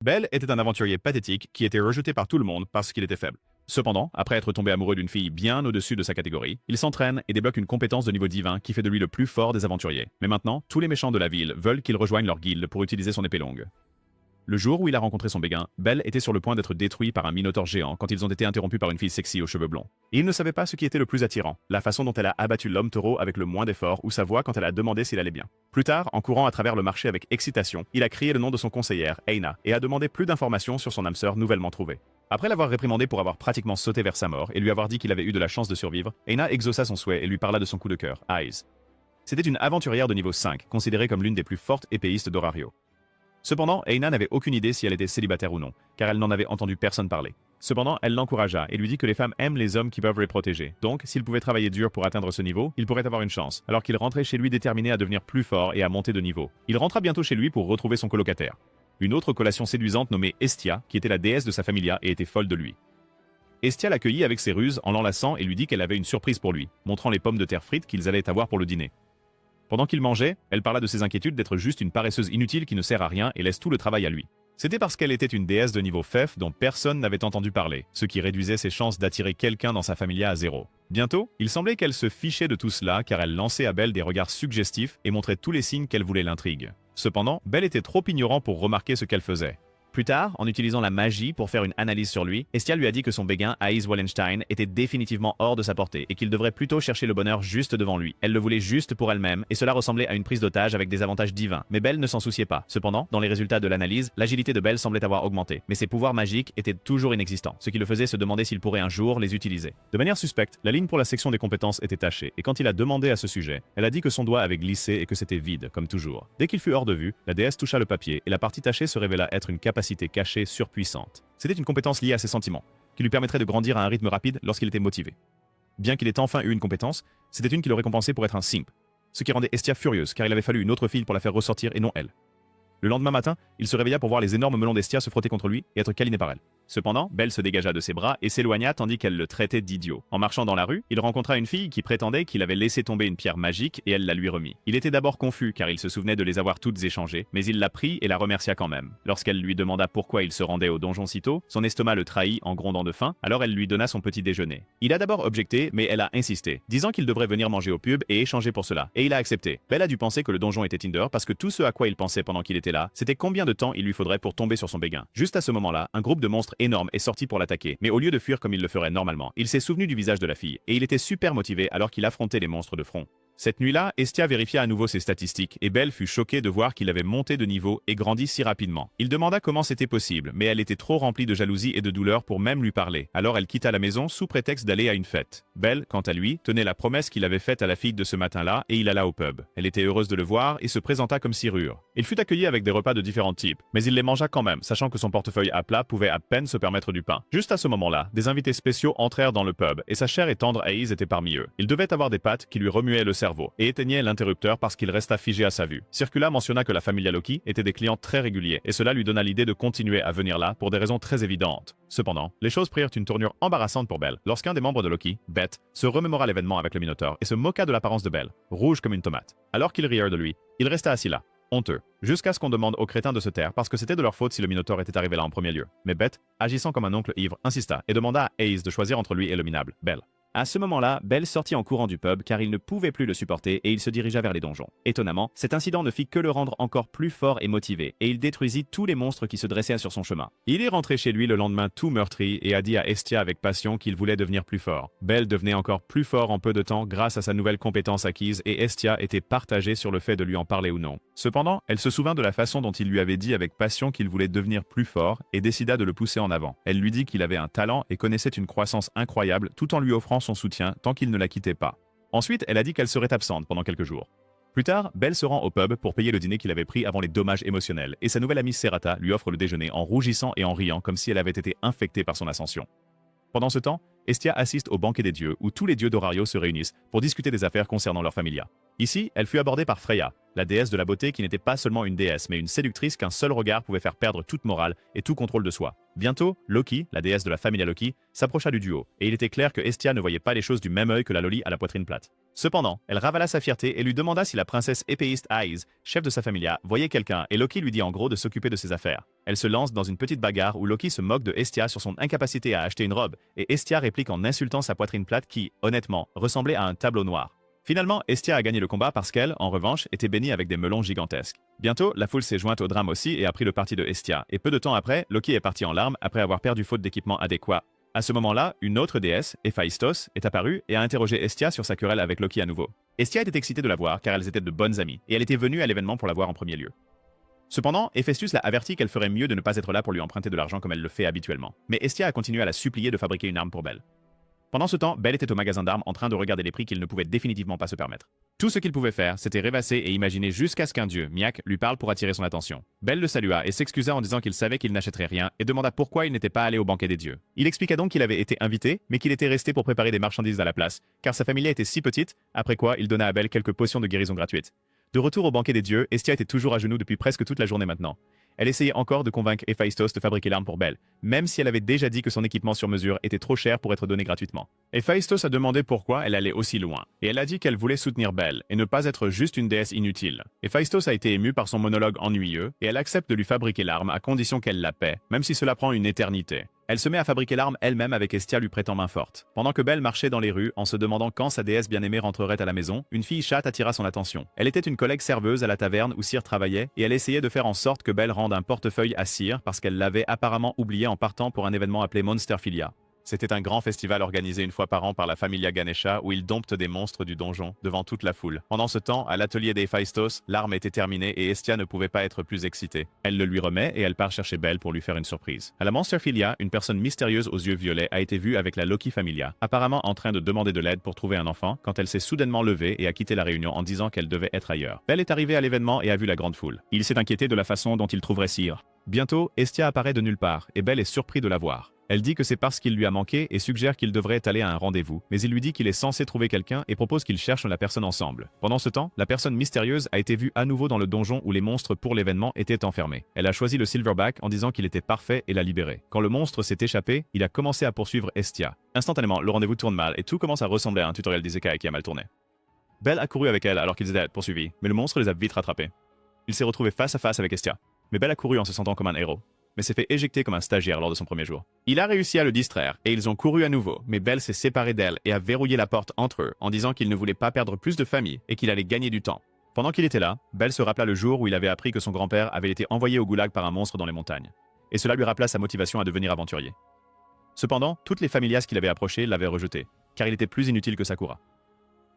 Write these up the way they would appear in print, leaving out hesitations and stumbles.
Bell était un aventurier pathétique qui était rejeté par tout le monde parce qu'il était faible. Cependant, après être tombé amoureux d'une fille bien au-dessus de sa catégorie, il s'entraîne et débloque une compétence de niveau divin qui fait de lui le plus fort des aventuriers. Mais maintenant, tous les méchants de la ville veulent qu'il rejoigne leur guilde pour utiliser son épée longue. Le jour où il a rencontré son béguin, Bell était sur le point d'être détruit par un minotaure géant quand ils ont été interrompus par une fille sexy aux cheveux blonds. Et il ne savait pas ce qui était le plus attirant, la façon dont elle a abattu l'homme taureau avec le moins d'effort ou sa voix quand elle a demandé s'il allait bien. Plus tard, en courant à travers le marché avec excitation, il a crié le nom de son conseillère, Aina, et a demandé plus d'informations sur son âme sœur nouvellement trouvée. Après l'avoir réprimandé pour avoir pratiquement sauté vers sa mort et lui avoir dit qu'il avait eu de la chance de survivre, Aina exauça son souhait et lui parla de son coup de cœur, Eyes. C'était une aventurière de niveau 5, considérée comme l'une des plus fortes épéistes d'Orario. Cependant, Aina n'avait aucune idée si elle était célibataire ou non, car elle n'en avait entendu personne parler. Cependant, elle l'encouragea et lui dit que les femmes aiment les hommes qui peuvent les protéger. Donc, s'il pouvait travailler dur pour atteindre ce niveau, il pourrait avoir une chance, alors qu'il rentrait chez lui déterminé à devenir plus fort et à monter de niveau. Il rentra bientôt chez lui pour retrouver son colocataire. Une autre collation séduisante nommée Estia, qui était la déesse de sa familia et était folle de lui. Estia l'accueillit avec ses ruses en l'enlaçant et lui dit qu'elle avait une surprise pour lui, montrant les pommes de terre frites qu'ils allaient avoir pour le dîner. Pendant qu'il mangeait, elle parla de ses inquiétudes d'être juste une paresseuse inutile qui ne sert à rien et laisse tout le travail à lui. C'était parce qu'elle était une déesse de niveau FEF dont personne n'avait entendu parler, ce qui réduisait ses chances d'attirer quelqu'un dans sa familia à zéro. Bientôt, il semblait qu'elle se fichait de tout cela car elle lançait à Bell des regards suggestifs et montrait tous les signes qu'elle voulait l'intrigue. Cependant, Bell était trop ignorant pour remarquer ce qu'elle faisait. Plus tard, en utilisant la magie pour faire une analyse sur lui, Estia lui a dit que son béguin, Eyes Wallenstein, était définitivement hors de sa portée et qu'il devrait plutôt chercher le bonheur juste devant lui. Elle le voulait juste pour elle-même et cela ressemblait à une prise d'otage avec des avantages divins. Mais Bell ne s'en souciait pas. Cependant, dans les résultats de l'analyse, l'agilité de Bell semblait avoir augmenté, mais ses pouvoirs magiques étaient toujours inexistants, ce qui le faisait se demander s'il pourrait un jour les utiliser. De manière suspecte, la ligne pour la section des compétences était tachée et quand il a demandé à ce sujet, elle a dit que son doigt avait glissé et que c'était vide, comme toujours. Dès qu'il fut hors de vue, la déesse toucha le papier et la partie tachée se révéla être une capacité cachée surpuissante. C'était une compétence liée à ses sentiments, qui lui permettrait de grandir à un rythme rapide lorsqu'il était motivé. Bien qu'il ait enfin eu une compétence, c'était une qui le récompensait pour être un simp, ce qui rendait Estia furieuse car il avait fallu une autre fille pour la faire ressortir et non elle. Le lendemain matin, il se réveilla pour voir les énormes melons d'Estia se frotter contre lui et être câliné par elle. Cependant, Bell se dégagea de ses bras et s'éloigna tandis qu'elle le traitait d'idiot. En marchant dans la rue, il rencontra une fille qui prétendait qu'il avait laissé tomber une pierre magique et elle la lui remit. Il était d'abord confus car il se souvenait de les avoir toutes échangées, mais il la prit et la remercia quand même. Lorsqu'elle lui demanda pourquoi il se rendait au donjon si tôt, son estomac le trahit en grondant de faim, alors elle lui donna son petit déjeuner. Il a d'abord objecté, mais elle a insisté, disant qu'il devrait venir manger au pub et échanger pour cela. Et il a accepté. Bell a dû penser que le donjon était Tinder parce que tout ce à quoi il pensait pendant qu'il était là, c'était combien de temps il lui faudrait pour tomber sur son béguin. Juste à ce moment-là, un groupe de monstres énormes est sorti pour l'attaquer, mais au lieu de fuir comme il le ferait normalement, il s'est souvenu du visage de la fille, et il était super motivé alors qu'il affrontait les monstres de front. Cette nuit-là, Estia vérifia à nouveau ses statistiques, et Bell fut choquée de voir qu'il avait monté de niveau et grandi si rapidement. Il demanda comment c'était possible, mais elle était trop remplie de jalousie et de douleur pour même lui parler, alors elle quitta la maison sous prétexte d'aller à une fête. Bell, quant à lui, tenait la promesse qu'il avait faite à la fille de ce matin-là, et il alla au pub. Elle était heureuse de le voir et se présenta comme Cyrure. Il fut accueilli avec des repas de différents types, mais il les mangea quand même, sachant que son portefeuille à plat pouvait à peine se permettre du pain. Juste à ce moment-là, des invités spéciaux entrèrent dans le pub, et sa chère et tendre Aïs était parmi eux. Il devait avoir des pattes qui lui remuaient le cerveau, et éteignait l'interrupteur parce qu'il resta figé à sa vue. Circula mentionna que la familia Loki était des clients très réguliers, et cela lui donna l'idée de continuer à venir là pour des raisons très évidentes. Cependant, les choses prirent une tournure embarrassante pour Bell, lorsqu'un des membres de Loki, Beth, se remémora l'événement avec le Minotaure et se moqua de l'apparence de Bell, rouge comme une tomate. Alors qu'ils rièrent de lui, il resta assis là, honteux, jusqu'à ce qu'on demande aux crétins de se taire parce que c'était de leur faute si le Minotaure était arrivé là en premier lieu. Mais Beth, agissant comme un oncle ivre, insista et demanda à Ace de choisir entre lui et le minable, Bell. À ce moment-là, Bell sortit en courant du pub car il ne pouvait plus le supporter et il se dirigea vers les donjons. Étonnamment, cet incident ne fit que le rendre encore plus fort et motivé, et il détruisit tous les monstres qui se dressaient sur son chemin. Il est rentré chez lui le lendemain tout meurtri et a dit à Estia avec passion qu'il voulait devenir plus fort. Bell devenait encore plus fort en peu de temps grâce à sa nouvelle compétence acquise et Estia était partagée sur le fait de lui en parler ou non. Cependant, elle se souvint de la façon dont il lui avait dit avec passion qu'il voulait devenir plus fort et décida de le pousser en avant. Elle lui dit qu'il avait un talent et connaissait une croissance incroyable tout en lui offrant son soutien tant qu'il ne la quittait pas. Ensuite, elle a dit qu'elle serait absente pendant quelques jours. Plus tard, Bell se rend au pub pour payer le dîner qu'il avait pris avant les dommages émotionnels, et sa nouvelle amie Serata lui offre le déjeuner en rougissant et en riant comme si elle avait été infectée par son ascension. Pendant ce temps, Estia assiste au banquet des dieux où tous les dieux d'Orario se réunissent pour discuter des affaires concernant leur familia. Ici, elle fut abordée par Freya, la déesse de la beauté qui n'était pas seulement une déesse, mais une séductrice qu'un seul regard pouvait faire perdre toute morale et tout contrôle de soi. Bientôt, Loki, la déesse de la familia Loki, s'approcha du duo, et il était clair que Hestia ne voyait pas les choses du même œil que la Loli à la poitrine plate. Cependant, elle ravala sa fierté et lui demanda si la princesse épéiste Aiz, chef de sa familia, voyait quelqu'un, et Loki lui dit en gros de s'occuper de ses affaires. Elle se lance dans une petite bagarre où Loki se moque de Hestia sur son incapacité à acheter une robe, et Hestia réplique en insultant sa poitrine plate qui, honnêtement, ressemblait à un tableau noir. Finalement, Hestia a gagné le combat parce qu'elle, en revanche, était bénie avec des melons gigantesques. Bientôt, la foule s'est jointe au drame aussi et a pris le parti de Hestia, et peu de temps après, Loki est parti en larmes après avoir perdu faute d'équipement adéquat. À ce moment-là, une autre déesse, Héphaïstos, est apparue et a interrogé Hestia sur sa querelle avec Loki à nouveau. Hestia était excitée de la voir car elles étaient de bonnes amies, et elle était venue à l'événement pour la voir en premier lieu. Cependant, Héphaïstos l'a averti qu'elle ferait mieux de ne pas être là pour lui emprunter de l'argent comme elle le fait habituellement. Mais Hestia a continué à la supplier de fabriquer une arme pour Belle. Pendant ce temps, Belle était au magasin d'armes en train de regarder les prix qu'il ne pouvait définitivement pas se permettre. Tout ce qu'il pouvait faire, c'était rêvasser et imaginer jusqu'à ce qu'un dieu, Miak, lui parle pour attirer son attention. Belle le salua et s'excusa en disant qu'il savait qu'il n'achèterait rien et demanda pourquoi il n'était pas allé au banquet des dieux. Il expliqua donc qu'il avait été invité, mais qu'il était resté pour préparer des marchandises à la place, car sa famille était si petite, après quoi il donna à Belle quelques potions de guérison gratuites. De retour au banquet des dieux, Hestia était toujours à genoux depuis presque toute la journée maintenant. Elle essayait encore de convaincre Héphaïstos de fabriquer l'arme pour Belle, même si elle avait déjà dit que son équipement sur mesure était trop cher pour être donné gratuitement. Héphaïstos a demandé pourquoi elle allait aussi loin, et elle a dit qu'elle voulait soutenir Belle, et ne pas être juste une déesse inutile. Héphaïstos a été émue par son monologue ennuyeux, et elle accepte de lui fabriquer l'arme à condition qu'elle la paie, même si cela prend une éternité. Elle se met à fabriquer l'arme elle-même avec Hestia lui prêtant main forte. Pendant que Belle marchait dans les rues en se demandant quand sa déesse bien-aimée rentrerait à la maison, une fille chatte attira son attention. Elle était une collègue serveuse à la taverne où Cyr travaillait et elle essayait de faire en sorte que Belle rende un portefeuille à Cyr parce qu'elle l'avait apparemment oublié en partant pour un événement appelé Monsterphilia. C'était un grand festival organisé une fois par an par la familia Ganesha où ils domptent des monstres du donjon devant toute la foule. Pendant ce temps, à l'atelier d'Héphaïstos, l'arme était terminée et Hestia ne pouvait pas être plus excitée. Elle le lui remet et elle part chercher Belle pour lui faire une surprise. À la Monsterphilia, une personne mystérieuse aux yeux violets a été vue avec la Loki Familia, apparemment en train de demander de l'aide pour trouver un enfant, quand elle s'est soudainement levée et a quitté la réunion en disant qu'elle devait être ailleurs. Belle est arrivée à l'événement et a vu la grande foule. Il s'est inquiété de la façon dont il trouverait Cyr. Bientôt, Hestia apparaît de nulle part et Belle est surpris de la voir. Elle dit que c'est parce qu'il lui a manqué et suggère qu'il devrait aller à un rendez-vous, mais il lui dit qu'il est censé trouver quelqu'un et propose qu'ils cherchent la personne ensemble. Pendant ce temps, la personne mystérieuse a été vue à nouveau dans le donjon où les monstres pour l'événement étaient enfermés. Elle a choisi le Silverback en disant qu'il était parfait et l'a libéré. Quand le monstre s'est échappé, il a commencé à poursuivre Hestia. Instantanément, le rendez-vous tourne mal et tout commence à ressembler à un tutoriel d'Isekai qui a mal tourné. Belle a couru avec elle alors qu'ils étaient à être poursuivis, mais le monstre les a vite rattrapés. Il s'est retrouvé face à face avec Hestia, mais Belle a couru en se sentant comme un héros, mais s'est fait éjecter comme un stagiaire lors de son premier jour. Il a réussi à le distraire, et ils ont couru à nouveau, mais Belle s'est séparée d'elle et a verrouillé la porte entre eux en disant qu'il ne voulait pas perdre plus de famille et qu'il allait gagner du temps. Pendant qu'il était là, Belle se rappela le jour où il avait appris que son grand-père avait été envoyé au goulag par un monstre dans les montagnes, et cela lui rappela sa motivation à devenir aventurier. Cependant, toutes les familias qu'il avait approchées l'avaient rejeté, car il était plus inutile que Sakura.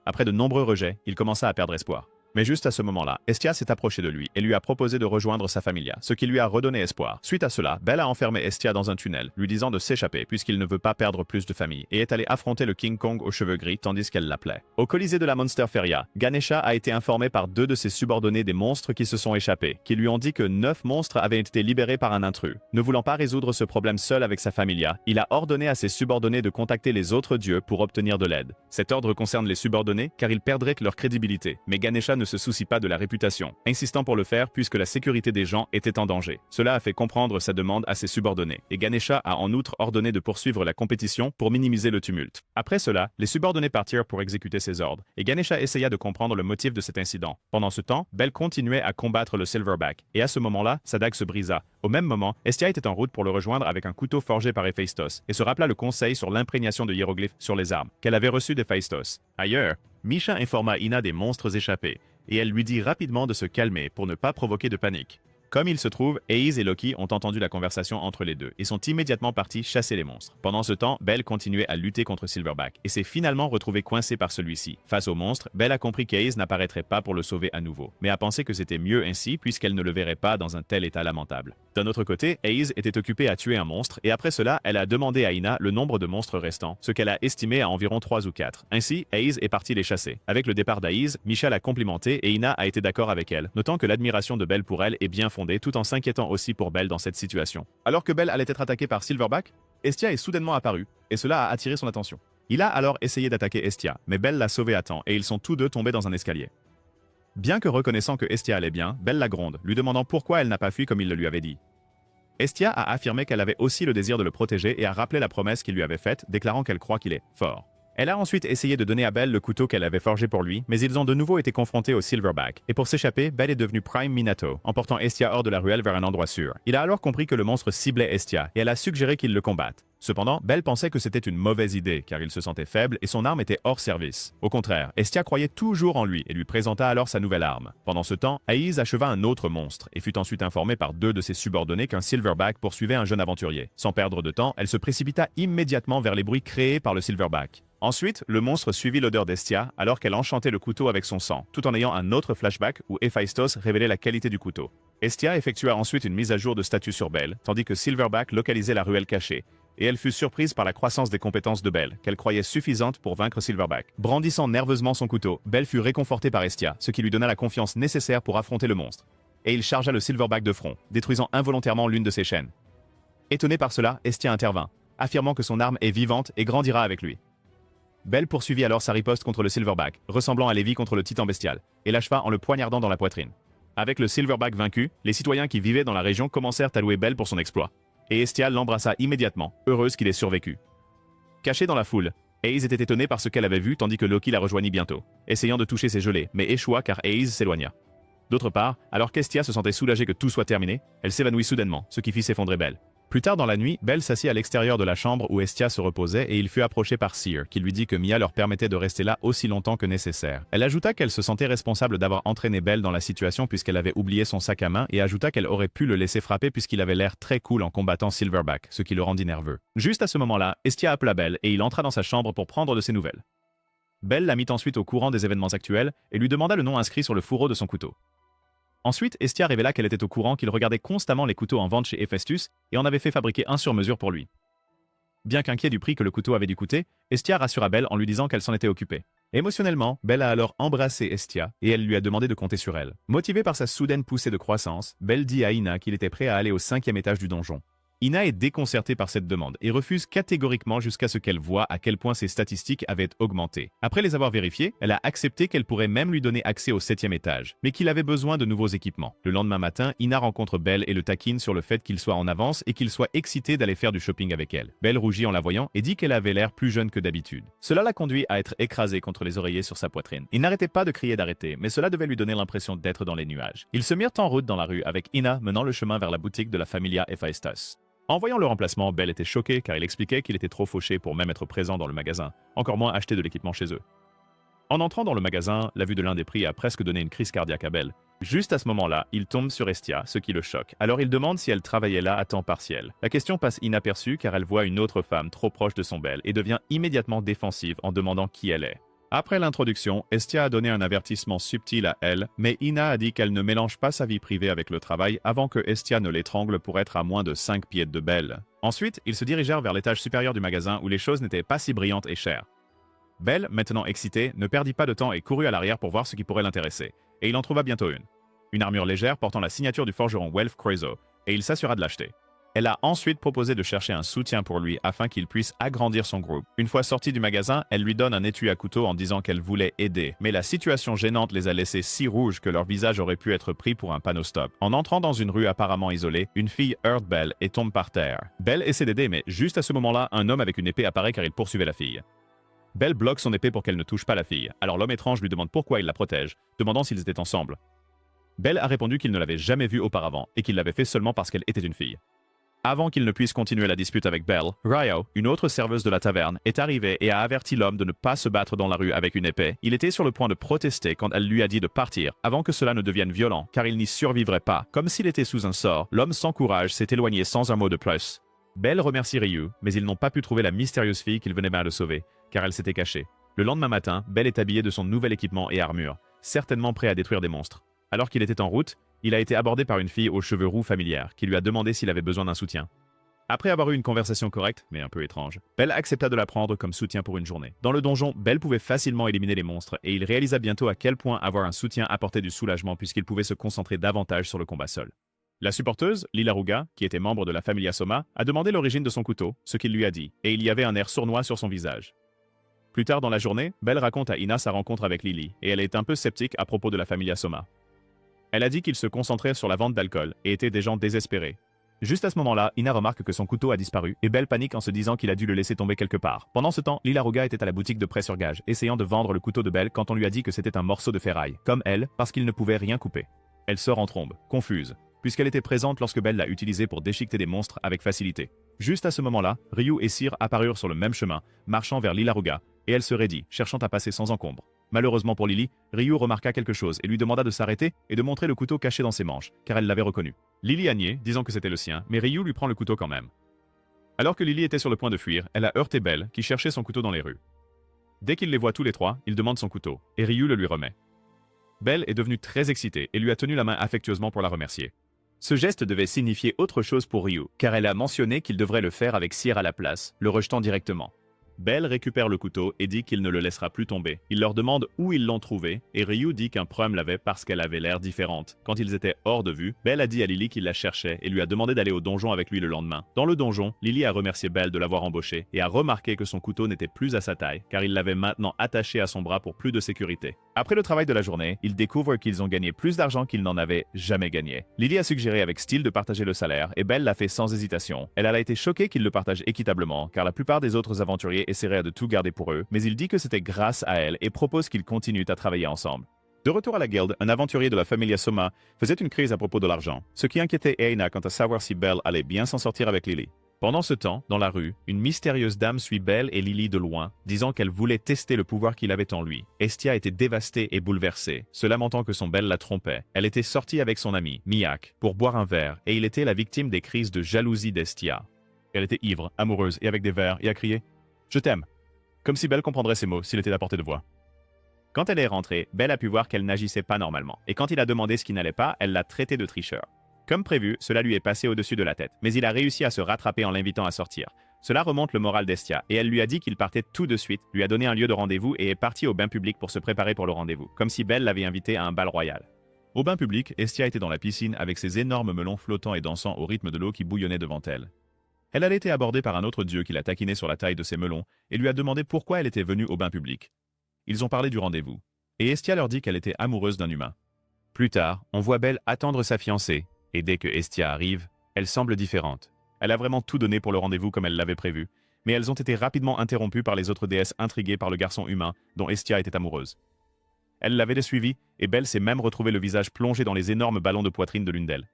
Après de nombreux rejets, il commença à perdre espoir. Mais juste à ce moment-là, Hestia s'est approchée de lui et lui a proposé de rejoindre sa familia, ce qui lui a redonné espoir. Suite à cela, Belle a enfermé Hestia dans un tunnel, lui disant de s'échapper puisqu'il ne veut pas perdre plus de famille, et est allé affronter le King Kong aux cheveux gris tandis qu'elle l'appelait. Au Colisée de la Monsterphilia, Ganesha a été informé par 2 de ses subordonnés des monstres qui se sont échappés, qui lui ont dit que 9 monstres avaient été libérés par un intrus. Ne voulant pas résoudre ce problème seul avec sa familia, il a ordonné à ses subordonnés de contacter les autres dieux pour obtenir de l'aide. Cet ordre concerne les subordonnés car ils perdraient leur crédibilité, mais Ganesha ne se soucie pas de la réputation, insistant pour le faire puisque la sécurité des gens était en danger. Cela a fait comprendre sa demande à ses subordonnés, et Ganesha a en outre ordonné de poursuivre la compétition pour minimiser le tumulte. Après cela, les subordonnés partirent pour exécuter ses ordres, et Ganesha essaya de comprendre le motif de cet incident. Pendant ce temps, Belle continuait à combattre le Silverback, et à ce moment-là, sa dague se brisa. Au même moment, Hestia était en route pour le rejoindre avec un couteau forgé par Héphaïstos, et se rappela le conseil sur l'imprégnation de hiéroglyphes sur les armes, qu'elle avait reçu d'Héphaïstos. Ailleurs, Misha informa Ina des monstres échappés, et elle lui dit rapidement de se calmer pour ne pas provoquer de panique. Comme il se trouve, Aiz et Loki ont entendu la conversation entre les deux et sont immédiatement partis chasser les monstres. Pendant ce temps, Belle continuait à lutter contre Silverback et s'est finalement retrouvée coincée par celui-ci. Face au monstre, Belle a compris qu'Aiz n'apparaîtrait pas pour le sauver à nouveau, mais a pensé que c'était mieux ainsi puisqu'elle ne le verrait pas dans un tel état lamentable. D'un autre côté, Aiz était occupée à tuer un monstre et après cela, elle a demandé à Ina le nombre de monstres restants, ce qu'elle a estimé à environ 3 ou 4. Ainsi, Aiz est partie les chasser. Avec le départ d'Aiz, Misha l'a complimentée et Ina a été d'accord avec elle, notant que l'admiration de Belle pour elle est bien fondée tout en s'inquiétant aussi pour Belle dans cette situation. Alors que Belle allait être attaquée par Silverback, Hestia est soudainement apparue, et cela a attiré son attention. Il a alors essayé d'attaquer Hestia, mais Belle l'a sauvée à temps et ils sont tous deux tombés dans un escalier. Bien que reconnaissant que Estia allait bien, Belle la gronde, lui demandant pourquoi elle n'a pas fui comme il le lui avait dit. Estia a affirmé qu'elle avait aussi le désir de le protéger et a rappelé la promesse qu'il lui avait faite, déclarant qu'elle croit qu'il est fort. Elle a ensuite essayé de donner à Belle le couteau qu'elle avait forgé pour lui, mais ils ont de nouveau été confrontés au Silverback. Et pour s'échapper, Belle est devenue Prime Minato, emportant Estia hors de la ruelle vers un endroit sûr. Il a alors compris que le monstre ciblait Estia, et elle a suggéré qu'il le combatte. Cependant, Belle pensait que c'était une mauvaise idée, car il se sentait faible et son arme était hors service. Au contraire, Estia croyait toujours en lui et lui présenta alors sa nouvelle arme. Pendant ce temps, Aiz acheva un autre monstre, et fut ensuite informée par deux de ses subordonnés qu'un Silverback poursuivait un jeune aventurier. Sans perdre de temps, elle se précipita immédiatement vers les bruits créés par le Silverback. Ensuite, le monstre suivit l'odeur d'Estia alors qu'elle enchantait le couteau avec son sang, tout en ayant un autre flashback où Héphaïstos révélait la qualité du couteau. Estia effectua ensuite une mise à jour de statut sur Belle, tandis que Silverback localisait la ruelle cachée, et elle fut surprise par la croissance des compétences de Belle, qu'elle croyait suffisante pour vaincre Silverback. Brandissant nerveusement son couteau, Belle fut réconfortée par Estia, ce qui lui donna la confiance nécessaire pour affronter le monstre. Et il chargea le Silverback de front, détruisant involontairement l'une de ses chaînes. Étonnée par cela, Estia intervint, affirmant que son arme est vivante et grandira avec lui. Belle poursuivit alors sa riposte contre le Silverback, ressemblant à Lévi contre le titan bestial, et l'acheva en le poignardant dans la poitrine. Avec le Silverback vaincu, les citoyens qui vivaient dans la région commencèrent à louer Belle pour son exploit. Et Estia l'embrassa immédiatement, heureuse qu'il ait survécu. Cachée dans la foule, Aiz était étonnée par ce qu'elle avait vu tandis que Loki la rejoignit bientôt, essayant de toucher ses gelées, mais échoua car Aiz s'éloigna. D'autre part, alors qu'Estia se sentait soulagée que tout soit terminé, elle s'évanouit soudainement, ce qui fit s'effondrer Belle. Plus tard dans la nuit, Belle s'assit à l'extérieur de la chambre où Estia se reposait et il fut approché par Seer, qui lui dit que Mia leur permettait de rester là aussi longtemps que nécessaire. Elle ajouta qu'elle se sentait responsable d'avoir entraîné Belle dans la situation puisqu'elle avait oublié son sac à main et ajouta qu'elle aurait pu le laisser frapper puisqu'il avait l'air très cool en combattant Silverback, ce qui le rendit nerveux. Juste à ce moment-là, Estia appela Belle et il entra dans sa chambre pour prendre de ses nouvelles. Belle la mit ensuite au courant des événements actuels et lui demanda le nom inscrit sur le fourreau de son couteau. Ensuite, Estia révéla qu'elle était au courant qu'il regardait constamment les couteaux en vente chez Héphaïstos et en avait fait fabriquer un sur mesure pour lui. Bien qu'inquiet du prix que le couteau avait dû coûter, Estia rassura Belle en lui disant qu'elle s'en était occupée. Émotionnellement, Belle a alors embrassé Estia et elle lui a demandé de compter sur elle. Motivée par sa soudaine poussée de croissance, Belle dit à Ina qu'il était prêt à aller au 5e étage du donjon. Ina est déconcertée par cette demande et refuse catégoriquement jusqu'à ce qu'elle voie à quel point ses statistiques avaient augmenté. Après les avoir vérifiées, elle a accepté qu'elle pourrait même lui donner accès au 7e étage, mais qu'il avait besoin de nouveaux équipements. Le lendemain matin, Ina rencontre Belle et le taquine sur le fait qu'il soit en avance et qu'il soit excité d'aller faire du shopping avec elle. Belle rougit en la voyant et dit qu'elle avait l'air plus jeune que d'habitude. Cela la conduit à être écrasée contre les oreillers sur sa poitrine. Il n'arrêtait pas de crier d'arrêter, mais cela devait lui donner l'impression d'être dans les nuages. Ils se mirent en route dans la rue avec Ina menant le chemin vers la boutique de la Familia Héphaïstos. En voyant le remplacement, Belle était choquée car il expliquait qu'il était trop fauché pour même être présent dans le magasin, encore moins acheter de l'équipement chez eux. En entrant dans le magasin, la vue de l'un des prix a presque donné une crise cardiaque à Belle. Juste à ce moment-là, il tombe sur Estia, ce qui le choque. Alors il demande si elle travaillait là à temps partiel. La question passe inaperçue car elle voit une autre femme trop proche de son Belle et devient immédiatement défensive en demandant qui elle est. Après l'introduction, Estia a donné un avertissement subtil à elle, mais Ina a dit qu'elle ne mélange pas sa vie privée avec le travail avant que Estia ne l'étrangle pour être à moins de 5 pieds de Belle. Ensuite, ils se dirigèrent vers l'étage supérieur du magasin où les choses n'étaient pas si brillantes et chères. Belle, maintenant excitée, ne perdit pas de temps et courut à l'arrière pour voir ce qui pourrait l'intéresser, et il en trouva bientôt une. Une armure légère portant la signature du forgeron Welf Croiseau, et il s'assura de l'acheter. Elle a ensuite proposé de chercher un soutien pour lui afin qu'il puisse agrandir son groupe. Une fois sortie du magasin, elle lui donne un étui à couteau en disant qu'elle voulait aider. Mais la situation gênante les a laissés si rouges que leur visage aurait pu être pris pour un panneau stop. En entrant dans une rue apparemment isolée, une fille heurte Belle et tombe par terre. Belle essaie d'aider, mais juste à ce moment-là, un homme avec une épée apparaît car il poursuivait la fille. Belle bloque son épée pour qu'elle ne touche pas la fille. Alors l'homme étrange lui demande pourquoi il la protège, demandant s'ils étaient ensemble. Belle a répondu qu'il ne l'avait jamais vue auparavant et qu'il l'avait fait seulement parce qu'elle était une fille. Avant qu'il ne puisse continuer la dispute avec Belle, Ryo, une autre serveuse de la taverne, est arrivée et a averti l'homme de ne pas se battre dans la rue avec une épée. Il était sur le point de protester quand elle lui a dit de partir, avant que cela ne devienne violent, car il n'y survivrait pas. Comme s'il était sous un sort, l'homme sans courage s'est éloigné sans un mot de plus. Belle remercie Ryu, mais ils n'ont pas pu trouver la mystérieuse fille qu'il venait mal de sauver, car elle s'était cachée. Le lendemain matin, Belle est habillée de son nouvel équipement et armure, certainement prêt à détruire des monstres. Alors qu'il était en route, il a été abordé par une fille aux cheveux roux familières qui lui a demandé s'il avait besoin d'un soutien. Après avoir eu une conversation correcte, mais un peu étrange, Belle accepta de la prendre comme soutien pour une journée. Dans le donjon, Belle pouvait facilement éliminer les monstres et il réalisa bientôt à quel point avoir un soutien apportait du soulagement puisqu'il pouvait se concentrer davantage sur le combat seul. La supporteuse, Lila Ruga, qui était membre de la Familia Soma, a demandé l'origine de son couteau, ce qu'il lui a dit, et il y avait un air sournois sur son visage. Plus tard dans la journée, Belle raconte à Ina sa rencontre avec Lily, et elle est un peu sceptique à propos de la Familia Soma. Elle a dit qu'ils se concentraient sur la vente d'alcool et étaient des gens désespérés. Juste à ce moment-là, Ina remarque que son couteau a disparu, et Belle panique en se disant qu'il a dû le laisser tomber quelque part. Pendant ce temps, Lila Ruga était à la boutique de prêt sur gage, essayant de vendre le couteau de Belle quand on lui a dit que c'était un morceau de ferraille, comme elle, parce qu'il ne pouvait rien couper. Elle sort en trombe, confuse, puisqu'elle était présente lorsque Belle l'a utilisé pour déchiqueter des monstres avec facilité. Juste à ce moment-là, Ryu et Cyr apparurent sur le même chemin, marchant vers Lila Ruga, et elle se raidit, cherchant à passer sans encombre. Malheureusement pour Lily, Ryu remarqua quelque chose et lui demanda de s'arrêter et de montrer le couteau caché dans ses manches, car elle l'avait reconnu. Lily a nié, disant que c'était le sien, mais Ryu lui prend le couteau quand même. Alors que Lily était sur le point de fuir, elle a heurté Belle, qui cherchait son couteau dans les rues. Dès qu'il les voit tous les trois, il demande son couteau, et Ryu le lui remet. Belle est devenue très excitée et lui a tenu la main affectueusement pour la remercier. Ce geste devait signifier autre chose pour Ryu, car elle a mentionné qu'il devrait le faire avec Cyr à la place, le rejetant directement. Belle récupère le couteau et dit qu'il ne le laissera plus tomber. Il leur demande où ils l'ont trouvé, et Ryu dit qu'un prum l'avait parce qu'elle avait l'air différente. Quand ils étaient hors de vue, Belle a dit à Lily qu'il la cherchait et lui a demandé d'aller au donjon avec lui le lendemain. Dans le donjon, Lily a remercié Belle de l'avoir embauché et a remarqué que son couteau n'était plus à sa taille, car il l'avait maintenant attaché à son bras pour plus de sécurité. Après le travail de la journée, ils découvrent qu'ils ont gagné plus d'argent qu'ils n'en avaient jamais gagné. Lily a suggéré avec style de partager le salaire, et Belle l'a fait sans hésitation. Elle a été choquée qu'ils le partagent équitablement, car la plupart des autres aventuriers essaieraient de tout garder pour eux, mais il dit que c'était grâce à elle et propose qu'ils continuent à travailler ensemble. De retour à la guilde, un aventurier de la Familia Soma faisait une crise à propos de l'argent, ce qui inquiétait Aina quant à savoir si Belle allait bien s'en sortir avec Lily. Pendant ce temps, dans la rue, une mystérieuse dame suit Belle et Lily de loin, disant qu'elle voulait tester le pouvoir qu'il avait en lui. Estia était dévastée et bouleversée, se lamentant que son Belle la trompait. Elle était sortie avec son ami, Miak, pour boire un verre, et il était la victime des crises de jalousie d'Estia. Elle était ivre, amoureuse et avec des verres, et a crié « Je t'aime !» comme si Belle comprendrait ces mots s'il était à portée de voix. Quand elle est rentrée, Belle a pu voir qu'elle n'agissait pas normalement, et quand il a demandé ce qui n'allait pas, elle l'a traité de tricheur. Comme prévu, cela lui est passé au-dessus de la tête, mais il a réussi à se rattraper en l'invitant à sortir. Cela remonte le moral d'Estia, et elle lui a dit qu'il partait tout de suite, lui a donné un lieu de rendez-vous et est parti au bain public pour se préparer pour le rendez-vous, comme si Belle l'avait invité à un bal royal. Au bain public, Estia était dans la piscine avec ses énormes melons flottants et dansant au rythme de l'eau qui bouillonnait devant elle. Elle a été abordée par un autre dieu qui l'a taquiné sur la taille de ses melons et lui a demandé pourquoi elle était venue au bain public. Ils ont parlé du rendez-vous, et Estia leur dit qu'elle était amoureuse d'un humain. Plus tard, on voit Belle attendre sa fiancée, et dès que Estia arrive, elle semble différente. Elle a vraiment tout donné pour le rendez-vous comme elle l'avait prévu, mais elles ont été rapidement interrompues par les autres déesses intriguées par le garçon humain dont Estia était amoureuse. Elle l'avait suivi, et Belle s'est même retrouvée le visage plongé dans les énormes ballons de poitrine de l'une d'elles.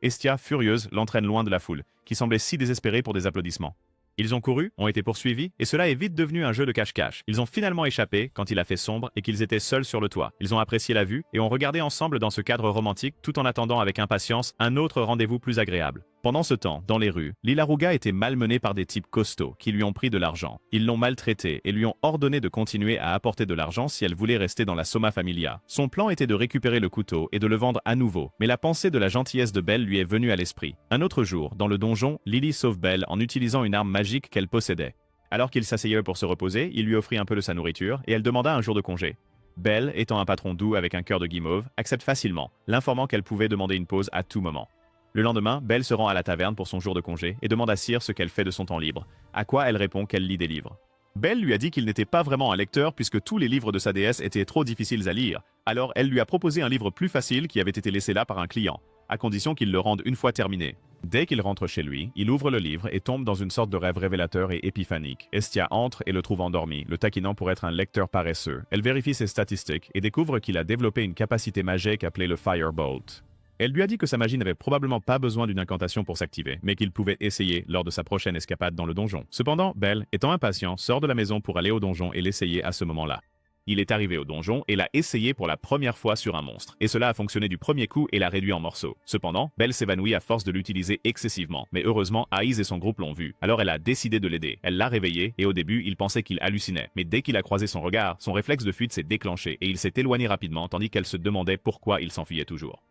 Estia, furieuse, l'entraîne loin de la foule, qui semblait si désespérée pour des applaudissements. Ils ont couru, ont été poursuivis, et cela est vite devenu un jeu de cache-cache. Ils ont finalement échappé quand il a fait sombre et qu'ils étaient seuls sur le toit. Ils ont apprécié la vue et ont regardé ensemble dans ce cadre romantique tout en attendant avec impatience un autre rendez-vous plus agréable. Pendant ce temps, dans les rues, Lila Ruga était malmenée par des types costauds qui lui ont pris de l'argent. Ils l'ont maltraitée et lui ont ordonné de continuer à apporter de l'argent si elle voulait rester dans la Soma Familia. Son plan était de récupérer le couteau et de le vendre à nouveau, mais la pensée de la gentillesse de Belle lui est venue à l'esprit. Un autre jour, dans le donjon, Lily sauve Belle en utilisant une arme magique qu'elle possédait. Alors qu'il s'asseyait pour se reposer, il lui offrit un peu de sa nourriture et elle demanda un jour de congé. Belle, étant un patron doux avec un cœur de guimauve, accepte facilement, l'informant qu'elle pouvait demander une pause à tout moment. Le lendemain, Belle se rend à la taverne pour son jour de congé et demande à Cyr ce qu'elle fait de son temps libre, à quoi elle répond qu'elle lit des livres. Belle lui a dit qu'il n'était pas vraiment un lecteur puisque tous les livres de sa déesse étaient trop difficiles à lire, alors elle lui a proposé un livre plus facile qui avait été laissé là par un client, à condition qu'il le rende une fois terminé. Dès qu'il rentre chez lui, il ouvre le livre et tombe dans une sorte de rêve révélateur et épiphanique. Estia entre et le trouve endormi, le taquinant pour être un lecteur paresseux. Elle vérifie ses statistiques et découvre qu'il a développé une capacité magique appelée le Firebolt. Elle lui a dit que sa magie n'avait probablement pas besoin d'une incantation pour s'activer, mais qu'il pouvait essayer lors de sa prochaine escapade dans le donjon. Cependant, Belle, étant impatient, sort de la maison pour aller au donjon et l'essayer à ce moment-là. Il est arrivé au donjon et l'a essayé pour la première fois sur un monstre, et cela a fonctionné du premier coup et l'a réduit en morceaux. Cependant, Belle s'évanouit à force de l'utiliser excessivement, mais heureusement, Aiz et son groupe l'ont vu, alors elle a décidé de l'aider. Elle l'a réveillé, et au début, il pensait qu'il hallucinait, mais dès qu'il a croisé son regard, son réflexe de fuite s'est déclenché et il s'est éloigné rapidement tandis qu'elle se demandait pourquoi il s'enfuyait toujours.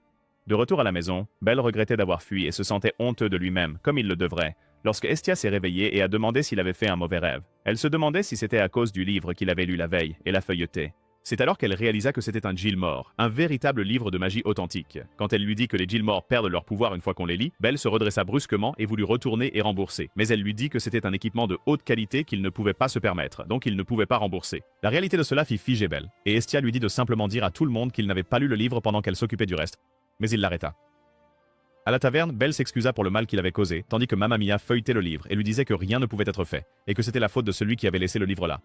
De retour à la maison, Belle regrettait d'avoir fui et se sentait honteux de lui-même, comme il le devrait, lorsque Estia s'est réveillée et a demandé s'il avait fait un mauvais rêve. Elle se demandait si c'était à cause du livre qu'il avait lu la veille et l'a feuilleté. C'est alors qu'elle réalisa que c'était un Gilmore, un véritable livre de magie authentique. Quand elle lui dit que les Gilmore perdent leur pouvoir une fois qu'on les lit, Belle se redressa brusquement et voulut retourner et rembourser. Mais elle lui dit que c'était un équipement de haute qualité qu'il ne pouvait pas se permettre, donc il ne pouvait pas rembourser. La réalité de cela fit figer Belle, et Estia lui dit de simplement dire à tout le monde qu'il n'avait pas lu le livre pendant qu'elle s'occupait du reste. Mais il l'arrêta. À la taverne, Belle s'excusa pour le mal qu'il avait causé, tandis que Mamma Mia feuilletait le livre et lui disait que rien ne pouvait être fait, et que c'était la faute de celui qui avait laissé le livre là.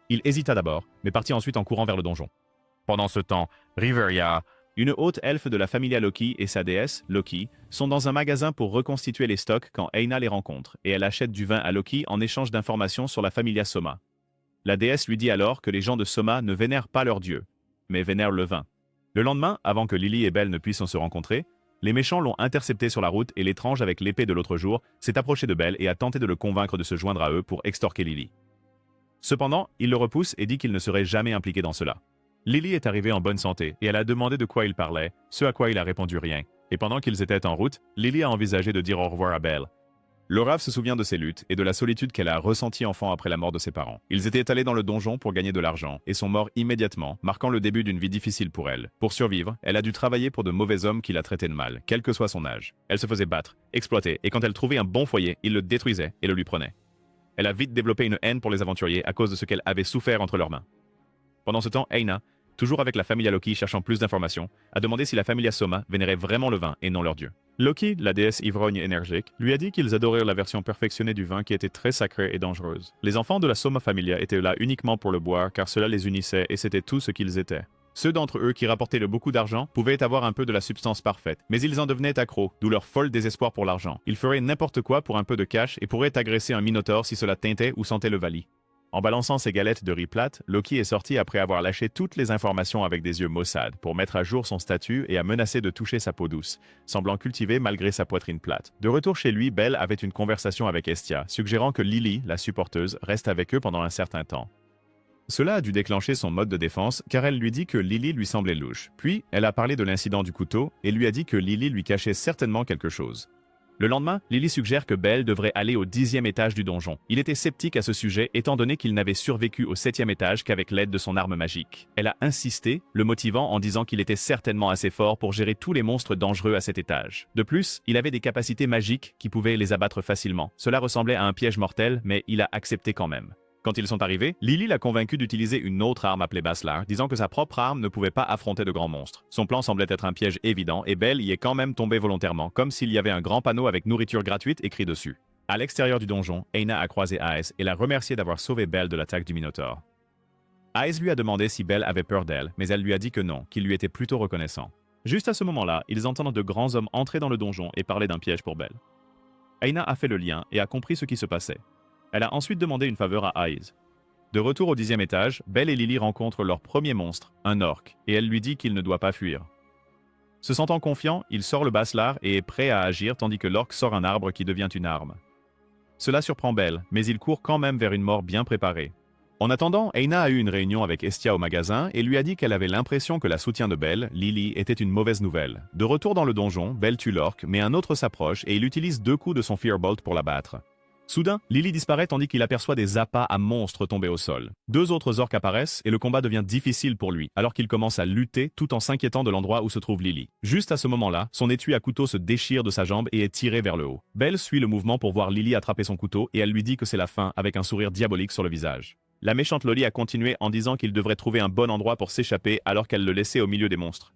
Il hésita d'abord, mais partit ensuite en courant vers le donjon. Pendant ce temps, Riveria, une haute elfe de la familia Loki et sa déesse, Loki, sont dans un magasin pour reconstituer les stocks quand Aina les rencontre, et elle achète du vin à Loki en échange d'informations sur la familia Soma. La déesse lui dit alors que les gens de Soma ne vénèrent pas leur dieu, mais vénèrent le vin. Le lendemain, avant que Lily et Belle ne puissent se rencontrer, les méchants l'ont intercepté sur la route et l'étrange avec l'épée de l'autre jour s'est approché de Belle et a tenté de le convaincre de se joindre à eux pour extorquer Lily. Cependant, il le repousse et dit qu'il ne serait jamais impliqué dans cela. Lily est arrivée en bonne santé et elle a demandé de quoi il parlait, ce à quoi il a répondu rien. Et pendant qu'ils étaient en route, Lily a envisagé de dire au revoir à Belle. Laura se souvient de ses luttes et de la solitude qu'elle a ressentie enfant après la mort de ses parents. Ils étaient allés dans le donjon pour gagner de l'argent et sont morts immédiatement, marquant le début d'une vie difficile pour elle. Pour survivre, elle a dû travailler pour de mauvais hommes qui la traitaient de mal, quel que soit son âge. Elle se faisait battre, exploiter et quand elle trouvait un bon foyer, ils le détruisaient et le lui prenaient. Elle a vite développé une haine pour les aventuriers à cause de ce qu'elle avait souffert entre leurs mains. Pendant ce temps, Aina, toujours avec la familia Loki cherchant plus d'informations, a demandé si la familia Soma vénérait vraiment le vin et non leur dieu. Loki, la déesse ivrogne énergique, lui a dit qu'ils adoraient la version perfectionnée du vin qui était très sacrée et dangereuse. Les enfants de la Soma Familia étaient là uniquement pour le boire car cela les unissait et c'était tout ce qu'ils étaient. Ceux d'entre eux qui rapportaient le beaucoup d'argent pouvaient avoir un peu de la substance parfaite, mais ils en devenaient accros, d'où leur folle désespoir pour l'argent. Ils feraient n'importe quoi pour un peu de cash et pourraient agresser un minotaure si cela teintait ou sentait le vali. En balançant ses galettes de riz plate, Loki est sorti après avoir lâché toutes les informations avec des yeux maussades pour mettre à jour son statut et a menacé de toucher sa peau douce, semblant cultiver malgré sa poitrine plate. De retour chez lui, Belle avait une conversation avec Estia, suggérant que Lily, la supporteuse, reste avec eux pendant un certain temps. Cela a dû déclencher son mode de défense car elle lui dit que Lily lui semblait louche. Puis, elle a parlé de l'incident du couteau et lui a dit que Lily lui cachait certainement quelque chose. Le lendemain, Lily suggère que Belle devrait aller au 10e étage du donjon. Il était sceptique à ce sujet étant donné qu'il n'avait survécu au 7e étage qu'avec l'aide de son arme magique. Elle a insisté, le motivant en disant qu'il était certainement assez fort pour gérer tous les monstres dangereux à cet étage. De plus, il avait des capacités magiques qui pouvaient les abattre facilement. Cela ressemblait à un piège mortel, mais il a accepté quand même. Quand ils sont arrivés, Lily l'a convaincu d'utiliser une autre arme appelée Baslar, disant que sa propre arme ne pouvait pas affronter de grands monstres. Son plan semblait être un piège évident et Belle y est quand même tombée volontairement, comme s'il y avait un grand panneau avec nourriture gratuite écrit dessus. À l'extérieur du donjon, Aina a croisé Aes et l'a remercié d'avoir sauvé Belle de l'attaque du Minotaure. Aes lui a demandé si Belle avait peur d'elle, mais elle lui a dit que non, qu'il lui était plutôt reconnaissant. Juste à ce moment-là, ils entendent de grands hommes entrer dans le donjon et parler d'un piège pour Belle. Aina a fait le lien et a compris ce qui se passait. Elle a ensuite demandé une faveur à Aes. De retour au 10e étage, Belle et Lily rencontrent leur premier monstre, un orc, et elle lui dit qu'il ne doit pas fuir. Se sentant confiant, il sort le Baslar et est prêt à agir tandis que l'orc sort un arbre qui devient une arme. Cela surprend Belle, mais il court quand même vers une mort bien préparée. En attendant, Aina a eu une réunion avec Estia au magasin et lui a dit qu'elle avait l'impression que la soutien de Belle, Lily, était une mauvaise nouvelle. De retour dans le donjon, Belle tue l'orc, mais un autre s'approche et il utilise 2 coups de son Firbolt pour l'abattre. Soudain, Lily disparaît tandis qu'il aperçoit des appâts à monstres tombés au sol. 2 autres orques apparaissent et le combat devient difficile pour lui, alors qu'il commence à lutter tout en s'inquiétant de l'endroit où se trouve Lily. Juste à ce moment-là, son étui à couteau se déchire de sa jambe et est tiré vers le haut. Belle suit le mouvement pour voir Lily attraper son couteau et elle lui dit que c'est la fin avec un sourire diabolique sur le visage. La méchante Loli a continué en disant qu'il devrait trouver un bon endroit pour s'échapper alors qu'elle le laissait au milieu des monstres.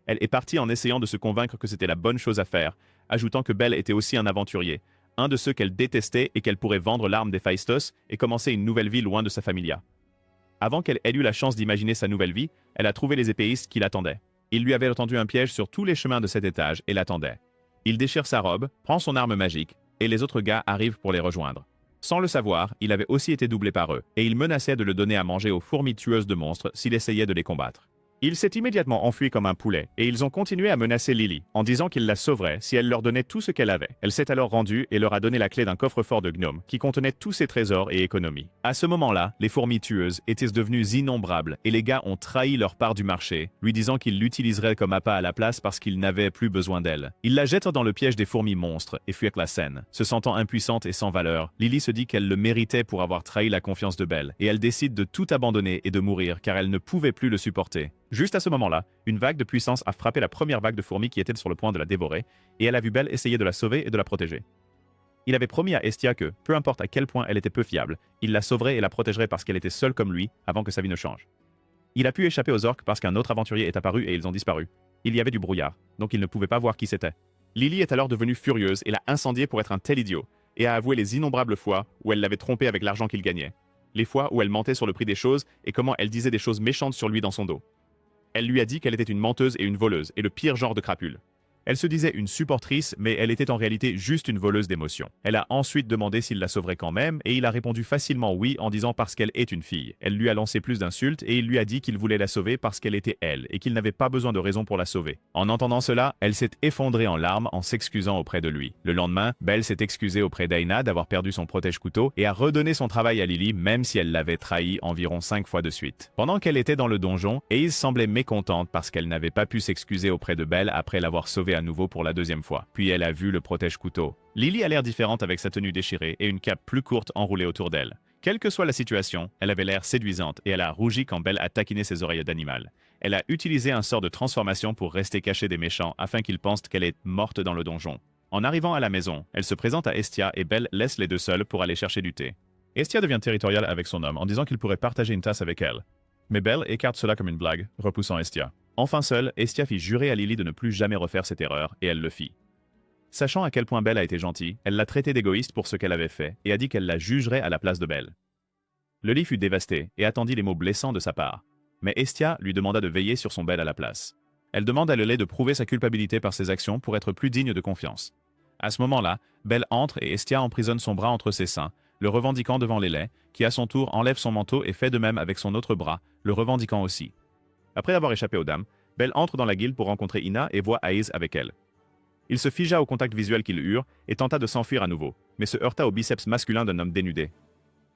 Elle est partie en essayant de se convaincre que c'était la bonne chose à faire, ajoutant que Belle était aussi un aventurier, un de ceux qu'elle détestait et qu'elle pourrait vendre l'arme des Phaistos et commencer une nouvelle vie loin de sa familia. Avant qu'elle ait eu la chance d'imaginer sa nouvelle vie, elle a trouvé les épéistes qui l'attendaient. Ils lui avaient tendu un piège sur tous les chemins de cet étage et l'attendaient. Il déchire sa robe, prend son arme magique, et les autres gars arrivent pour les rejoindre. Sans le savoir, il avait aussi été doublé par eux, et ils menaçaient de le donner à manger aux fourmis tueuses de monstres s'il essayait de les combattre. Il s'est immédiatement enfui comme un poulet, et ils ont continué à menacer Lily, en disant qu'il la sauverait si elle leur donnait tout ce qu'elle avait. Elle s'est alors rendue et leur a donné la clé d'un coffre-fort de gnome, qui contenait tous ses trésors et économies. À ce moment-là, les fourmis tueuses étaient devenues innombrables, et les gars ont trahi leur part du marché, lui disant qu'ils l'utiliseraient comme appât à la place parce qu'ils n'avaient plus besoin d'elle. Ils la jettent dans le piège des fourmis monstres, et fuient la scène. Se sentant impuissante et sans valeur, Lily se dit qu'elle le méritait pour avoir trahi la confiance de Belle, et elle décide de tout abandonner et de mourir car elle ne pouvait plus le supporter. Juste à ce moment-là, une vague de puissance a frappé la première vague de fourmis qui était sur le point de la dévorer, et elle a vu Belle essayer de la sauver et de la protéger. Il avait promis à Estia que, peu importe à quel point elle était peu fiable, il la sauverait et la protégerait parce qu'elle était seule comme lui, avant que sa vie ne change. Il a pu échapper aux orques parce qu'un autre aventurier est apparu et ils ont disparu. Il y avait du brouillard, donc il ne pouvait pas voir qui c'était. Lily est alors devenue furieuse et l'a incendié pour être un tel idiot, et a avoué les innombrables fois où elle l'avait trompé avec l'argent qu'il gagnait. Les fois où elle mentait sur le prix des choses et comment elle disait des choses méchantes sur lui dans son dos. Elle lui a dit qu'elle était une menteuse et une voleuse, et le pire genre de crapule. Elle se disait une supportrice, mais elle était en réalité juste une voleuse d'émotions. Elle a ensuite demandé s'il la sauverait quand même, et il a répondu facilement oui en disant parce qu'elle est une fille. Elle lui a lancé plus d'insultes, et il lui a dit qu'il voulait la sauver parce qu'elle était elle, et qu'il n'avait pas besoin de raison pour la sauver. En entendant cela, elle s'est effondrée en larmes en s'excusant auprès de lui. Le lendemain, Belle s'est excusée auprès d'Aina d'avoir perdu son protège-couteau, et a redonné son travail à Lily même si elle l'avait trahi environ 5 fois de suite. Pendant qu'elle était dans le donjon, Ace semblait mécontente parce qu'elle n'avait pas pu s'excuser auprès de Belle après l'avoir sauvée à nouveau pour la deuxième fois. Puis elle a vu le protège-couteau. Lily a l'air différente avec sa tenue déchirée et une cape plus courte enroulée autour d'elle. Quelle que soit la situation, elle avait l'air séduisante et elle a rougi quand Belle a taquiné ses oreilles d'animal. Elle a utilisé un sort de transformation pour rester cachée des méchants afin qu'ils pensent qu'elle est morte dans le donjon. En arrivant à la maison, elle se présente à Estia et Belle laisse les deux seuls pour aller chercher du thé. Estia devient territoriale avec son homme en disant qu'il pourrait partager une tasse avec elle. Mais Belle écarte cela comme une blague, repoussant Estia. Enfin seule, Estia fit jurer à Lily de ne plus jamais refaire cette erreur, et elle le fit. Sachant à quel point Belle a été gentille, elle l'a traitée d'égoïste pour ce qu'elle avait fait, et a dit qu'elle la jugerait à la place de Belle. Le lit fut dévasté, et attendit les mots blessants de sa part. Mais Estia lui demanda de veiller sur son Belle à la place. Elle demande à Lelé de prouver sa culpabilité par ses actions pour être plus digne de confiance. À ce moment-là, Belle entre et Estia emprisonne son bras entre ses seins, le revendiquant devant Lelé, qui à son tour enlève son manteau et fait de même avec son autre bras, le revendiquant aussi. Après avoir échappé aux dames, Belle entre dans la guilde pour rencontrer Ina et voit Aiz avec elle. Il se figea au contact visuel qu'ils eurent et tenta de s'enfuir à nouveau, mais se heurta au biceps masculin d'un homme dénudé.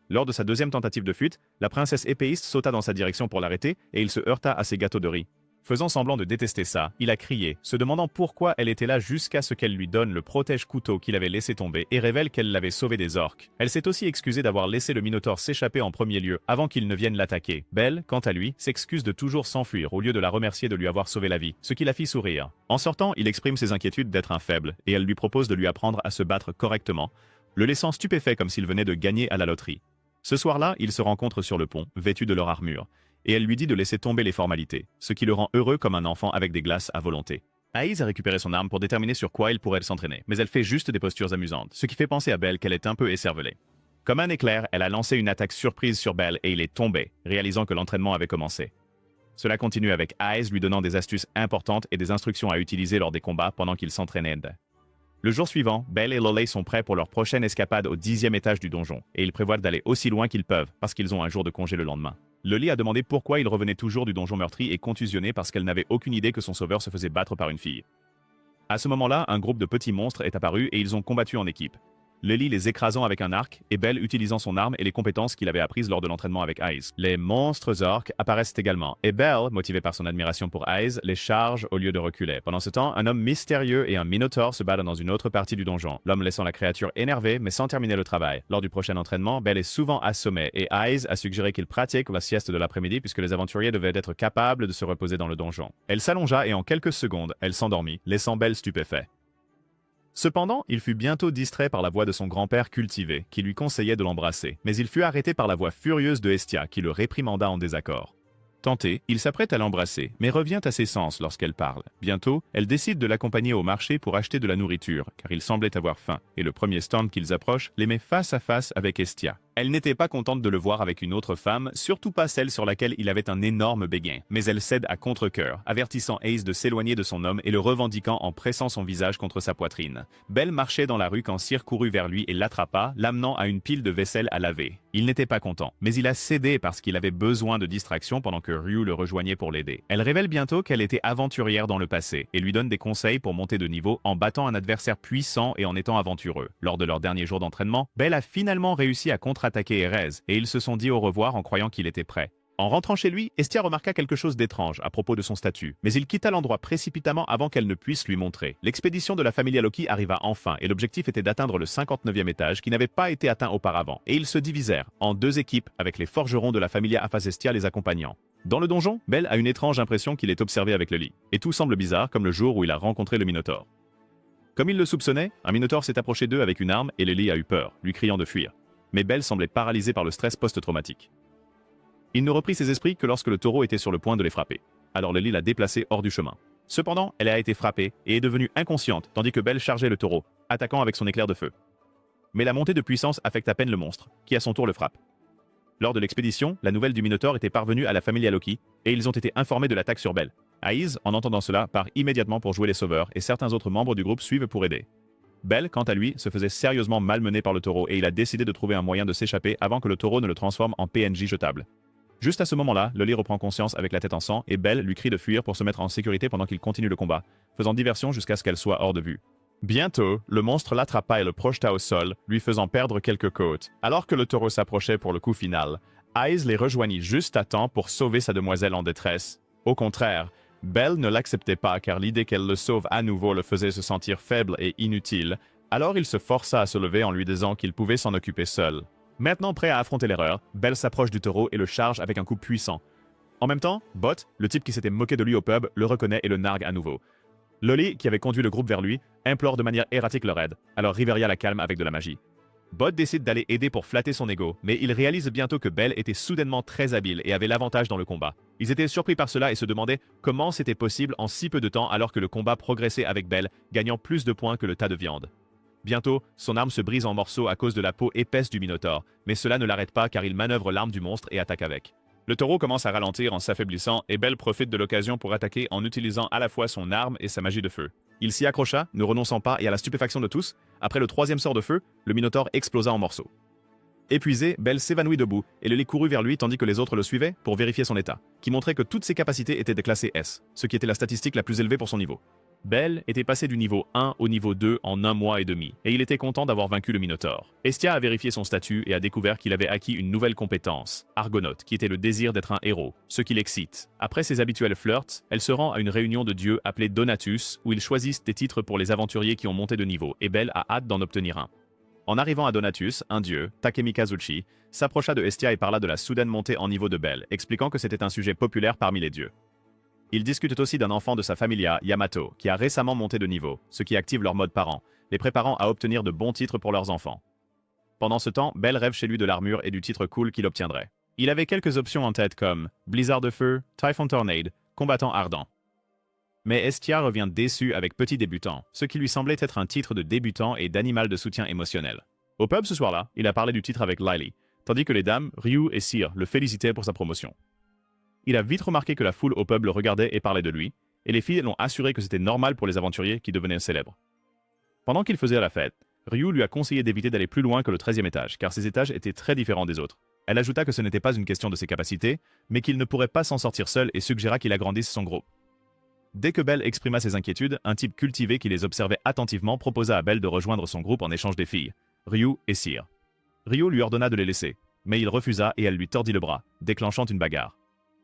Lors de sa deuxième tentative de fuite, la princesse épéiste sauta dans sa direction pour l'arrêter et il se heurta à ses gâteaux de riz. Faisant semblant de détester ça, il a crié, se demandant pourquoi elle était là jusqu'à ce qu'elle lui donne le protège-couteau qu'il avait laissé tomber et révèle qu'elle l'avait sauvé des orques. Elle s'est aussi excusée d'avoir laissé le Minotaure s'échapper en premier lieu avant qu'il ne vienne l'attaquer. Belle, quant à lui, s'excuse de toujours s'enfuir au lieu de la remercier de lui avoir sauvé la vie, ce qui la fit sourire. En sortant, il exprime ses inquiétudes d'être un faible et elle lui propose de lui apprendre à se battre correctement, le laissant stupéfait comme s'il venait de gagner à la loterie. Ce soir-là, ils se rencontrent sur le pont, vêtus de leur armure. Et elle lui dit de laisser tomber les formalités, ce qui le rend heureux comme un enfant avec des glaces à volonté. Aiz a récupéré son arme pour déterminer sur quoi il pourrait s'entraîner, mais elle fait juste des postures amusantes, ce qui fait penser à Belle qu'elle est un peu écervelée. Comme un éclair, elle a lancé une attaque surprise sur Belle et il est tombé, réalisant que l'entraînement avait commencé. Cela continue avec Aiz lui donnant des astuces importantes et des instructions à utiliser lors des combats pendant qu'ils s'entraînaient. Le jour suivant, Belle et Lolé sont prêts pour leur prochaine escapade au 10e étage du donjon, et ils prévoient d'aller aussi loin qu'ils peuvent, parce qu'ils ont un jour de congé le lendemain. Lily a demandé pourquoi il revenait toujours du donjon meurtri et contusionné parce qu'elle n'avait aucune idée que son sauveur se faisait battre par une fille. À ce moment-là, un groupe de petits monstres est apparu et ils ont combattu en équipe. Lily les écrasant avec un arc et Belle utilisant son arme et les compétences qu'il avait apprises lors de l'entraînement avec Aiz. Les monstres orques apparaissent également et Belle, motivée par son admiration pour Aiz, les charge au lieu de reculer. Pendant ce temps, un homme mystérieux et un minotaure se battent dans une autre partie du donjon, l'homme laissant la créature énervée mais sans terminer le travail. Lors du prochain entraînement, Belle est souvent assommée et Aiz a suggéré qu'il pratique la sieste de l'après-midi puisque les aventuriers devaient être capables de se reposer dans le donjon. Elle s'allongea et en quelques secondes, elle s'endormit, laissant Belle stupéfait. Cependant, il fut bientôt distrait par la voix de son grand-père cultivé, qui lui conseillait de l'embrasser, mais il fut arrêté par la voix furieuse de Estia, qui le réprimanda en désaccord. Tenté, il s'apprête à l'embrasser, mais revient à ses sens lorsqu'elle parle. Bientôt, elle décide de l'accompagner au marché pour acheter de la nourriture, car il semblait avoir faim, et le premier stand qu'ils approchent les met face à face avec Estia. Elle n'était pas contente de le voir avec une autre femme, surtout pas celle sur laquelle il avait un énorme béguin, mais elle cède à contre-cœur, avertissant Ace de s'éloigner de son homme et le revendiquant en pressant son visage contre sa poitrine. Belle marchait dans la rue quand Cyr courut vers lui et l'attrapa, l'amenant à une pile de vaisselle à laver. Il n'était pas content, mais il a cédé parce qu'il avait besoin de distraction pendant que Ryu le rejoignait pour l'aider. Elle révèle bientôt qu'elle était aventurière dans le passé et lui donne des conseils pour monter de niveau en battant un adversaire puissant et en étant aventureux. Lors de leur dernier jour d'entraînement, Belle a finalement réussi à contre-attaquer Erez et ils se sont dit au revoir en croyant qu'il était prêt. En rentrant chez lui, Estia remarqua quelque chose d'étrange à propos de son statut, mais il quitta l'endroit précipitamment avant qu'elle ne puisse lui montrer. L'expédition de la Familia Loki arriva enfin et l'objectif était d'atteindre le 59e étage qui n'avait pas été atteint auparavant, et ils se divisèrent en deux équipes avec les forgerons de la Familia Aphasestia les accompagnant. Dans le donjon, Belle a une étrange impression qu'il est observé avec le lit, et tout semble bizarre comme le jour où il a rencontré le Minotaure. Comme il le soupçonnait, un Minotaure s'est approché d'eux avec une arme et Lily a eu peur, lui criant de fuir. Mais Belle semblait paralysée par le stress post-traumatique. Il ne reprit ses esprits que lorsque le taureau était sur le point de les frapper. Alors Lily l'a déplacé hors du chemin. Cependant, elle a été frappée et est devenue inconsciente tandis que Belle chargeait le taureau, attaquant avec son éclair de feu. Mais la montée de puissance affecte à peine le monstre, qui à son tour le frappe. Lors de l'expédition, la nouvelle du Minotaure était parvenue à la Familia Loki et ils ont été informés de l'attaque sur Belle. Aiz, en entendant cela, part immédiatement pour jouer les sauveurs et certains autres membres du groupe suivent pour aider. Belle, quant à lui, se faisait sérieusement malmener par le taureau et il a décidé de trouver un moyen de s'échapper avant que le taureau ne le transforme en PNJ jetable. Juste à ce moment-là, Lily reprend conscience avec la tête en sang et Belle lui crie de fuir pour se mettre en sécurité pendant qu'il continue le combat, faisant diversion jusqu'à ce qu'elle soit hors de vue. Bientôt, le monstre l'attrapa et le projeta au sol, lui faisant perdre quelques côtes. Alors que le taureau s'approchait pour le coup final, Aiz les rejoignit juste à temps pour sauver sa demoiselle en détresse. Au contraire, Belle ne l'acceptait pas car l'idée qu'elle le sauve à nouveau le faisait se sentir faible et inutile, alors il se força à se lever en lui disant qu'il pouvait s'en occuper seul. Maintenant prêt à affronter l'erreur, Belle s'approche du taureau et le charge avec un coup puissant. En même temps, Bot, le type qui s'était moqué de lui au pub, le reconnaît et le nargue à nouveau. Loli, qui avait conduit le groupe vers lui, implore de manière erratique leur aide, alors Riveria la calme avec de la magie. Bot décide d'aller aider pour flatter son ego, mais il réalise bientôt que Belle était soudainement très habile et avait l'avantage dans le combat. Ils étaient surpris par cela et se demandaient comment c'était possible en si peu de temps alors que le combat progressait avec Belle, gagnant plus de points que le tas de viande. Bientôt, son arme se brise en morceaux à cause de la peau épaisse du Minotaure, mais cela ne l'arrête pas car il manœuvre l'arme du monstre et attaque avec. Le taureau commence à ralentir en s'affaiblissant et Belle profite de l'occasion pour attaquer en utilisant à la fois son arme et sa magie de feu. Il s'y accrocha, ne renonçant pas et à la stupéfaction de tous, après le troisième sort de feu, le Minotaure explosa en morceaux. Épuisé, Belle s'évanouit debout et Lily courut vers lui tandis que les autres le suivaient pour vérifier son état, qui montrait que toutes ses capacités étaient de classée S, ce qui était la statistique la plus élevée pour son niveau. Belle était passé du niveau 1 au niveau 2 en 1 mois et demi, et il était content d'avoir vaincu le Minotaure. Estia a vérifié son statut et a découvert qu'il avait acquis une nouvelle compétence, Argonaute, qui était le désir d'être un héros, ce qui l'excite. Après ses habituels flirts, elle se rend à une réunion de dieux appelée Donatus, où ils choisissent des titres pour les aventuriers qui ont monté de niveau, et Belle a hâte d'en obtenir un. En arrivant à Donatus, un dieu, Takemi Kazuchi, s'approcha de Estia et parla de la soudaine montée en niveau de Belle, expliquant que c'était un sujet populaire parmi les dieux. Ils discutent aussi d'un enfant de sa familia, Yamato, qui a récemment monté de niveau, ce qui active leur mode parent, les préparant à obtenir de bons titres pour leurs enfants. Pendant ce temps, Belle rêve chez lui de l'armure et du titre cool qu'il obtiendrait. Il avait quelques options en tête comme Blizzard de feu, Typhon Tornade, Combattant ardent. Mais Estia revient déçu avec Petit débutant, ce qui lui semblait être un titre de débutant et d'animal de soutien émotionnel. Au pub ce soir-là, il a parlé du titre avec Lily, tandis que les dames, Ryu et Cyr, le félicitaient pour sa promotion. Il a vite remarqué que la foule au pub le regardait et parlait de lui, et les filles l'ont assuré que c'était normal pour les aventuriers qui devenaient célèbres. Pendant qu'il faisait la fête, Ryu lui a conseillé d'éviter d'aller plus loin que le 13e étage, car ces étages étaient très différents des autres. Elle ajouta que ce n'était pas une question de ses capacités, mais qu'il ne pourrait pas s'en sortir seul et suggéra qu'il agrandisse son groupe. Dès que Belle exprima ses inquiétudes, un type cultivé qui les observait attentivement proposa à Belle de rejoindre son groupe en échange des filles, Ryu et Cyr. Ryu lui ordonna de les laisser, mais il refusa et elle lui tordit le bras, déclenchant une bagarre.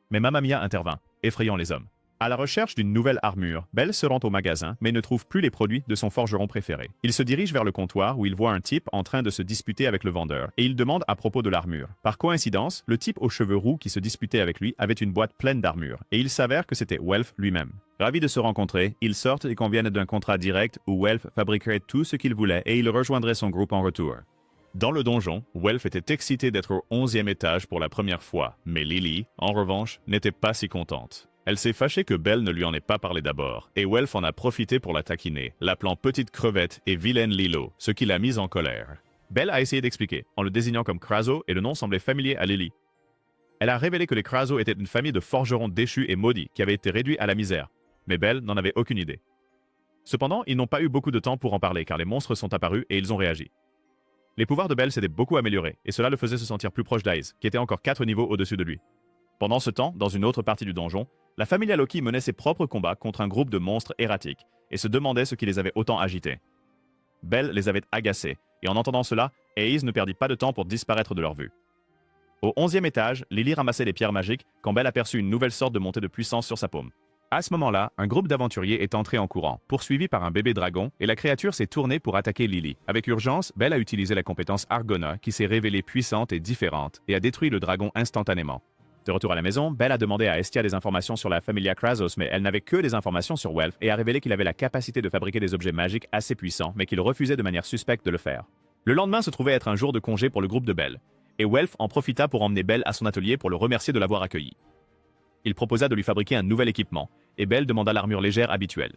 Mais Mamma Mia intervint, effrayant les hommes. À la recherche d'une nouvelle armure, Belle se rend au magasin, mais ne trouve plus les produits de son forgeron préféré. Il se dirige vers le comptoir où il voit un type en train de se disputer avec le vendeur, et il demande à propos de l'armure. Par coïncidence, le type aux cheveux roux qui se disputait avec lui avait une boîte pleine d'armure, et il s'avère que c'était Welf lui-même. Ravis de se rencontrer, ils sortent et conviennent d'un contrat direct où Welf fabriquerait tout ce qu'il voulait et il rejoindrait son groupe en retour. Dans le donjon, Welf était excité d'être au 11e étage pour la première fois, mais Lily, en revanche, n'était pas si contente. Elle s'est fâchée que Belle ne lui en ait pas parlé d'abord, et Welf en a profité pour la taquiner, l'appelant petite crevette et vilaine Lilo, ce qui l'a mise en colère. Belle a essayé d'expliquer, en le désignant comme Kraso, et le nom semblait familier à Lily. Elle a révélé que les Kraso étaient une famille de forgerons déchus et maudits qui avaient été réduits à la misère, mais Belle n'en avait aucune idée. Cependant, ils n'ont pas eu beaucoup de temps pour en parler car les monstres sont apparus et ils ont réagi. Les pouvoirs de Belle s'étaient beaucoup améliorés, et cela le faisait se sentir plus proche d'Ice, qui était encore 4 niveaux au-dessus de lui. Pendant ce temps, dans une autre partie du donjon, la famille Loki menait ses propres combats contre un groupe de monstres erratiques, et se demandait ce qui les avait autant agités. Belle les avait agacés, et en entendant cela, Ace ne perdit pas de temps pour disparaître de leur vue. Au 11e étage, Lily ramassait les pierres magiques quand Belle aperçut une nouvelle sorte de montée de puissance sur sa paume. À ce moment-là, un groupe d'aventuriers est entré en courant, poursuivi par un bébé dragon, et la créature s'est tournée pour attaquer Lily. Avec urgence, Belle a utilisé la compétence Argona, qui s'est révélée puissante et différente, et a détruit le dragon instantanément. De retour à la maison, Belle a demandé à Estia des informations sur la Familia Krasos, mais elle n'avait que des informations sur Welf et a révélé qu'il avait la capacité de fabriquer des objets magiques assez puissants, mais qu'il refusait de manière suspecte de le faire. Le lendemain se trouvait être un jour de congé pour le groupe de Belle, et Welf en profita pour emmener Belle à son atelier pour le remercier de l'avoir accueilli. Il proposa de lui fabriquer un nouvel équipement, et Belle demanda l'armure légère habituelle.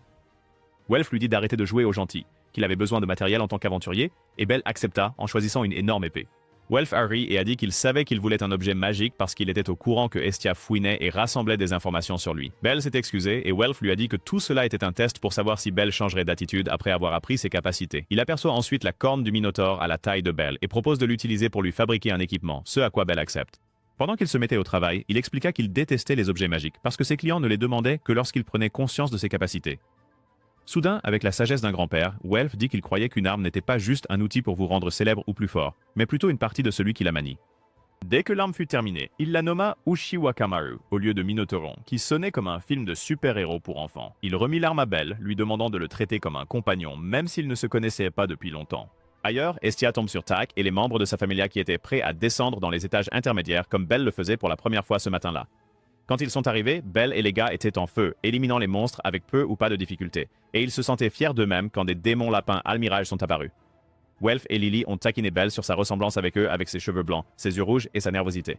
Welf lui dit d'arrêter de jouer au gentil, qu'il avait besoin de matériel en tant qu'aventurier, et Belle accepta en choisissant une énorme épée. Welf a ri et a dit qu'il savait qu'il voulait un objet magique parce qu'il était au courant que Estia fouinait et rassemblait des informations sur lui. Belle s'est excusée et Welf lui a dit que tout cela était un test pour savoir si Belle changerait d'attitude après avoir appris ses capacités. Il aperçoit ensuite la corne du Minotaure à la taille de Belle et propose de l'utiliser pour lui fabriquer un équipement, ce à quoi Belle accepte. Pendant qu'il se mettait au travail, il expliqua qu'il détestait les objets magiques parce que ses clients ne les demandaient que lorsqu'il prenait conscience de ses capacités. Soudain, avec la sagesse d'un grand-père, Welf dit qu'il croyait qu'une arme n'était pas juste un outil pour vous rendre célèbre ou plus fort, mais plutôt une partie de celui qui la manie. Dès que l'arme fut terminée, il la nomma Ushiwakamaru, au lieu de Minotauron, qui sonnait comme un film de super-héros pour enfants. Il remit l'arme à Belle, lui demandant de le traiter comme un compagnon, même s'ils ne se connaissaient pas depuis longtemps. Ailleurs, Estia tombe sur Tak et les membres de sa familia qui étaient prêts à descendre dans les étages intermédiaires comme Belle le faisait pour la première fois ce matin-là. Quand ils sont arrivés, Belle et les gars étaient en feu, éliminant les monstres avec peu ou pas de difficulté, et ils se sentaient fiers d'eux-mêmes quand des démons lapins almirage sont apparus. Welf et Lily ont taquiné Belle sur sa ressemblance avec eux avec ses cheveux blancs, ses yeux rouges et sa nervosité.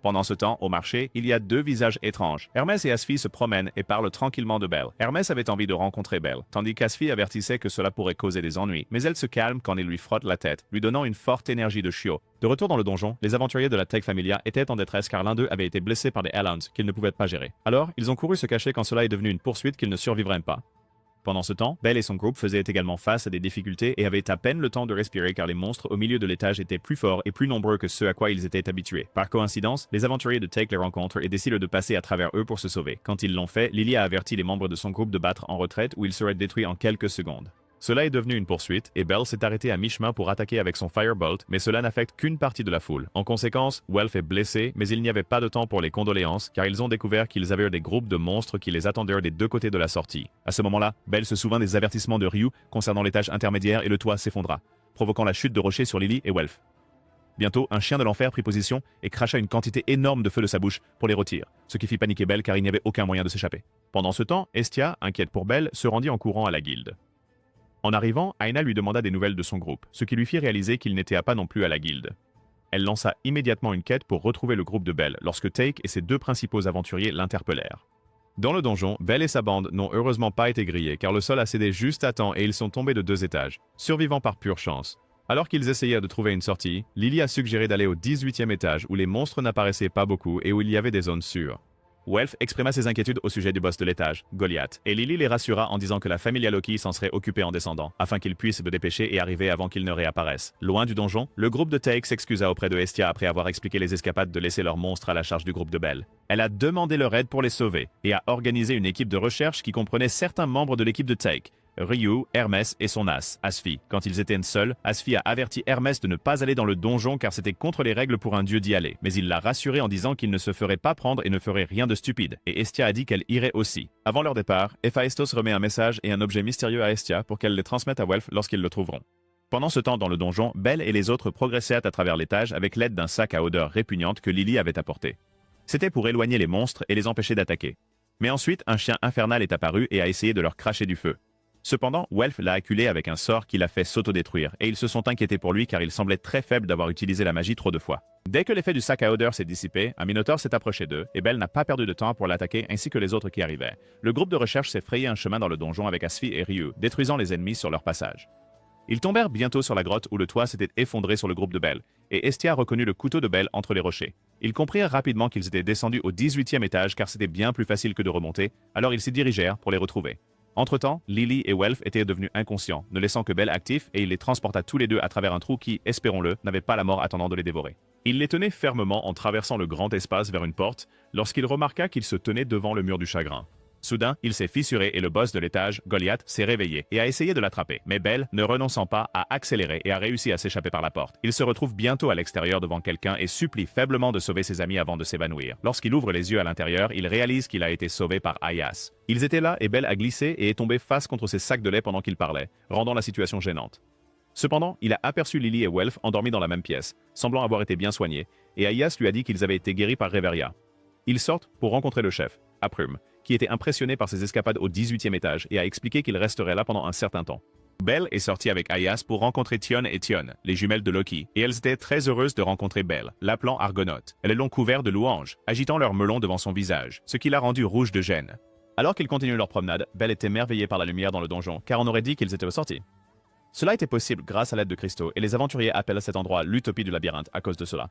Pendant ce temps, au marché, il y a deux visages étranges. Hermès et Asfi se promènent et parlent tranquillement de Belle. Hermès avait envie de rencontrer Belle, tandis qu'Asfi avertissait que cela pourrait causer des ennuis, mais elle se calme quand il lui frotte la tête, lui donnant une forte énergie de chiot. De retour dans le donjon, les aventuriers de la Tech Familia étaient en détresse car l'un d'eux avait été blessé par des Hellands qu'ils ne pouvaient pas gérer. Alors, ils ont couru se cacher quand cela est devenu une poursuite qu'ils ne survivraient pas. Pendant ce temps, Belle et son groupe faisaient également face à des difficultés et avaient à peine le temps de respirer car les monstres au milieu de l'étage étaient plus forts et plus nombreux que ceux à quoi ils étaient habitués. Par coïncidence, les aventuriers de Take les rencontrent et décident de passer à travers eux pour se sauver. Quand ils l'ont fait, Lily a averti les membres de son groupe de battre en retraite où ils seraient détruits en quelques secondes. Cela est devenu une poursuite et Belle s'est arrêtée à mi-chemin pour attaquer avec son Firebolt, mais cela n'affecte qu'une partie de la foule. En conséquence, Welf est blessé, mais il n'y avait pas de temps pour les condoléances car ils ont découvert qu'ils avaient des groupes de monstres qui les attendaient des deux côtés de la sortie. À ce moment-là, Belle se souvint des avertissements de Ryu concernant l'étage intermédiaire et le toit s'effondra, provoquant la chute de rochers sur Lily et Welf. Bientôt, un chien de l'enfer prit position et cracha une quantité énorme de feu de sa bouche pour les rôtir, ce qui fit paniquer Belle car il n'y avait aucun moyen de s'échapper. Pendant ce temps, Estia, inquiète pour Belle, se rendit en courant à la guilde. En arrivant, Aina lui demanda des nouvelles de son groupe, ce qui lui fit réaliser qu'il n'était pas non plus à la guilde. Elle lança immédiatement une quête pour retrouver le groupe de Belle lorsque Take et ses deux principaux aventuriers l'interpellèrent. Dans le donjon, Belle et sa bande n'ont heureusement pas été grillés car le sol a cédé juste à temps et ils sont tombés de 2 étages, survivant par pure chance. Alors qu'ils essayèrent de trouver une sortie, Lily a suggéré d'aller au 18e étage où les monstres n'apparaissaient pas beaucoup et où il y avait des zones sûres. Welf exprima ses inquiétudes au sujet du boss de l'étage, Goliath, et Lily les rassura en disant que la famille Loki s'en serait occupée en descendant, afin qu'ils puissent se dépêcher et arriver avant qu'ils ne réapparaissent. Loin du donjon, le groupe de Take s'excusa auprès de Estia après avoir expliqué les escapades de laisser leurs monstres à la charge du groupe de Belle. Elle a demandé leur aide pour les sauver, et a organisé une équipe de recherche qui comprenait certains membres de l'équipe de Take, Ryu, Hermès et son as, Asfi. Quand ils étaient seuls, Asfi a averti Hermès de ne pas aller dans le donjon car c'était contre les règles pour un dieu d'y aller, mais il l'a rassuré en disant qu'il ne se ferait pas prendre et ne ferait rien de stupide, et Estia a dit qu'elle irait aussi. Avant leur départ, Héphaïstos remet un message et un objet mystérieux à Estia pour qu'elle les transmette à Welf lorsqu'ils le trouveront. Pendant ce temps dans le donjon, Belle et les autres progressèrent à travers l'étage avec l'aide d'un sac à odeur répugnante que Lily avait apporté. C'était pour éloigner les monstres et les empêcher d'attaquer. Mais ensuite, un chien infernal est apparu et a essayé de leur cracher du feu. Cependant, Welf l'a acculé avec un sort qui l'a fait s'autodétruire, et ils se sont inquiétés pour lui car il semblait très faible d'avoir utilisé la magie trop de fois. Dès que l'effet du sac à odeur s'est dissipé, un Minotaure s'est approché d'eux, et Belle n'a pas perdu de temps pour l'attaquer ainsi que les autres qui arrivaient. Le groupe de recherche s'est frayé un chemin dans le donjon avec Asfi et Ryu, détruisant les ennemis sur leur passage. Ils tombèrent bientôt sur la grotte où le toit s'était effondré sur le groupe de Belle, et Estia reconnut le couteau de Belle entre les rochers. Ils comprirent rapidement qu'ils étaient descendus au 18e étage car c'était bien plus facile que de remonter, alors ils s'y dirigèrent pour les retrouver. Entre-temps, Lily et Welf étaient devenus inconscients, ne laissant que Belle actif, et il les transporta tous les deux à travers un trou qui, espérons-le, n'avait pas la mort attendant de les dévorer. Il les tenait fermement en traversant le grand espace vers une porte, lorsqu'il remarqua qu'il se tenait devant le mur du chagrin. Soudain, il s'est fissuré et le boss de l'étage, Goliath, s'est réveillé et a essayé de l'attraper. Mais Belle, ne renonçant pas, a accéléré et a réussi à s'échapper par la porte. Il se retrouve bientôt à l'extérieur devant quelqu'un et supplie faiblement de sauver ses amis avant de s'évanouir. Lorsqu'il ouvre les yeux à l'intérieur, il réalise qu'il a été sauvé par Ayas. Ils étaient là et Belle a glissé et est tombée face contre ses sacs de lait pendant qu'il parlait, rendant la situation gênante. Cependant, il a aperçu Lily et Welf endormis dans la même pièce, semblant avoir été bien soignés, et Ayas lui a dit qu'ils avaient été guéris par Reveria. Ils sortent pour rencontrer le chef, Aprum, qui était impressionné par ses escapades au 18e étage et a expliqué qu'il resterait là pendant un certain temps. Belle est sortie avec Ayas pour rencontrer Tion et Tion, les jumelles de Loki, et elles étaient très heureuses de rencontrer Belle, l'appelant Argonaute. Elles l'ont couvert de louanges, agitant leur melon devant son visage, ce qui l'a rendu rouge de gêne. Alors qu'ils continuaient leur promenade, Belle était émerveillée par la lumière dans le donjon, car on aurait dit qu'ils étaient sortis. Cela était possible grâce à l'aide de cristaux, et les aventuriers appellent cet endroit l'utopie du labyrinthe à cause de cela.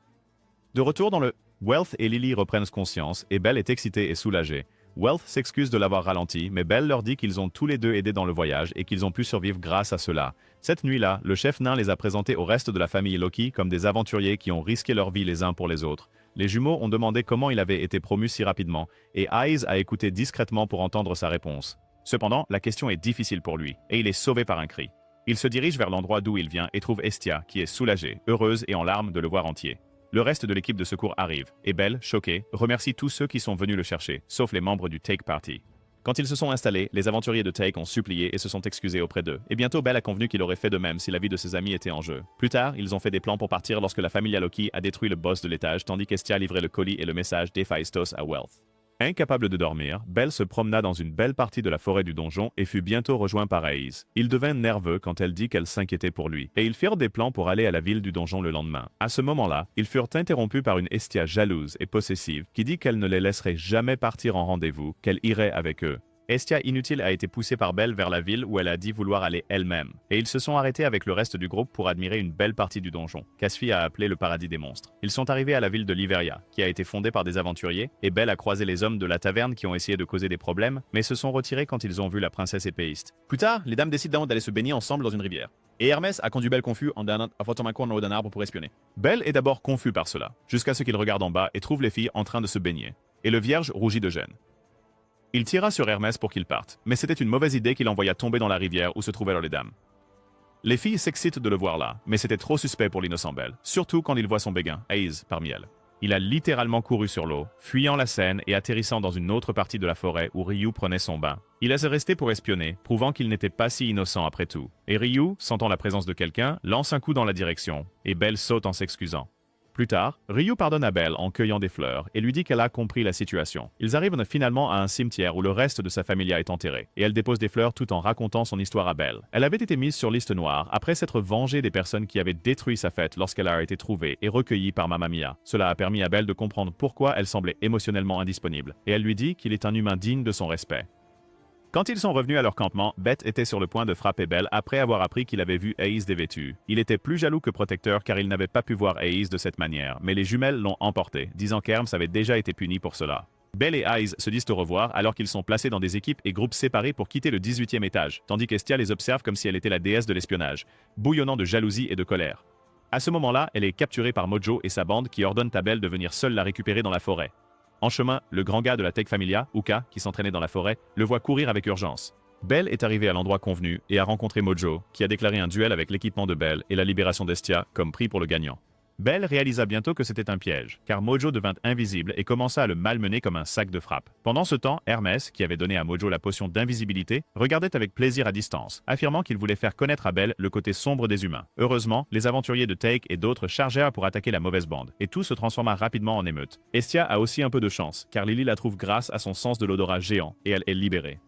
De retour dans le Welf et Lily reprennent conscience, et Belle est excitée et soulagée. Welf s'excuse de l'avoir ralenti, mais Belle leur dit qu'ils ont tous les deux aidé dans le voyage et qu'ils ont pu survivre grâce à cela. Cette nuit-là, le chef nain les a présentés au reste de la famille Loki comme des aventuriers qui ont risqué leur vie les uns pour les autres. Les jumeaux ont demandé comment il avait été promu si rapidement, et Eyes a écouté discrètement pour entendre sa réponse. Cependant, la question est difficile pour lui, et il est sauvé par un cri. Il se dirige vers l'endroit d'où il vient et trouve Estia, qui est soulagée, heureuse et en larmes de le voir entier. Le reste de l'équipe de secours arrive, et Belle, choquée, remercie tous ceux qui sont venus le chercher, sauf les membres du Take Party. Quand ils se sont installés, les aventuriers de Take ont supplié et se sont excusés auprès d'eux, et bientôt Belle a convenu qu'il aurait fait de même si la vie de ses amis était en jeu. Plus tard, ils ont fait des plans pour partir lorsque la famille Loki a détruit le boss de l'étage, tandis qu'Estia livrait le colis et le message d'Héphaïstos à Wealth. Incapable de dormir, Belle se promena dans une belle partie de la forêt du donjon et fut bientôt rejoint par Aïs. Il devint nerveux quand elle dit qu'elle s'inquiétait pour lui, et ils firent des plans pour aller à la ville du donjon le lendemain. À ce moment-là, ils furent interrompus par une Estia jalouse et possessive qui dit qu'elle ne les laisserait jamais partir en rendez-vous, qu'elle irait avec eux. Estia inutile a été poussée par Belle vers la ville où elle a dit vouloir aller elle-même, et ils se sont arrêtés avec le reste du groupe pour admirer une belle partie du donjon, qu'Asfi a appelé le paradis des monstres. Ils sont arrivés à la ville de Liveria, qui a été fondée par des aventuriers, et Belle a croisé les hommes de la taverne qui ont essayé de causer des problèmes, mais se sont retirés quand ils ont vu la princesse épéiste. Plus tard, les dames décident d'aller se baigner ensemble dans une rivière. Et Hermès a conduit Belle confus en fottant un coin en haut d'un arbre pour espionner. Belle est d'abord confus par cela, jusqu'à ce qu'il regarde en bas et trouve les filles en train de se baigner. Et le vierge rougit de gêne. Il tira sur Hermès pour qu'il parte, mais c'était une mauvaise idée qu'il envoya tomber dans la rivière où se trouvaient les dames. Les filles s'excitent de le voir là, mais c'était trop suspect pour l'innocent Belle, surtout quand il voit son béguin, Aïs, parmi elles. Il a littéralement couru sur l'eau, fuyant la scène et atterrissant dans une autre partie de la forêt où Ryu prenait son bain. Il laisse rester pour espionner, prouvant qu'il n'était pas si innocent après tout. Et Ryu, sentant la présence de quelqu'un, lance un coup dans la direction, et Belle saute en s'excusant. Plus tard, Ryu pardonne à Belle en cueillant des fleurs et lui dit qu'elle a compris la situation. Ils arrivent finalement à un cimetière où le reste de sa familia est enterré, et elle dépose des fleurs tout en racontant son histoire à Belle. Elle avait été mise sur liste noire après s'être vengée des personnes qui avaient détruit sa fête lorsqu'elle a été trouvée et recueillie par Mamma Mia. Cela a permis à Belle de comprendre pourquoi elle semblait émotionnellement indisponible, et elle lui dit qu'il est un humain digne de son respect. Quand ils sont revenus à leur campement, Beth était sur le point de frapper Belle après avoir appris qu'il avait vu Aïs dévêtue. Il était plus jaloux que protecteur car il n'avait pas pu voir Aïs de cette manière, mais les jumelles l'ont emporté, disant qu'Hermes avait déjà été puni pour cela. Belle et Aïs se disent au revoir alors qu'ils sont placés dans des équipes et groupes séparés pour quitter le 18e étage, tandis qu'Estia les observe comme si elle était la déesse de l'espionnage, bouillonnant de jalousie et de colère. À ce moment-là, elle est capturée par Mojo et sa bande qui ordonnent à Belle de venir seule la récupérer dans la forêt. En chemin, le grand gars de la Tech Familia, Uka, qui s'entraînait dans la forêt, le voit courir avec urgence. Belle est arrivée à l'endroit convenu et a rencontré Mojo, qui a déclaré un duel avec l'équipement de Belle et la libération d'Estia comme prix pour le gagnant. Belle réalisa bientôt que c'était un piège, car Mojo devint invisible et commença à le malmener comme un sac de frappe. Pendant ce temps, Hermès, qui avait donné à Mojo la potion d'invisibilité, regardait avec plaisir à distance, affirmant qu'il voulait faire connaître à Belle le côté sombre des humains. Heureusement, les aventuriers de Take et d'autres chargèrent pour attaquer la mauvaise bande, et tout se transforma rapidement en émeute. Estia a aussi un peu de chance, car Lily la trouve grâce à son sens de l'odorat géant, et elle est libérée.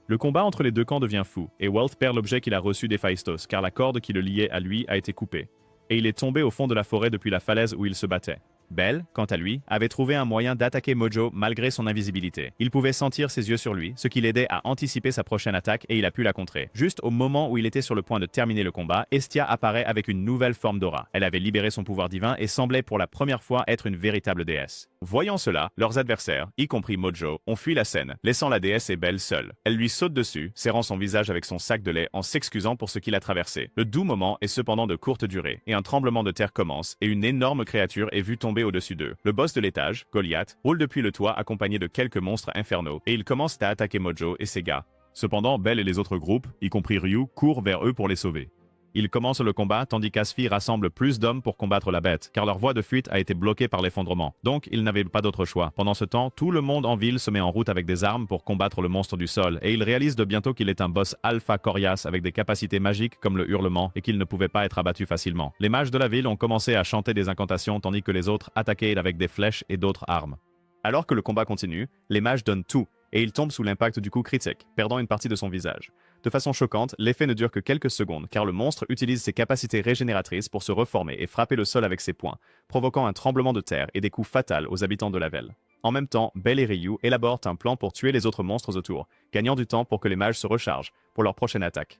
Le combat entre les deux camps devient fou, et Wealth perd l'objet qu'il a reçu d'Héphaïstos, car la corde qui le liait à lui a été coupée. Et il est tombé au fond de la forêt depuis la falaise où il se battait. Bell, quant à lui, avait trouvé un moyen d'attaquer Mojo malgré son invisibilité. Il pouvait sentir ses yeux sur lui, ce qui l'aidait à anticiper sa prochaine attaque et il a pu la contrer. Juste au moment où il était sur le point de terminer le combat, Estia apparaît avec une nouvelle forme d'aura. Elle avait libéré son pouvoir divin et semblait pour la première fois être une véritable déesse. Voyant cela, leurs adversaires, y compris Mojo, ont fui la scène, laissant la déesse et Bell seule. Elle lui saute dessus, serrant son visage avec son sac de lait en s'excusant pour ce qu'il a traversé. Le doux moment est cependant de courte durée, et un tremblement de terre commence, et une énorme créature est vue tomber au-dessus d'eux. Le boss de l'étage, Goliath, roule depuis le toit accompagné de quelques monstres infernaux, et il commence à attaquer Mojo et ses gars. Cependant, Bell et les autres groupes, y compris Ryu, courent vers eux pour les sauver. Ils commencent le combat tandis qu'Asfi rassemble plus d'hommes pour combattre la bête, car leur voie de fuite a été bloquée par l'effondrement. Donc, ils n'avaient pas d'autre choix. Pendant ce temps, tout le monde en ville se met en route avec des armes pour combattre le monstre du sol, et ils réalisent de bientôt qu'il est un boss alpha coriace avec des capacités magiques comme le hurlement et qu'il ne pouvait pas être abattu facilement. Les mages de la ville ont commencé à chanter des incantations tandis que les autres attaquaient avec des flèches et d'autres armes. Alors que le combat continue, les mages donnent tout, et il tombe sous l'impact du coup critique, perdant une partie de son visage. De façon choquante, l'effet ne dure que quelques secondes, car le monstre utilise ses capacités régénératrices pour se reformer et frapper le sol avec ses poings, provoquant un tremblement de terre et des coups fatals aux habitants de la ville. En même temps, Bell et Ryu élaborent un plan pour tuer les autres monstres autour, gagnant du temps pour que les mages se rechargent pour leur prochaine attaque.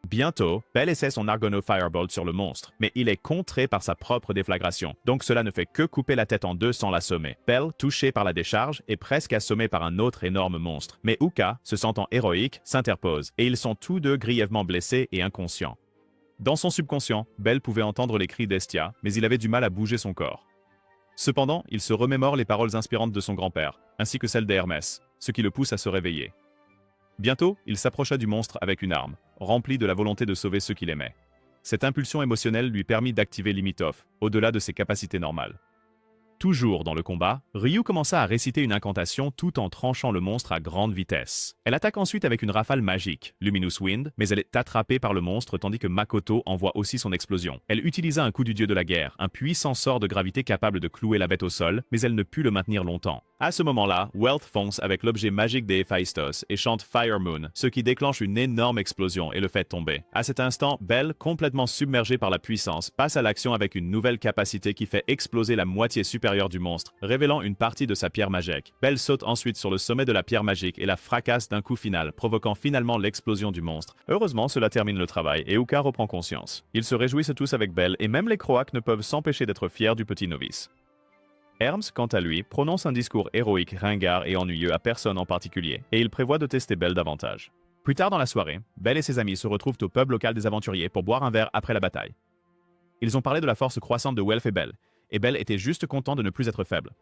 Bientôt, Bell essaie son Argono Firebolt sur le monstre, mais il est contré par sa propre déflagration, donc cela ne fait que couper la tête en deux sans l'assommer. Bell, touché par la décharge, est presque assommé par un autre énorme monstre, mais Uka, se sentant héroïque, s'interpose, et ils sont tous deux grièvement blessés et inconscients. Dans son subconscient, Bell pouvait entendre les cris d'Estia, mais il avait du mal à bouger son corps. Cependant, il se remémore les paroles inspirantes de son grand-père, ainsi que celles d'Hermès, ce qui le pousse à se réveiller. Bientôt, il s'approcha du monstre avec une arme, rempli de la volonté de sauver ceux qu'il aimait. Cette impulsion émotionnelle lui permit d'activer Limitov, au-delà de ses capacités normales. Toujours dans le combat, Ryu commença à réciter une incantation tout en tranchant le monstre à grande vitesse. Elle attaque ensuite avec une rafale magique, Luminous Wind, mais elle est attrapée par le monstre tandis que Makoto envoie aussi son explosion. Elle utilisa un coup du dieu de la guerre, un puissant sort de gravité capable de clouer la bête au sol, mais elle ne put le maintenir longtemps. À ce moment-là, Wealth fonce avec l'objet magique des Héphaïstos et chante Fire Moon, ce qui déclenche une énorme explosion et le fait tomber. À cet instant, Bell, complètement submergée par la puissance, passe à l'action avec une nouvelle capacité qui fait exploser la moitié supérieure du monstre, révélant une partie de sa pierre magique. Bell saute ensuite sur le sommet de la pierre magique et la fracasse d'un coup final, provoquant finalement l'explosion du monstre. Heureusement, cela termine le travail et Uka reprend conscience. Ils se réjouissent tous avec Bell et même les Croates ne peuvent s'empêcher d'être fiers du petit novice. Herms, quant à lui, prononce un discours héroïque, ringard et ennuyeux à personne en particulier, et il prévoit de tester Bell davantage. Plus tard dans la soirée, Bell et ses amis se retrouvent au pub local des aventuriers pour boire un verre après la bataille. Ils ont parlé de la force croissante de Wealth et Bell était juste content de ne plus être faible.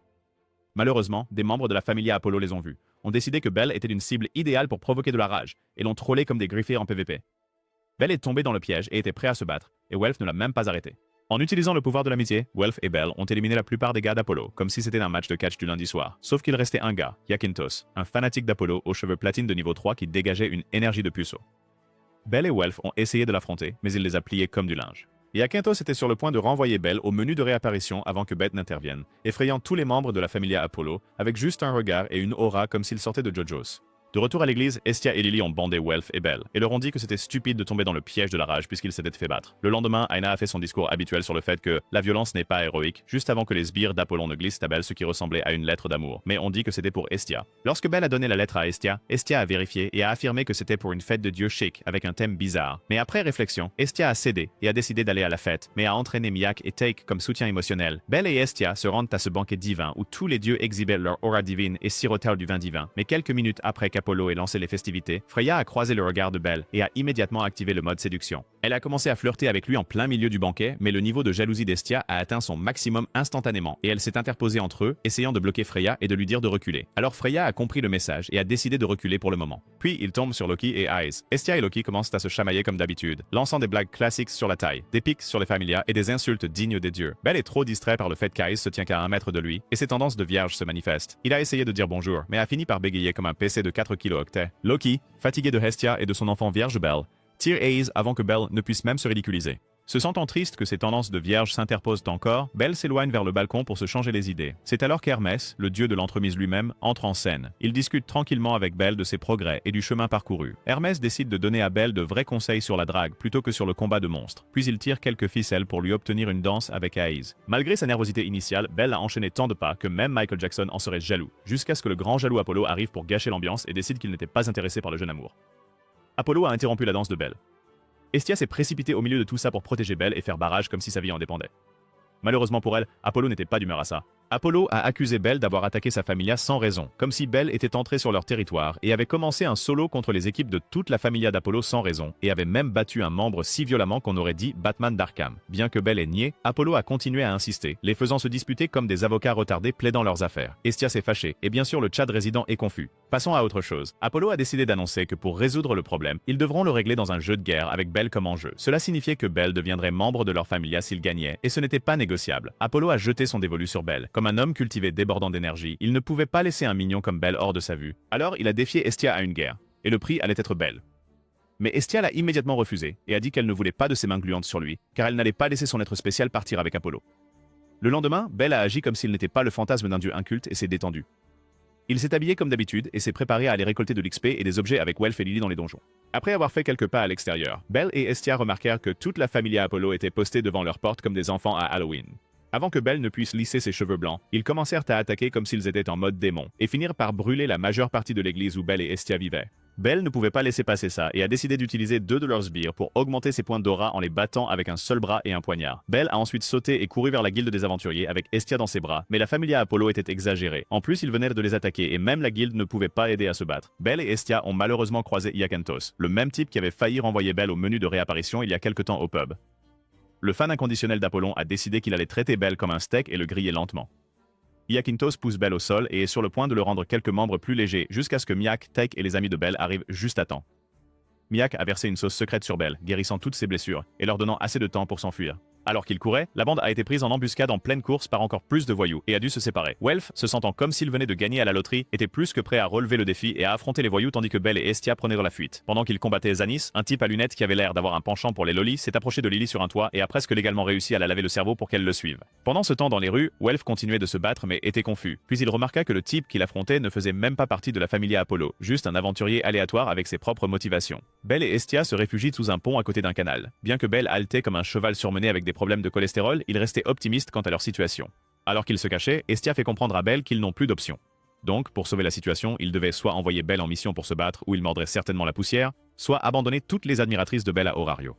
Malheureusement, des membres de la Familia Apollo les ont vus, ont décidé que Bell était une cible idéale pour provoquer de la rage, et l'ont trollé comme des griffés en PvP. Bell est tombé dans le piège et était prêt à se battre, et Wealth ne l'a même pas arrêté. En utilisant le pouvoir de l'amitié, Wealth et Bell ont éliminé la plupart des gars d'Apollo, comme si c'était un match de catch du lundi soir. Sauf qu'il restait un gars, Yakintos, un fanatique d'Apollo aux cheveux platine de niveau 3 qui dégageait une énergie de puceau. Bell et Wealth ont essayé de l'affronter, mais il les a pliés comme du linge. Yakintos était sur le point de renvoyer Bell au menu de réapparition avant que Beth n'intervienne, effrayant tous les membres de la Familia Apollo avec juste un regard et une aura comme s'ils sortaient de JoJo's. De retour à l'église, Estia et Lily ont bandé Wealth et Bell, et leur ont dit que c'était stupide de tomber dans le piège de la rage puisqu'ils s'étaient fait battre. Le lendemain, Aina a fait son discours habituel sur le fait que la violence n'est pas héroïque, juste avant que les sbires d'Apollon ne glissent à Bell ce qui ressemblait à une lettre d'amour, mais on dit que c'était pour Estia. Lorsque Bell a donné la lettre à Estia, Estia a vérifié et a affirmé que c'était pour une fête de dieu chic avec un thème bizarre. Mais après réflexion, Estia a cédé et a décidé d'aller à la fête, mais a entraîné Miak et Take comme soutien émotionnel. Bell et Estia se rendent à ce banquet divin où tous les dieux exhibaient leur aura divine et sirotèrent du vin divin. Mais quelques minutes après qu'Apollo ait lancé les festivités, Freya a croisé le regard de Bell et a immédiatement activé le mode séduction. Elle a commencé à flirter avec lui en plein milieu du banquet, mais le niveau de jalousie d'Estia a atteint son maximum instantanément et elle s'est interposée entre eux, essayant de bloquer Freya et de lui dire de reculer. Alors Freya a compris le message et a décidé de reculer pour le moment. Puis il tombe sur Loki et Eyes. Estia et Loki commencent à se chamailler comme d'habitude, lançant des blagues classiques sur la taille, des pics sur les Familias et des insultes dignes des dieux. Bell est trop distrait par le fait qu'Eyes se tient qu'à 1 mètre de lui et ses tendances de vierge se manifestent. Il a essayé de dire bonjour, mais a fini par bégayer comme un PC de 4 kilo-octets. Loki, fatigué de Hestia et de son enfant vierge Bell, tire Eyes avant que Bell ne puisse même se ridiculiser. Se sentant triste que ces tendances de vierge s'interposent encore, Belle s'éloigne vers le balcon pour se changer les idées. C'est alors qu'Hermès, le dieu de l'entremise lui-même, entre en scène. Il discute tranquillement avec Belle de ses progrès et du chemin parcouru. Hermès décide de donner à Belle de vrais conseils sur la drague plutôt que sur le combat de monstres. Puis il tire quelques ficelles pour lui obtenir une danse avec Aïs. Malgré sa nervosité initiale, Belle a enchaîné tant de pas que même Michael Jackson en serait jaloux, jusqu'à ce que le grand jaloux Apollo arrive pour gâcher l'ambiance et décide qu'il n'était pas intéressé par le jeune amour. Apollo a interrompu la danse de Belle. Hestia s'est précipitée au milieu de tout ça pour protéger Belle et faire barrage comme si sa vie en dépendait. Malheureusement pour elle, Apollo n'était pas d'humeur à ça. Apollo a accusé Belle d'avoir attaqué sa familia sans raison, comme si Belle était entrée sur leur territoire et avait commencé un solo contre les équipes de toute la familia d'Apollo sans raison, et avait même battu un membre si violemment qu'on aurait dit Batman d'Arkham. Bien que Belle ait nié, Apollo a continué à insister, les faisant se disputer comme des avocats retardés plaidant leurs affaires. Hestia s'est fâchée, et bien sûr le Tchad résident est confus. Passons à autre chose. Apollo a décidé d'annoncer que pour résoudre le problème, ils devront le régler dans un jeu de guerre avec Belle comme enjeu. Cela signifiait que Belle deviendrait membre de leur familia s'il gagnait, et ce n'était pas négociable. Apollo a jeté son dévolu sur Belle. Comme un homme cultivé débordant d'énergie, il ne pouvait pas laisser un mignon comme Belle hors de sa vue. Alors il a défié Hestia à une guerre, et le prix allait être Belle. Mais Hestia l'a immédiatement refusé, et a dit qu'elle ne voulait pas de ses mains gluantes sur lui, car elle n'allait pas laisser son être spécial partir avec Apollo. Le lendemain, Belle a agi comme s'il n'était pas le fantasme d'un dieu inculte et s'est détendu. Il s'est habillé comme d'habitude et s'est préparé à aller récolter de l'XP et des objets avec Welf et Lily dans les donjons. Après avoir fait quelques pas à l'extérieur, Belle et Hestia remarquèrent que toute la familia Apollo était postée devant leur porte comme des enfants à Halloween. Avant que Belle ne puisse lisser ses cheveux blancs, ils commencèrent à attaquer comme s'ils étaient en mode démon, et finirent par brûler la majeure partie de l'église où Belle et Hestia vivaient. Belle ne pouvait pas laisser passer ça et a décidé d'utiliser 2 de leurs sbires pour augmenter ses points d'aura en les battant avec un seul bras et un poignard. Belle a ensuite sauté et couru vers la guilde des aventuriers avec Hestia dans ses bras, mais la familia Apollo était exagérée. En plus, ils venaient de les attaquer et même la guilde ne pouvait pas aider à se battre. Belle et Hestia ont malheureusement croisé Iakantos, le même type qui avait failli renvoyer Belle au menu de réapparition il y a quelque temps au pub. Le fan inconditionnel d'Apollon a décidé qu'il allait traiter Belle comme un steak et le griller lentement. Iakintos pousse Belle au sol et est sur le point de le rendre quelques membres plus légers jusqu'à ce que Miak, Teik et les amis de Belle arrivent juste à temps. Miak a versé une sauce secrète sur Belle, guérissant toutes ses blessures et leur donnant assez de temps pour s'enfuir. Alors qu'il courait, la bande a été prise en embuscade en pleine course par encore plus de voyous et a dû se séparer. Welf, se sentant comme s'il venait de gagner à la loterie, était plus que prêt à relever le défi et à affronter les voyous tandis que Belle et Hestia prenaient la fuite. Pendant qu'il combattait Zanis, un type à lunettes qui avait l'air d'avoir un penchant pour les lolis s'est approché de Lily sur un toit et a presque légalement réussi à la laver le cerveau pour qu'elle le suive. Pendant ce temps dans les rues, Welf continuait de se battre mais était confus. Puis il remarqua que le type qu'il affrontait ne faisait même pas partie de la familia Apollo, juste un aventurier aléatoire avec ses propres motivations. Belle et Hestia se réfugient sous un pont à côté d'un canal. Bien que Belle haletait comme un cheval surmené avec des problèmes de cholestérol, ils restaient optimistes quant à leur situation. Alors qu'ils se cachaient, Hestia fait comprendre à Belle qu'ils n'ont plus d'option. Donc, pour sauver la situation, ils devaient soit envoyer Belle en mission pour se battre où il mordrait certainement la poussière, soit abandonner toutes les admiratrices de Belle à Horario.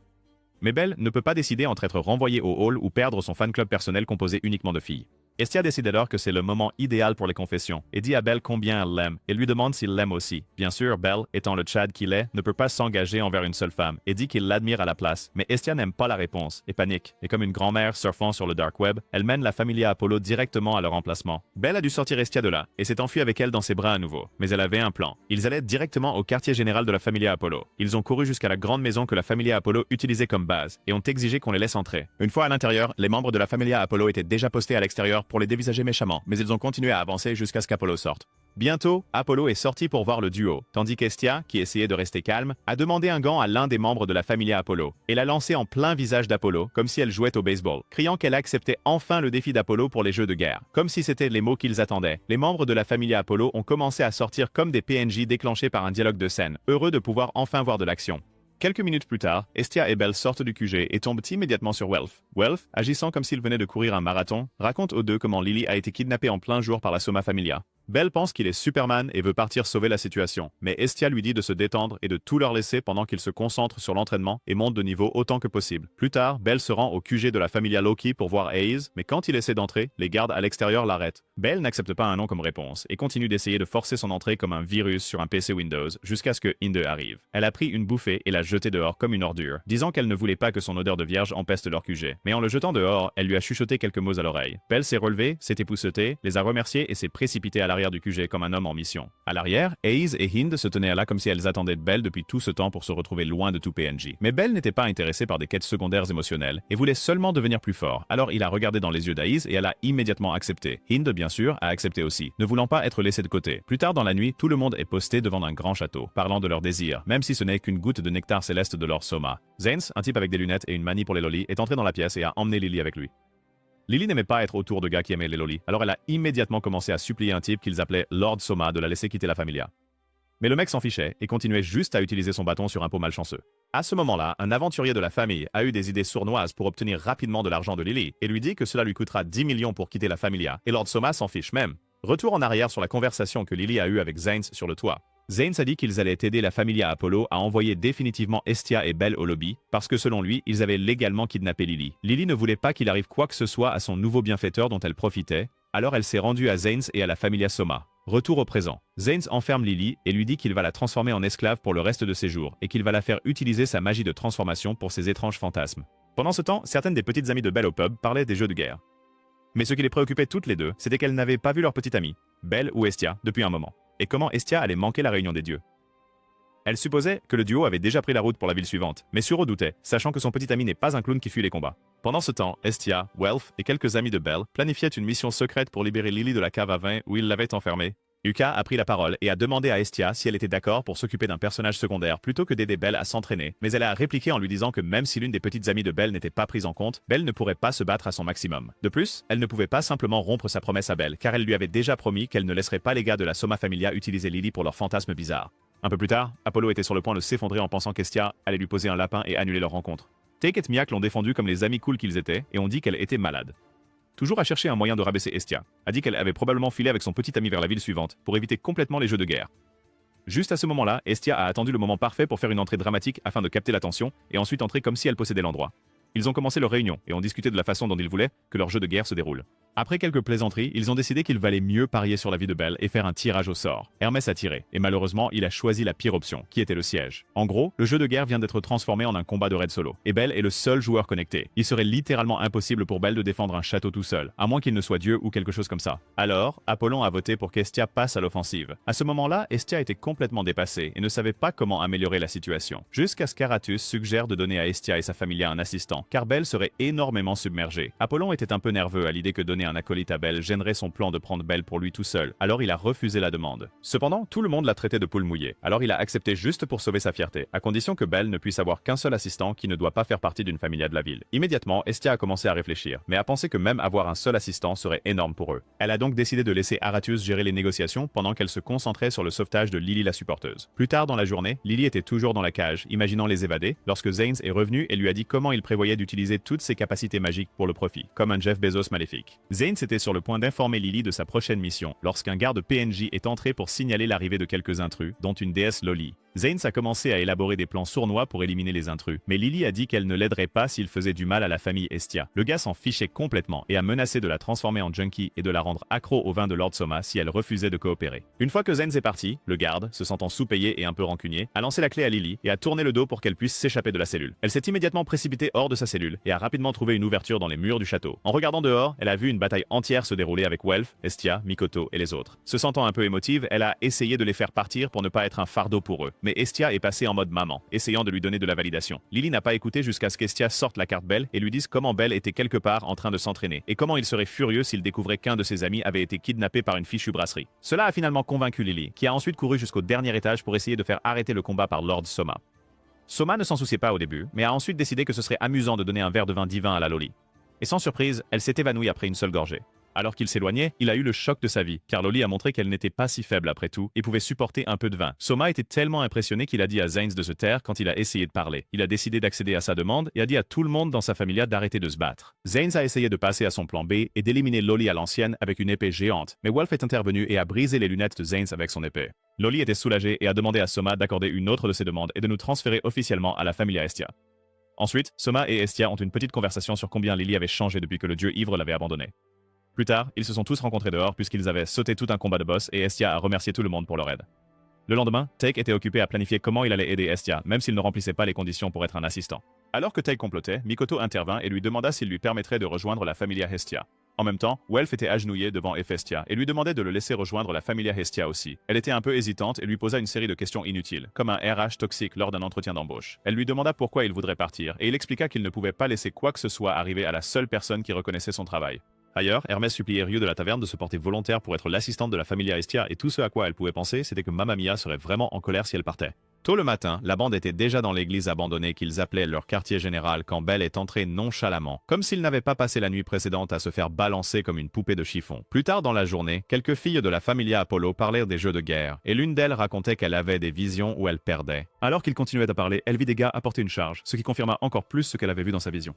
Mais Belle ne peut pas décider entre être renvoyée au hall ou perdre son fan club personnel composé uniquement de filles. Hestia décide alors que c'est le moment idéal pour les confessions et dit à Belle combien elle l'aime et lui demande s'il l'aime aussi. Bien sûr, Belle, étant le Tchad qu'il est, ne peut pas s'engager envers une seule femme et dit qu'il l'admire à la place. Mais Hestia n'aime pas la réponse et panique. Et comme une grand-mère surfant sur le dark web, elle mène la familia Apollo directement à leur emplacement. Belle a dû sortir Hestia de là et s'est enfuie avec elle dans ses bras à nouveau. Mais elle avait un plan. Ils allaient directement au quartier général de la familia Apollo. Ils ont couru jusqu'à la grande maison que la familia Apollo utilisait comme base et ont exigé qu'on les laisse entrer. Une fois à l'intérieur, les membres de la familia Apollo étaient déjà postés à l'extérieur pour les dévisager méchamment, mais ils ont continué à avancer jusqu'à ce qu'Apollo sorte. Bientôt, Apollo est sorti pour voir le duo, tandis qu'Hestia, qui essayait de rester calme, a demandé un gant à l'un des membres de la familia Apollo et l'a lancé en plein visage d'Apollo, comme si elle jouait au baseball, criant qu'elle acceptait enfin le défi d'Apollo pour les jeux de guerre. Comme si c'était les mots qu'ils attendaient, les membres de la familia Apollo ont commencé à sortir comme des PNJ déclenchés par un dialogue de scène, heureux de pouvoir enfin voir de l'action. Quelques minutes plus tard, Hestia et Belle sortent du QG et tombent immédiatement sur Welf. Welf, agissant comme s'il venait de courir un marathon, raconte aux deux comment Lily a été kidnappée en plein jour par la Soma Familia. Belle pense qu'il est Superman et veut partir sauver la situation, mais Hestia lui dit de se détendre et de tout leur laisser pendant qu'ils se concentrent sur l'entraînement et montent de niveau autant que possible. Plus tard, Belle se rend au QG de la familia Loki pour voir Hayes, mais quand il essaie d'entrer, les gardes à l'extérieur l'arrêtent. Belle n'accepte pas un non comme réponse et continue d'essayer de forcer son entrée comme un virus sur un PC Windows jusqu'à ce que Inde arrive. Elle a pris une bouffée et l'a jeté dehors comme une ordure, disant qu'elle ne voulait pas que son odeur de vierge empeste leur QG. Mais en le jetant dehors, elle lui a chuchoté quelques mots à l'oreille. Belle s'est relevée, s'est épousetée, les a remerciés et s'est précipitée à l'arrière l'arrière du QG comme un homme en mission. À l'arrière, Ace et Hind se tenaient là comme si elles attendaient Belle depuis tout ce temps pour se retrouver loin de tout PNJ. Mais Belle n'était pas intéressée par des quêtes secondaires émotionnelles et voulait seulement devenir plus fort. Alors il a regardé dans les yeux d'Ace et elle a immédiatement accepté. Hind, bien sûr, a accepté aussi, ne voulant pas être laissée de côté. Plus tard dans la nuit, tout le monde est posté devant un grand château, parlant de leurs désirs, même si ce n'est qu'une goutte de nectar céleste de Lord Soma. Zanes, un type avec des lunettes et une manie pour les lolis, est entré dans la pièce et a emmené Lily avec lui. Lily n'aimait pas être autour de gars qui aimaient les lolis, alors elle a immédiatement commencé à supplier un type qu'ils appelaient Lord Soma de la laisser quitter la familia. Mais le mec s'en fichait et continuait juste à utiliser son bâton sur un pot malchanceux. À ce moment-là, un aventurier de la famille a eu des idées sournoises pour obtenir rapidement de l'argent de Lily et lui dit que cela lui coûtera 10 millions pour quitter la familia, et Lord Soma s'en fiche même. Retour en arrière sur la conversation que Lily a eue avec Zanes sur le toit. Zanes a dit qu'ils allaient aider la familia Apollo à envoyer définitivement Estia et Belle au lobby, parce que selon lui, ils avaient légalement kidnappé Lily. Lily ne voulait pas qu'il arrive quoi que ce soit à son nouveau bienfaiteur dont elle profitait, alors elle s'est rendue à Zanes et à la familia Soma. Retour au présent. Zanes enferme Lily et lui dit qu'il va la transformer en esclave pour le reste de ses jours, et qu'il va la faire utiliser sa magie de transformation pour ses étranges fantasmes. Pendant ce temps, certaines des petites amies de Belle au pub parlaient des jeux de guerre. Mais ce qui les préoccupait toutes les deux, c'était qu'elles n'avaient pas vu leur petite amie, Belle ou Estia, depuis un moment. Et comment Estia allait manquer la réunion des dieux. Elle supposait que le duo avait déjà pris la route pour la ville suivante, mais redoutait, sachant que son petit ami n'est pas un clown qui fuit les combats. Pendant ce temps, Estia, Welf et quelques amis de Belle planifiaient une mission secrète pour libérer Lily de la cave à vin où ils l'avaient enfermée. Yuka a pris la parole et a demandé à Estia si elle était d'accord pour s'occuper d'un personnage secondaire plutôt que d'aider Belle à s'entraîner, mais elle a répliqué en lui disant que même si l'une des petites amies de Belle n'était pas prise en compte, Belle ne pourrait pas se battre à son maximum. De plus, elle ne pouvait pas simplement rompre sa promesse à Belle, car elle lui avait déjà promis qu'elle ne laisserait pas les gars de la Soma Familia utiliser Lily pour leurs fantasmes bizarres. Un peu plus tard, Apollo était sur le point de s'effondrer en pensant qu'Estia allait lui poser un lapin et annuler leur rencontre. Take et Miak l'ont défendu comme les amis cool qu'ils étaient et ont dit qu'elle était malade. Toujours à chercher un moyen de rabaisser Estia, a dit qu'elle avait probablement filé avec son petit ami vers la ville suivante pour éviter complètement les jeux de guerre. Juste à ce moment-là, Estia a attendu le moment parfait pour faire une entrée dramatique afin de capter l'attention et ensuite entrer comme si elle possédait l'endroit. Ils ont commencé leur réunion et ont discuté de la façon dont ils voulaient que leur jeu de guerre se déroule. Après quelques plaisanteries, ils ont décidé qu'il valait mieux parier sur la vie de Belle et faire un tirage au sort. Hermès a tiré, et malheureusement, il a choisi la pire option, qui était le siège. En gros, le jeu de guerre vient d'être transformé en un combat de raid solo, et Belle est le seul joueur connecté. Il serait littéralement impossible pour Belle de défendre un château tout seul, à moins qu'il ne soit Dieu ou quelque chose comme ça. Alors, Apollon a voté pour qu'Estia passe à l'offensive. À ce moment-là, Estia était complètement dépassée et ne savait pas comment améliorer la situation. Jusqu'à ce qu'Aratus suggère de donner à Estia et sa famille un assistant, car Belle serait énormément submergée. Apollon était un peu nerveux à l'idée que donner un acolyte à Belle gênerait son plan de prendre Belle pour lui tout seul, alors il a refusé la demande. Cependant, tout le monde l'a traité de poule mouillée, alors il a accepté juste pour sauver sa fierté, à condition que Belle ne puisse avoir qu'un seul assistant qui ne doit pas faire partie d'une familia de la ville. Immédiatement, Estia a commencé à réfléchir, mais a pensé que même avoir un seul assistant serait énorme pour eux. Elle a donc décidé de laisser Aratius gérer les négociations pendant qu'elle se concentrait sur le sauvetage de Lily la supporteuse. Plus tard dans la journée, Lily était toujours dans la cage, imaginant les évader, lorsque Zanes est revenu et lui a dit comment il prévoyait d'utiliser toutes ses capacités magiques pour le profit, comme un Jeff Bezos maléfique. Zanes était sur le point d'informer Lily de sa prochaine mission, lorsqu'un garde PNJ est entré pour signaler l'arrivée de quelques intrus, dont une déesse Loli. Zanes a commencé à élaborer des plans sournois pour éliminer les intrus, mais Lily a dit qu'elle ne l'aiderait pas s'il faisait du mal à la famille Estia. Le gars s'en fichait complètement et a menacé de la transformer en junkie et de la rendre accro au vin de Lord Soma si elle refusait de coopérer. Une fois que Zanes est parti, le garde, se sentant sous-payé et un peu rancunier, a lancé la clé à Lily et a tourné le dos pour qu'elle puisse s'échapper de la cellule. Elle s'est immédiatement précipitée hors de sa cellule et a rapidement trouvé une ouverture dans les murs du château. En regardant dehors, elle a vu une bataille entière se dérouler avec Welf, Estia, Mikoto et les autres. Se sentant un peu émotive, elle a essayé de les faire partir pour ne pas être un fardeau pour eux, mais Estia est passée en mode maman, essayant de lui donner de la validation. Lily n'a pas écouté jusqu'à ce qu'Estia sorte la carte Belle et lui dise comment Belle était quelque part en train de s'entraîner, et comment il serait furieux s'il découvrait qu'un de ses amis avait été kidnappé par une fichue brasserie. Cela a finalement convaincu Lily, qui a ensuite couru jusqu'au dernier étage pour essayer de faire arrêter le combat par Lord Soma. Soma ne s'en souciait pas au début, mais a ensuite décidé que ce serait amusant de donner un verre de vin divin à la Loli. Et sans surprise, elle s'est évanouie après une seule gorgée. Alors qu'il s'éloignait, il a eu le choc de sa vie, car Loli a montré qu'elle n'était pas si faible après tout et pouvait supporter un peu de vin. Soma était tellement impressionné qu'il a dit à Zanes de se taire quand il a essayé de parler. Il a décidé d'accéder à sa demande et a dit à tout le monde dans sa familia d'arrêter de se battre. Zanes a essayé de passer à son plan B et d'éliminer Loli à l'ancienne avec une épée géante, mais Wolf est intervenu et a brisé les lunettes de Zanes avec son épée. Loli était soulagé et a demandé à Soma d'accorder une autre de ses demandes et de nous transférer officiellement à la familia Estia. Ensuite, Soma et Estia ont une petite conversation sur combien Lily avait changé depuis que le dieu ivre l'avait abandonné. Plus tard, ils se sont tous rencontrés dehors puisqu'ils avaient sauté tout un combat de boss et Estia a remercié tout le monde pour leur aide. Le lendemain, Take était occupé à planifier comment il allait aider Estia, même s'il ne remplissait pas les conditions pour être un assistant. Alors que Take complotait, Mikoto intervint et lui demanda s'il lui permettrait de rejoindre la familia Estia. En même temps, Welf était agenouillée devant Héphaestia et lui demandait de le laisser rejoindre la Familia Hestia aussi. Elle était un peu hésitante et lui posa une série de questions inutiles, comme un RH toxique lors d'un entretien d'embauche. Elle lui demanda pourquoi il voudrait partir et il expliqua qu'il ne pouvait pas laisser quoi que ce soit arriver à la seule personne qui reconnaissait son travail. Ailleurs, Hermès suppliait Ryu de la taverne de se porter volontaire pour être l'assistante de la Familia Hestia et tout ce à quoi elle pouvait penser, c'était que Mamma Mia serait vraiment en colère si elle partait. Tôt le matin, la bande était déjà dans l'église abandonnée qu'ils appelaient leur quartier général quand Belle est entrée nonchalamment, comme s'il n'avait pas passé la nuit précédente à se faire balancer comme une poupée de chiffon. Plus tard dans la journée, quelques filles de la Familia Apollo parlèrent des jeux de guerre, et l'une d'elles racontait qu'elle avait des visions où elle perdait. Alors qu'ils continuaient à parler, elle vit des gars apporter une charge, ce qui confirma encore plus ce qu'elle avait vu dans sa vision.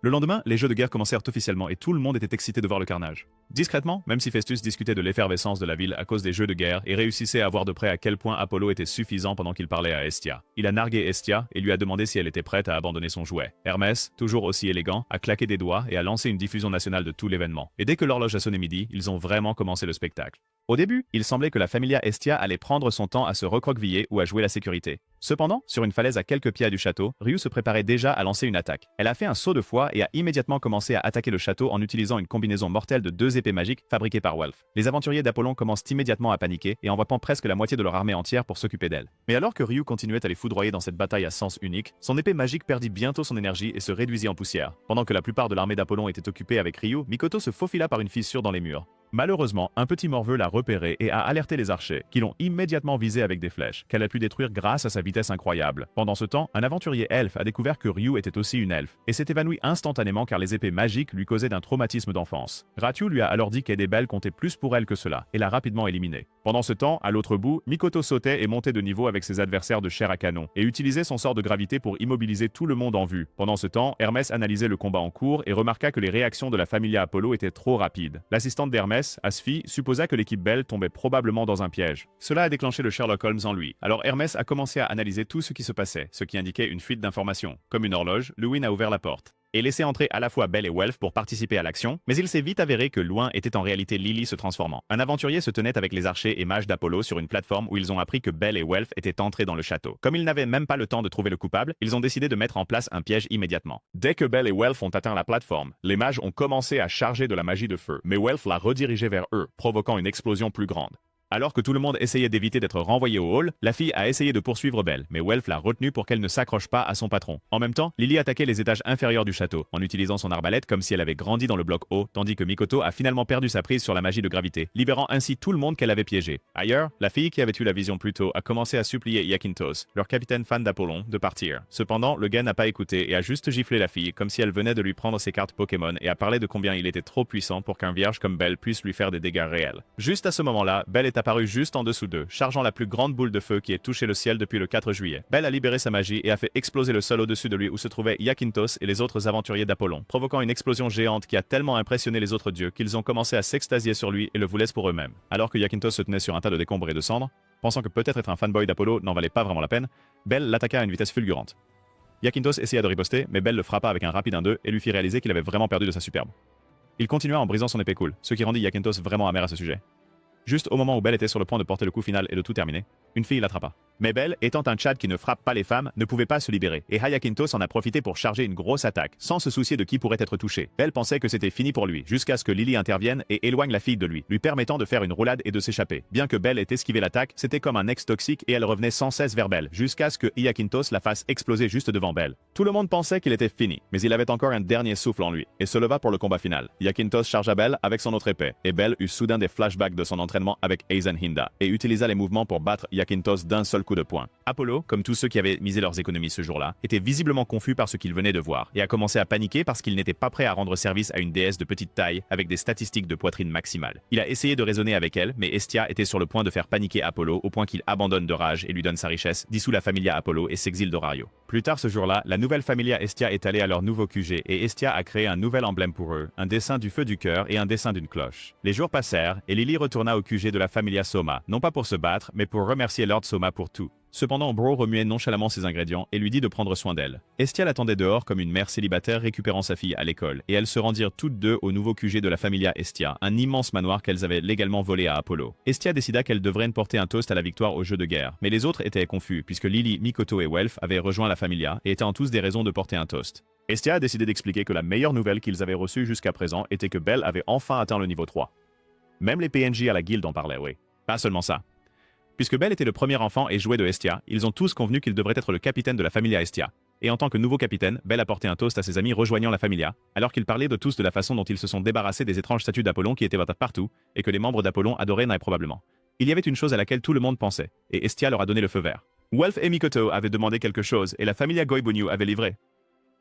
Le lendemain, les jeux de guerre commencèrent officiellement et tout le monde était excité de voir le carnage. Discrètement, même si Festus discutait de l'effervescence de la ville à cause des jeux de guerre et réussissait à voir de près à quel point Apollo était suffisant pendant qu'il parlait à Hestia. Il a nargué Hestia et lui a demandé si elle était prête à abandonner son jouet. Hermès, toujours aussi élégant, a claqué des doigts et a lancé une diffusion nationale de tout l'événement. Et dès que l'horloge a sonné midi, ils ont vraiment commencé le spectacle. Au début, il semblait que la Familia Hestia allait prendre son temps à se recroqueviller ou à jouer la sécurité. Cependant, sur une falaise à quelques pieds du château, Ryu se préparait déjà à lancer une attaque. Elle a fait un saut de foi et a immédiatement commencé à attaquer le château en utilisant une combinaison mortelle de 2 épées magiques fabriquées par Welf. Les aventuriers d'Apollon commencent immédiatement à paniquer et envoient presque la moitié de leur armée entière pour s'occuper d'elle. Mais alors que Ryu continuait à les foudroyer dans cette bataille à sens unique, son épée magique perdit bientôt son énergie et se réduisit en poussière. Pendant que la plupart de l'armée d'Apollon était occupée avec Ryu, Mikoto se faufila par une fissure dans les murs. Malheureusement, un petit morveux l'a repéré et a alerté les archers, qui l'ont immédiatement visé avec des flèches, qu'elle a pu détruire grâce à sa vitesse incroyable. Pendant ce temps, un aventurier elfe a découvert que Ryu était aussi une elfe, et s'est évanoui instantanément car les épées magiques lui causaient d'un traumatisme d'enfance. Ratu lui a alors dit qu'aider Belle comptait plus pour elle que cela, et l'a rapidement éliminée. Pendant ce temps, à l'autre bout, Mikoto sautait et montait de niveau avec ses adversaires de chair à canon, et utilisait son sort de gravité pour immobiliser tout le monde en vue. Pendant ce temps, Hermès analysait le combat en cours et remarqua que les réactions de la Familia Apollo étaient trop rapides. L'assistante d'Hermès, Asphi, supposa que l'équipe Belle tombait probablement dans un piège. Cela a déclenché le Sherlock Holmes en lui. Alors Hermès a commencé à analyser tout ce qui se passait, ce qui indiquait une fuite d'informations. Comme une horloge, Luwin a ouvert la porte et laissé entrer à la fois Belle et Welf pour participer à l'action, mais il s'est vite avéré que Loin était en réalité Lily se transformant. Un aventurier se tenait avec les archers et mages d'Apollo sur une plateforme où ils ont appris que Belle et Welf étaient entrés dans le château. Comme ils n'avaient même pas le temps de trouver le coupable, ils ont décidé de mettre en place un piège immédiatement. Dès que Belle et Welf ont atteint la plateforme, les mages ont commencé à charger de la magie de feu, mais Welf l'a redirigé vers eux, provoquant une explosion plus grande. Alors que tout le monde essayait d'éviter d'être renvoyé au hall, la fille a essayé de poursuivre Belle, mais Welf l'a retenue pour qu'elle ne s'accroche pas à son patron. En même temps, Lily attaquait les étages inférieurs du château, en utilisant son arbalète comme si elle avait grandi dans le bloc haut, tandis que Mikoto a finalement perdu sa prise sur la magie de gravité, libérant ainsi tout le monde qu'elle avait piégé. Ailleurs, la fille qui avait eu la vision plus tôt a commencé à supplier Iakintos, leur capitaine fan d'Apollon, de partir. Cependant, le gars n'a pas écouté et a juste giflé la fille, comme si elle venait de lui prendre ses cartes Pokémon et a parlé de combien il était trop puissant pour qu'un vierge comme Belle puisse lui faire des dégâts réels. Juste à ce moment-là, Belle est apparue juste en dessous d'eux, chargeant la plus grande boule de feu qui ait touché le ciel depuis le 4 juillet. Belle a libéré sa magie et a fait exploser le sol au-dessus de lui où se trouvaient Iakintos et les autres aventuriers d'Apollon, provoquant une explosion géante qui a tellement impressionné les autres dieux qu'ils ont commencé à s'extasier sur lui et le voulaient pour eux-mêmes. Alors que Iakintos se tenait sur un tas de décombres et de cendres, pensant que peut-être être un fanboy d'Apollo n'en valait pas vraiment la peine, Belle l'attaqua à une vitesse fulgurante. Iakintos essaya de riposter, mais Belle le frappa avec un rapide 1-2 et lui fit réaliser qu'il avait vraiment perdu de sa superbe. Il continua en brisant son épée cool, ce qui rendit Iakintos vraiment amer à ce sujet. Juste au moment où Belle était sur le point de porter le coup final et de tout terminer, une fille l'attrapa. Mais Belle, étant un Tchad qui ne frappe pas les femmes, ne pouvait pas se libérer, et Iakintos en a profité pour charger une grosse attaque, sans se soucier de qui pourrait être touché. Belle pensait que c'était fini pour lui, jusqu'à ce que Lily intervienne et éloigne la fille de lui, lui permettant de faire une roulade et de s'échapper. Bien que Belle ait esquivé l'attaque, c'était comme un ex toxique et elle revenait sans cesse vers Belle, jusqu'à ce que Iakintos la fasse exploser juste devant Belle. Tout le monde pensait qu'il était fini, mais il avait encore un dernier souffle en lui, et se leva pour le combat final. Iakintos chargea Belle avec son autre épée, et Belle eut soudain des flashbacks de son entraînement avec Eisenhinda, et utilisa les mouvements pour battre Iakintos d'un seul coup de poing. Apollo, comme tous ceux qui avaient misé leurs économies ce jour-là, était visiblement confus par ce qu'il venait de voir, et a commencé à paniquer parce qu'il n'était pas prêt à rendre service à une déesse de petite taille avec des statistiques de poitrine maximale. Il a essayé de raisonner avec elle, mais Hestia était sur le point de faire paniquer Apollo au point qu'il abandonne de rage et lui donne sa richesse, dissout la Familia Apollo et s'exile d'Orario. Plus tard ce jour-là, la nouvelle Familia Hestia est allée à leur nouveau QG et Hestia a créé un nouvel emblème pour eux, un dessin du feu du cœur et un dessin d'une cloche. Les jours passèrent et Lily retourna au QG de la Familia Soma, non pas pour se battre, mais pour remercier Lord Soma pour tout. Cependant, Bro remuait nonchalamment ses ingrédients et lui dit de prendre soin d'elle. Estia l'attendait dehors comme une mère célibataire récupérant sa fille à l'école, et elles se rendirent toutes deux au nouveau QG de la Familia Estia, un immense manoir qu'elles avaient légalement volé à Apollo. Estia décida qu'elle devrait porter un toast à la victoire au jeu de guerre, mais les autres étaient confus puisque Lily, Mikoto et Welf avaient rejoint la Familia et étaient en tous des raisons de porter un toast. Estia a décidé d'expliquer que la meilleure nouvelle qu'ils avaient reçue jusqu'à présent était que Belle avait enfin atteint le niveau 3. Même les PNJ à la guilde en parlaient, oui. Pas seulement ça. Puisque Belle était le premier enfant et jouet de Estia, ils ont tous convenu qu'il devrait être le capitaine de la Familia Estia. Et en tant que nouveau capitaine, Belle a porté un toast à ses amis rejoignant la Familia, alors qu'ils parlaient de tous de la façon dont ils se sont débarrassés des étranges statues d'Apollon qui étaient partout, et que les membres d'Apollon adoraient probablement. Il y avait une chose à laquelle tout le monde pensait, et Estia leur a donné le feu vert. Welf et Mikoto avaient demandé quelque chose, et la Familia Goibunyu avait livré.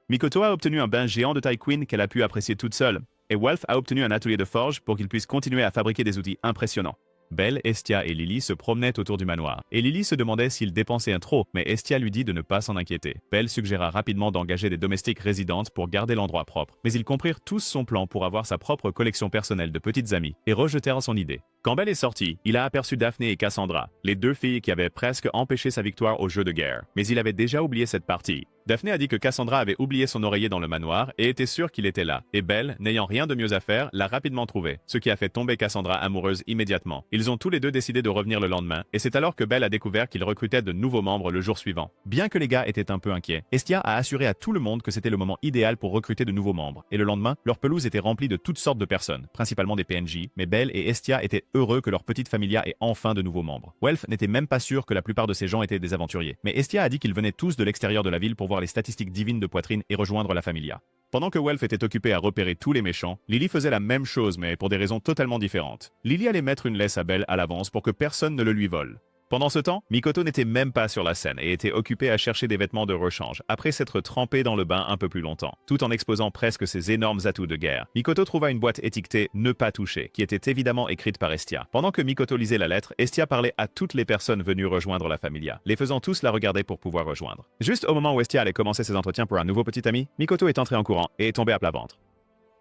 Mikoto a obtenu un bain géant de taille queen qu'elle a pu apprécier toute seule, et Welf a obtenu un atelier de forge pour qu'il puisse continuer à fabriquer des outils impressionnants. Belle, Estia et Lily se promenaient autour du manoir, et Lily se demandait s'il dépensait un trop, mais Estia lui dit de ne pas s'en inquiéter. Belle suggéra rapidement d'engager des domestiques résidentes pour garder l'endroit propre, mais ils comprirent tous son plan pour avoir sa propre collection personnelle de petites amies, et rejetèrent son idée. Quand Belle est sorti, il a aperçu Daphné et Cassandra, les deux filles qui avaient presque empêché sa victoire au jeu de guerre, mais il avait déjà oublié cette partie. Daphné a dit que Cassandra avait oublié son oreiller dans le manoir et était sûre qu'il était là, et Belle, n'ayant rien de mieux à faire, l'a rapidement trouvé, ce qui a fait tomber Cassandra amoureuse immédiatement. Ils ont tous les deux décidé de revenir le lendemain, et c'est alors que Belle a découvert qu'il recrutait de nouveaux membres le jour suivant. Bien que les gars étaient un peu inquiets, Estia a assuré à tout le monde que c'était le moment idéal pour recruter de nouveaux membres, et le lendemain, leur pelouse était remplie de toutes sortes de personnes, principalement des PNJ, mais Belle et Estia étaient heureux que leur petite familia ait enfin de nouveaux membres. Welf n'était même pas sûr que la plupart de ces gens étaient des aventuriers, mais Estia a dit qu'ils venaient tous de l'extérieur de la ville pour voir les statistiques divines de poitrine et rejoindre la familia. Pendant que Welf était occupé à repérer tous les méchants, Lily faisait la même chose mais pour des raisons totalement différentes. Lily allait mettre une laisse à Belle à l'avance pour que personne ne le lui vole. Pendant ce temps, Mikoto n'était même pas sur la scène et était occupé à chercher des vêtements de rechange, après s'être trempé dans le bain un peu plus longtemps, tout en exposant presque ses énormes atouts de guerre. Mikoto trouva une boîte étiquetée « Ne pas toucher », qui était évidemment écrite par Estia. Pendant que Mikoto lisait la lettre, Estia parlait à toutes les personnes venues rejoindre la familia, les faisant tous la regarder pour pouvoir rejoindre. Juste au moment où Estia allait commencer ses entretiens pour un nouveau petit ami, Mikoto est entré en courant et est tombé à plat ventre.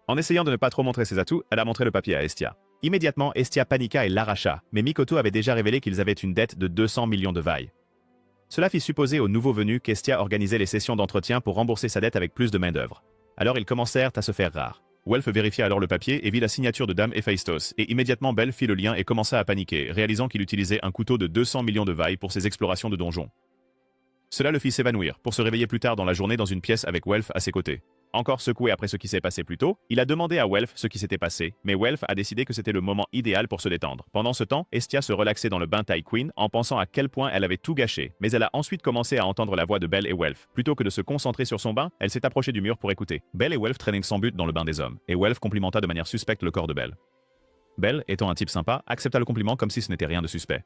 En essayant de ne pas trop montrer ses atouts, elle a montré le papier à Estia. Immédiatement, Estia paniqua et l'arracha, mais Mikoto avait déjà révélé qu'ils avaient une dette de 200 millions de vailles. Cela fit supposer aux nouveaux venus qu'Estia organisait les sessions d'entretien pour rembourser sa dette avec plus de main-d'œuvre. Alors ils commencèrent à se faire rares. Welf vérifia alors le papier et vit la signature de Dame Héphaïstos, et immédiatement Belle fit le lien et commença à paniquer, réalisant qu'il utilisait un couteau de 200 millions de vailles pour ses explorations de donjons. Cela le fit s'évanouir, pour se réveiller plus tard dans la journée dans une pièce avec Welf à ses côtés. Encore secoué après ce qui s'est passé plus tôt, il a demandé à Welf ce qui s'était passé, mais Welf a décidé que c'était le moment idéal pour se détendre. Pendant ce temps, Estia se relaxait dans le bain Taille Queen en pensant à quel point elle avait tout gâché, mais elle a ensuite commencé à entendre la voix de Belle et Welf. Plutôt que de se concentrer sur son bain, elle s'est approchée du mur pour écouter. Belle et Welf traînaient sans but dans le bain des hommes, et Welf complimenta de manière suspecte le corps de Belle. Belle, étant un type sympa, accepta le compliment comme si ce n'était rien de suspect.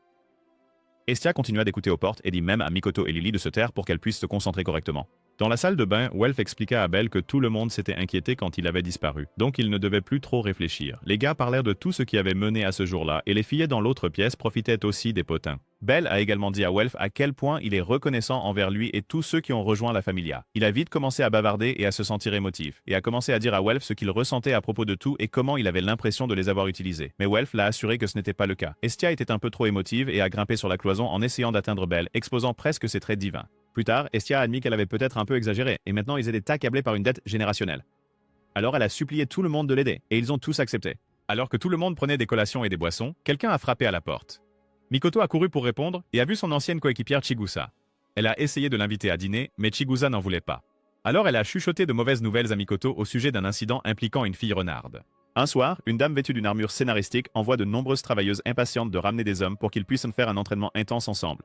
Estia continua d'écouter aux portes et dit même à Mikoto et Lily de se taire pour qu'elles puissent se concentrer correctement. Dans la salle de bain, Welf expliqua à Belle que tout le monde s'était inquiété quand il avait disparu, donc il ne devait plus trop réfléchir. Les gars parlèrent de tout ce qui avait mené à ce jour-là, et les filles dans l'autre pièce profitaient aussi des potins. Belle a également dit à Welf à quel point il est reconnaissant envers lui et tous ceux qui ont rejoint la familia. Il a vite commencé à bavarder et à se sentir émotif, et a commencé à dire à Welf ce qu'il ressentait à propos de tout et comment il avait l'impression de les avoir utilisés. Mais Welf l'a assuré que ce n'était pas le cas. Estia était un peu trop émotive et a grimpé sur la cloison en essayant d'atteindre Belle, exposant presque ses traits divins. Plus tard, Estia a admis qu'elle avait peut-être un peu exagéré, et maintenant ils étaient accablés par une dette générationnelle. Alors elle a supplié tout le monde de l'aider, et ils ont tous accepté. Alors que tout le monde prenait des collations et des boissons, quelqu'un a frappé à la porte. Mikoto a couru pour répondre et a vu son ancienne coéquipière Chigusa. Elle a essayé de l'inviter à dîner, mais Chigusa n'en voulait pas. Alors elle a chuchoté de mauvaises nouvelles à Mikoto au sujet d'un incident impliquant une fille renarde. Un soir, une dame vêtue d'une armure scénaristique envoie de nombreuses travailleuses impatientes de ramener des hommes pour qu'ils puissent faire un entraînement intense ensemble.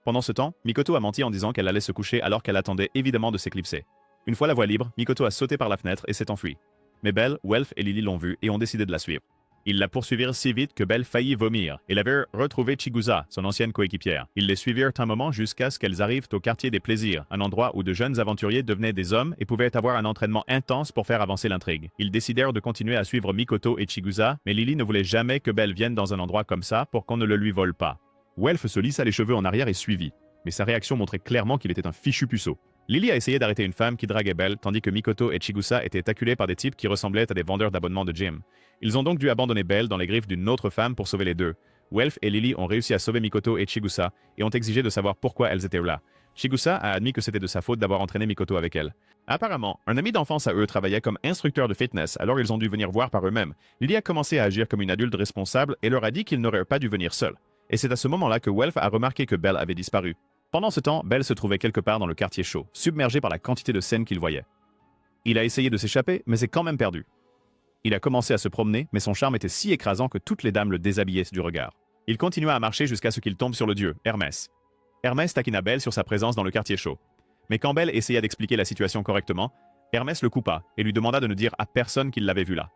Pendant ce temps, Mikoto a menti en disant qu'elle allait se coucher alors qu'elle attendait évidemment de s'éclipser. Une fois la voie libre, Mikoto a sauté par la fenêtre et s'est enfui. Mais Belle, Welf et Lily l'ont vue et ont décidé de la suivre. Ils la poursuivirent si vite que Belle faillit vomir et avait retrouvé Chigusa, son ancienne coéquipière. Ils les suivirent un moment jusqu'à ce qu'elles arrivent au quartier des plaisirs, un endroit où de jeunes aventuriers devenaient des hommes et pouvaient avoir un entraînement intense pour faire avancer l'intrigue. Ils décidèrent de continuer à suivre Mikoto et Chigusa, mais Lily ne voulait jamais que Belle vienne dans un endroit comme ça pour qu'on ne le lui vole pas. Welf se lissa les cheveux en arrière et suivit, mais sa réaction montrait clairement qu'il était un fichu puceau. Lily a essayé d'arrêter une femme qui draguait Belle, tandis que Mikoto et Chigusa étaient acculés par des types qui ressemblaient à des vendeurs d'abonnements de gym. Ils ont donc dû abandonner Belle dans les griffes d'une autre femme pour sauver les deux. Welf et Lily ont réussi à sauver Mikoto et Chigusa et ont exigé de savoir pourquoi elles étaient là. Chigusa a admis que c'était de sa faute d'avoir entraîné Mikoto avec elle. Apparemment, un ami d'enfance à eux travaillait comme instructeur de fitness, alors ils ont dû venir voir par eux-mêmes. Lily a commencé à agir comme une adulte responsable et leur a dit qu'ils n'auraient pas dû venir seuls. Et c'est à ce moment-là que Welf a remarqué que Belle avait disparu. Pendant ce temps, Belle se trouvait quelque part dans le quartier chaud, submergé par la quantité de scènes qu'il voyait. Il a essayé de s'échapper, mais s'est quand même perdu. Il a commencé à se promener, mais son charme était si écrasant que toutes les dames le déshabillaient du regard. Il continua à marcher jusqu'à ce qu'il tombe sur le dieu, Hermès. Hermès taquina Belle sur sa présence dans le quartier chaud. Mais quand Belle essaya d'expliquer la situation correctement, Hermès le coupa et lui demanda de ne dire à personne qu'il l'avait vu là.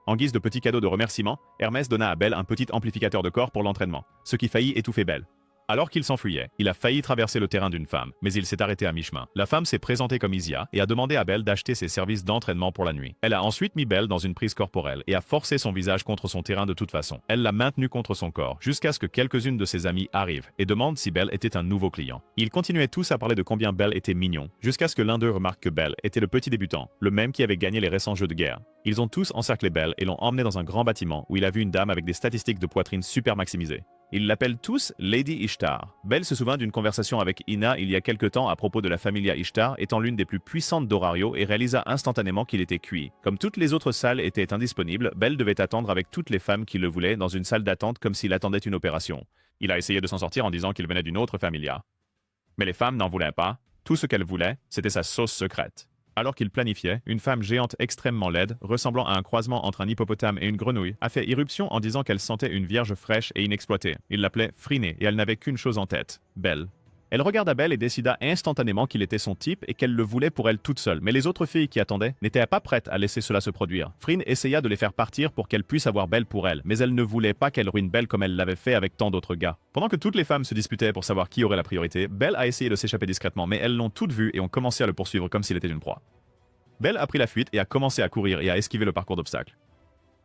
En guise de petit cadeau de remerciement, Hermès donna à Belle un petit amplificateur de corps pour l'entraînement, ce qui faillit étouffer Belle. Alors qu'il s'enfuyait, il a failli traverser le terrain d'une femme, mais il s'est arrêté à mi-chemin. La femme s'est présentée comme Isia et a demandé à Belle d'acheter ses services d'entraînement pour la nuit. Elle a ensuite mis Belle dans une prise corporelle et a forcé son visage contre son terrain de toute façon. Elle l'a maintenu contre son corps, jusqu'à ce que quelques-unes de ses amies arrivent et demandent si Belle était un nouveau client. Ils continuaient tous à parler de combien Belle était mignon, jusqu'à ce que l'un d'eux remarque que Belle était le petit débutant, le même qui avait gagné les récents jeux de guerre. Ils ont tous encerclé Belle et l'ont emmené dans un grand bâtiment où il a vu une dame avec des statistiques de poitrine super maximisées. Ils l'appellent tous Lady Ishtar. Belle se souvient d'une conversation avec Ina il y a quelque temps à propos de la familia Ishtar étant l'une des plus puissantes d'Orario et réalisa instantanément qu'il était cuit. Comme toutes les autres salles étaient indisponibles, Belle devait attendre avec toutes les femmes qui le voulaient dans une salle d'attente comme s'il attendait une opération. Il a essayé de s'en sortir en disant qu'il venait d'une autre familia. Mais les femmes n'en voulaient pas. Tout ce qu'elles voulaient, c'était sa sauce secrète. Alors qu'il planifiait, une femme géante extrêmement laide, ressemblant à un croisement entre un hippopotame et une grenouille, a fait irruption en disant qu'elle sentait une vierge fraîche et inexploitée. Il l'appelait Phryné et elle n'avait qu'une chose en tête, Belle. Elle regarda Belle et décida instantanément qu'il était son type et qu'elle le voulait pour elle toute seule, mais les autres filles qui attendaient n'étaient pas prêtes à laisser cela se produire. Phryne essaya de les faire partir pour qu'elle puisse avoir Belle pour elle, mais elle ne voulait pas qu'elle ruine Belle comme elle l'avait fait avec tant d'autres gars. Pendant que toutes les femmes se disputaient pour savoir qui aurait la priorité, Belle a essayé de s'échapper discrètement, mais elles l'ont toutes vue et ont commencé à le poursuivre comme s'il était une proie. Belle a pris la fuite et a commencé à courir et à esquiver le parcours d'obstacles.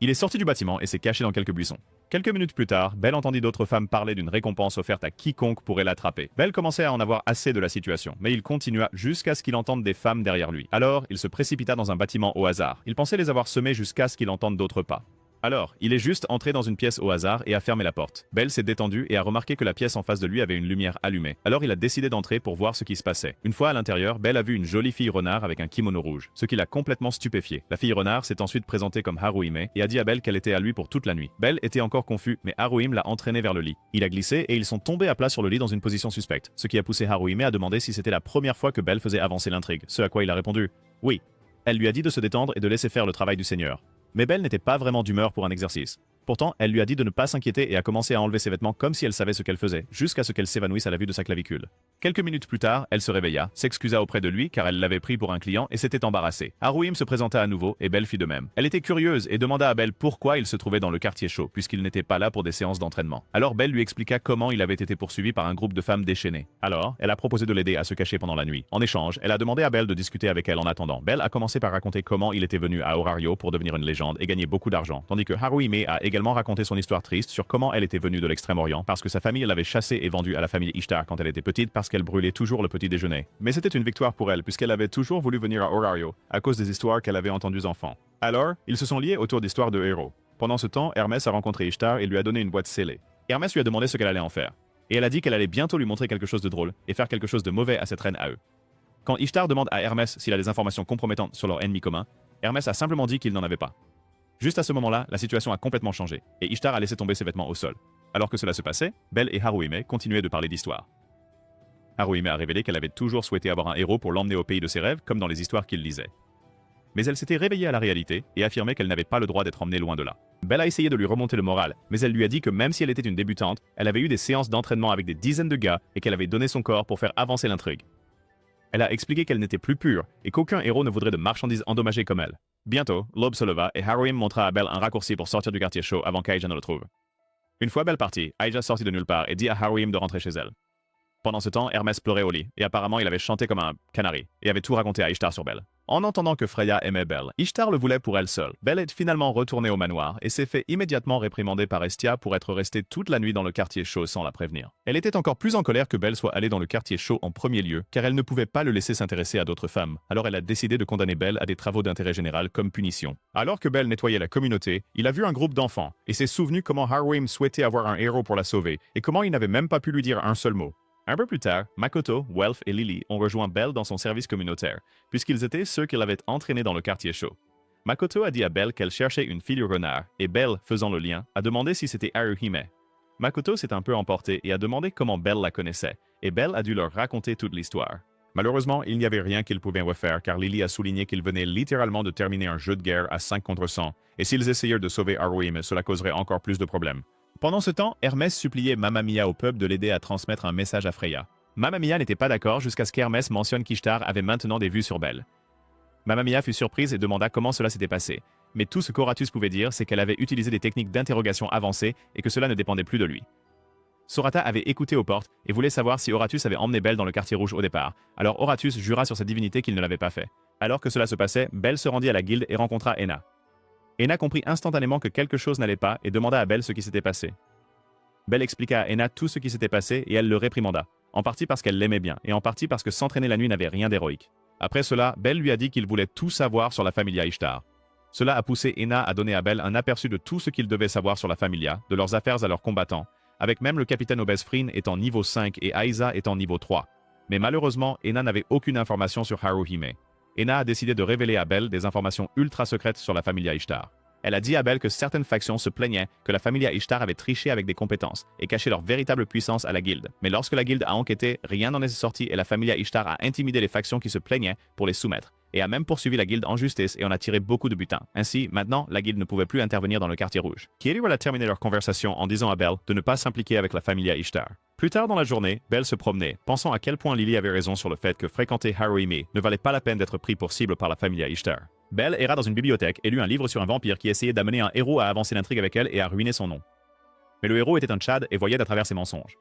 Il est sorti du bâtiment et s'est caché dans quelques buissons. Quelques minutes plus tard, Belle entendit d'autres femmes parler d'une récompense offerte à quiconque pourrait l'attraper. Belle commençait à en avoir assez de la situation, mais il continua jusqu'à ce qu'il entende des femmes derrière lui. Alors, il se précipita dans un bâtiment au hasard. Il pensait les avoir semées jusqu'à ce qu'il entende d'autres pas. Alors, il est juste entré dans une pièce au hasard et a fermé la porte. Belle s'est détendue et a remarqué que la pièce en face de lui avait une lumière allumée. Alors il a décidé d'entrer pour voir ce qui se passait. Une fois à l'intérieur, Belle a vu une jolie fille renard avec un kimono rouge, ce qui l'a complètement stupéfié. La fille renard s'est ensuite présentée comme Haruhime et a dit à Belle qu'elle était à lui pour toute la nuit. Belle était encore confus, mais Haruhime l'a entraîné vers le lit. Il a glissé et ils sont tombés à plat sur le lit dans une position suspecte, ce qui a poussé Haruhime à demander si c'était la première fois que Belle faisait avancer l'intrigue, ce à quoi il a répondu « Oui ». Elle lui a dit de se détendre et de laisser faire le travail du seigneur. Mais Belle n'était pas vraiment d'humeur pour un exercice. Pourtant, elle lui a dit de ne pas s'inquiéter et a commencé à enlever ses vêtements comme si elle savait ce qu'elle faisait, jusqu'à ce qu'elle s'évanouisse à la vue de sa clavicule. Quelques minutes plus tard, elle se réveilla, s'excusa auprès de lui car elle l'avait pris pour un client et s'était embarrassée. Haruhime se présenta à nouveau et Belle fit de même. Elle était curieuse et demanda à Belle pourquoi il se trouvait dans le quartier chaud, puisqu'il n'était pas là pour des séances d'entraînement. Alors Belle lui expliqua comment il avait été poursuivi par un groupe de femmes déchaînées. Alors, elle a proposé de l'aider à se cacher pendant la nuit. En échange, elle a demandé à Belle de discuter avec elle en attendant. Belle a commencé par raconter comment il était venu à Orario pour devenir une légende et gagner beaucoup d'argent, tandis que Haruhime a également raconté son histoire triste sur comment elle était venue de l'Extrême-Orient parce que sa famille l'avait chassée et vendue à la famille Ishtar quand elle était petite parce qu'elle brûlait toujours le petit déjeuner. Mais c'était une victoire pour elle puisqu'elle avait toujours voulu venir à Orario à cause des histoires qu'elle avait entendues enfant. Alors, ils se sont liés autour d'histoires de héros. Pendant ce temps, Hermès a rencontré Ishtar et lui a donné une boîte scellée. Hermès lui a demandé ce qu'elle allait en faire. Et elle a dit qu'elle allait bientôt lui montrer quelque chose de drôle et faire quelque chose de mauvais à cette reine à eux. Quand Ishtar demande à Hermès s'il a des informations compromettantes sur leur ennemi commun, Hermès a simplement dit qu'il n'en avait pas. Juste à ce moment-là, la situation a complètement changé, et Ishtar a laissé tomber ses vêtements au sol. Alors que cela se passait, Belle et Haruhime continuaient de parler d'histoire. Haruhime a révélé qu'elle avait toujours souhaité avoir un héros pour l'emmener au pays de ses rêves, comme dans les histoires qu'il lisait. Mais elle s'était réveillée à la réalité et affirmait qu'elle n'avait pas le droit d'être emmenée loin de là. Belle a essayé de lui remonter le moral, mais elle lui a dit que même si elle était une débutante, elle avait eu des séances d'entraînement avec des dizaines de gars et qu'elle avait donné son corps pour faire avancer l'intrigue. Elle a expliqué qu'elle n'était plus pure et qu'aucun héros ne voudrait de marchandises endommagées comme elle. Bientôt, l'aube se leva et Haruhime montra à Belle un raccourci pour sortir du quartier chaud avant qu'Aija ne le trouve. Une fois Belle partie, Aija sortit de nulle part et dit à Haruhime de rentrer chez elle. Pendant ce temps, Hermès pleurait au lit et apparemment il avait chanté comme un canari et avait tout raconté à Ishtar sur Belle. En entendant que Freya aimait Belle, Ishtar le voulait pour elle seule. Belle est finalement retournée au manoir et s'est fait immédiatement réprimander par Hestia pour être restée toute la nuit dans le quartier chaud sans la prévenir. Elle était encore plus en colère que Belle soit allée dans le quartier chaud en premier lieu, car elle ne pouvait pas le laisser s'intéresser à d'autres femmes. Alors elle a décidé de condamner Belle à des travaux d'intérêt général comme punition. Alors que Belle nettoyait la communauté, il a vu un groupe d'enfants et s'est souvenu comment Harwim souhaitait avoir un héros pour la sauver et comment il n'avait même pas pu lui dire un seul mot. Un peu plus tard, Makoto, Welf et Lily ont rejoint Belle dans son service communautaire, puisqu'ils étaient ceux qui l'avaient entraîné dans le quartier chaud. Makoto a dit à Belle qu'elle cherchait une fille renard, et Belle, faisant le lien, a demandé si c'était Haruhime. Makoto s'est un peu emporté et a demandé comment Belle la connaissait, et Belle a dû leur raconter toute l'histoire. Malheureusement, il n'y avait rien qu'ils pouvaient refaire car Lily a souligné qu'ils venaient littéralement de terminer un jeu de guerre à 5 contre 100, et s'ils essayaient de sauver Haruhime, cela causerait encore plus de problèmes. Pendant ce temps, Hermès suppliait Mamma Mia au peuple de l'aider à transmettre un message à Freya. Mamma Mia n'était pas d'accord jusqu'à ce qu'Hermès mentionne qu'Ishtar avait maintenant des vues sur Belle. Mamma Mia fut surprise et demanda comment cela s'était passé, mais tout ce qu'Horatus pouvait dire, c'est qu'elle avait utilisé des techniques d'interrogation avancées et que cela ne dépendait plus de lui. Sorata avait écouté aux portes et voulait savoir si Horatus avait emmené Belle dans le quartier rouge au départ, alors Horatus jura sur sa divinité qu'il ne l'avait pas fait. Alors que cela se passait, Belle se rendit à la guilde et rencontra Enna. Enna comprit instantanément que quelque chose n'allait pas et demanda à Belle ce qui s'était passé. Belle expliqua à Enna tout ce qui s'était passé et elle le réprimanda, en partie parce qu'elle l'aimait bien et en partie parce que s'entraîner la nuit n'avait rien d'héroïque. Après cela, Belle lui a dit qu'il voulait tout savoir sur la familia Ishtar. Cela a poussé Enna à donner à Belle un aperçu de tout ce qu'il devait savoir sur la familia, de leurs affaires à leurs combattants, avec même le capitaine Obesfrine étant niveau 5 et Aiza étant niveau 3. Mais malheureusement, Enna n'avait aucune information sur Haruhime. Enna a décidé de révéler à Belle des informations ultra secrètes sur la familia Ishtar. Elle a dit à Belle que certaines factions se plaignaient que la familia Ishtar avait triché avec des compétences et caché leur véritable puissance à la guilde. Mais lorsque la guilde a enquêté, rien n'en est sorti et la familia Ishtar a intimidé les factions qui se plaignaient pour les soumettre, et a même poursuivi la guilde en justice et en a tiré beaucoup de butin. Ainsi, maintenant, la guilde ne pouvait plus intervenir dans le quartier rouge. Kirill a terminé leur conversation en disant à Belle de ne pas s'impliquer avec la familia Ishtar. Plus tard dans la journée, Belle se promenait, pensant à quel point Lily avait raison sur le fait que fréquenter Haruhime ne valait pas la peine d'être pris pour cible par la familia Ishtar. Belle erra dans une bibliothèque et lut un livre sur un vampire qui essayait d'amener un héros à avancer l'intrigue avec elle et à ruiner son nom. Mais le héros était un Tchad et voyait à travers ses mensonges.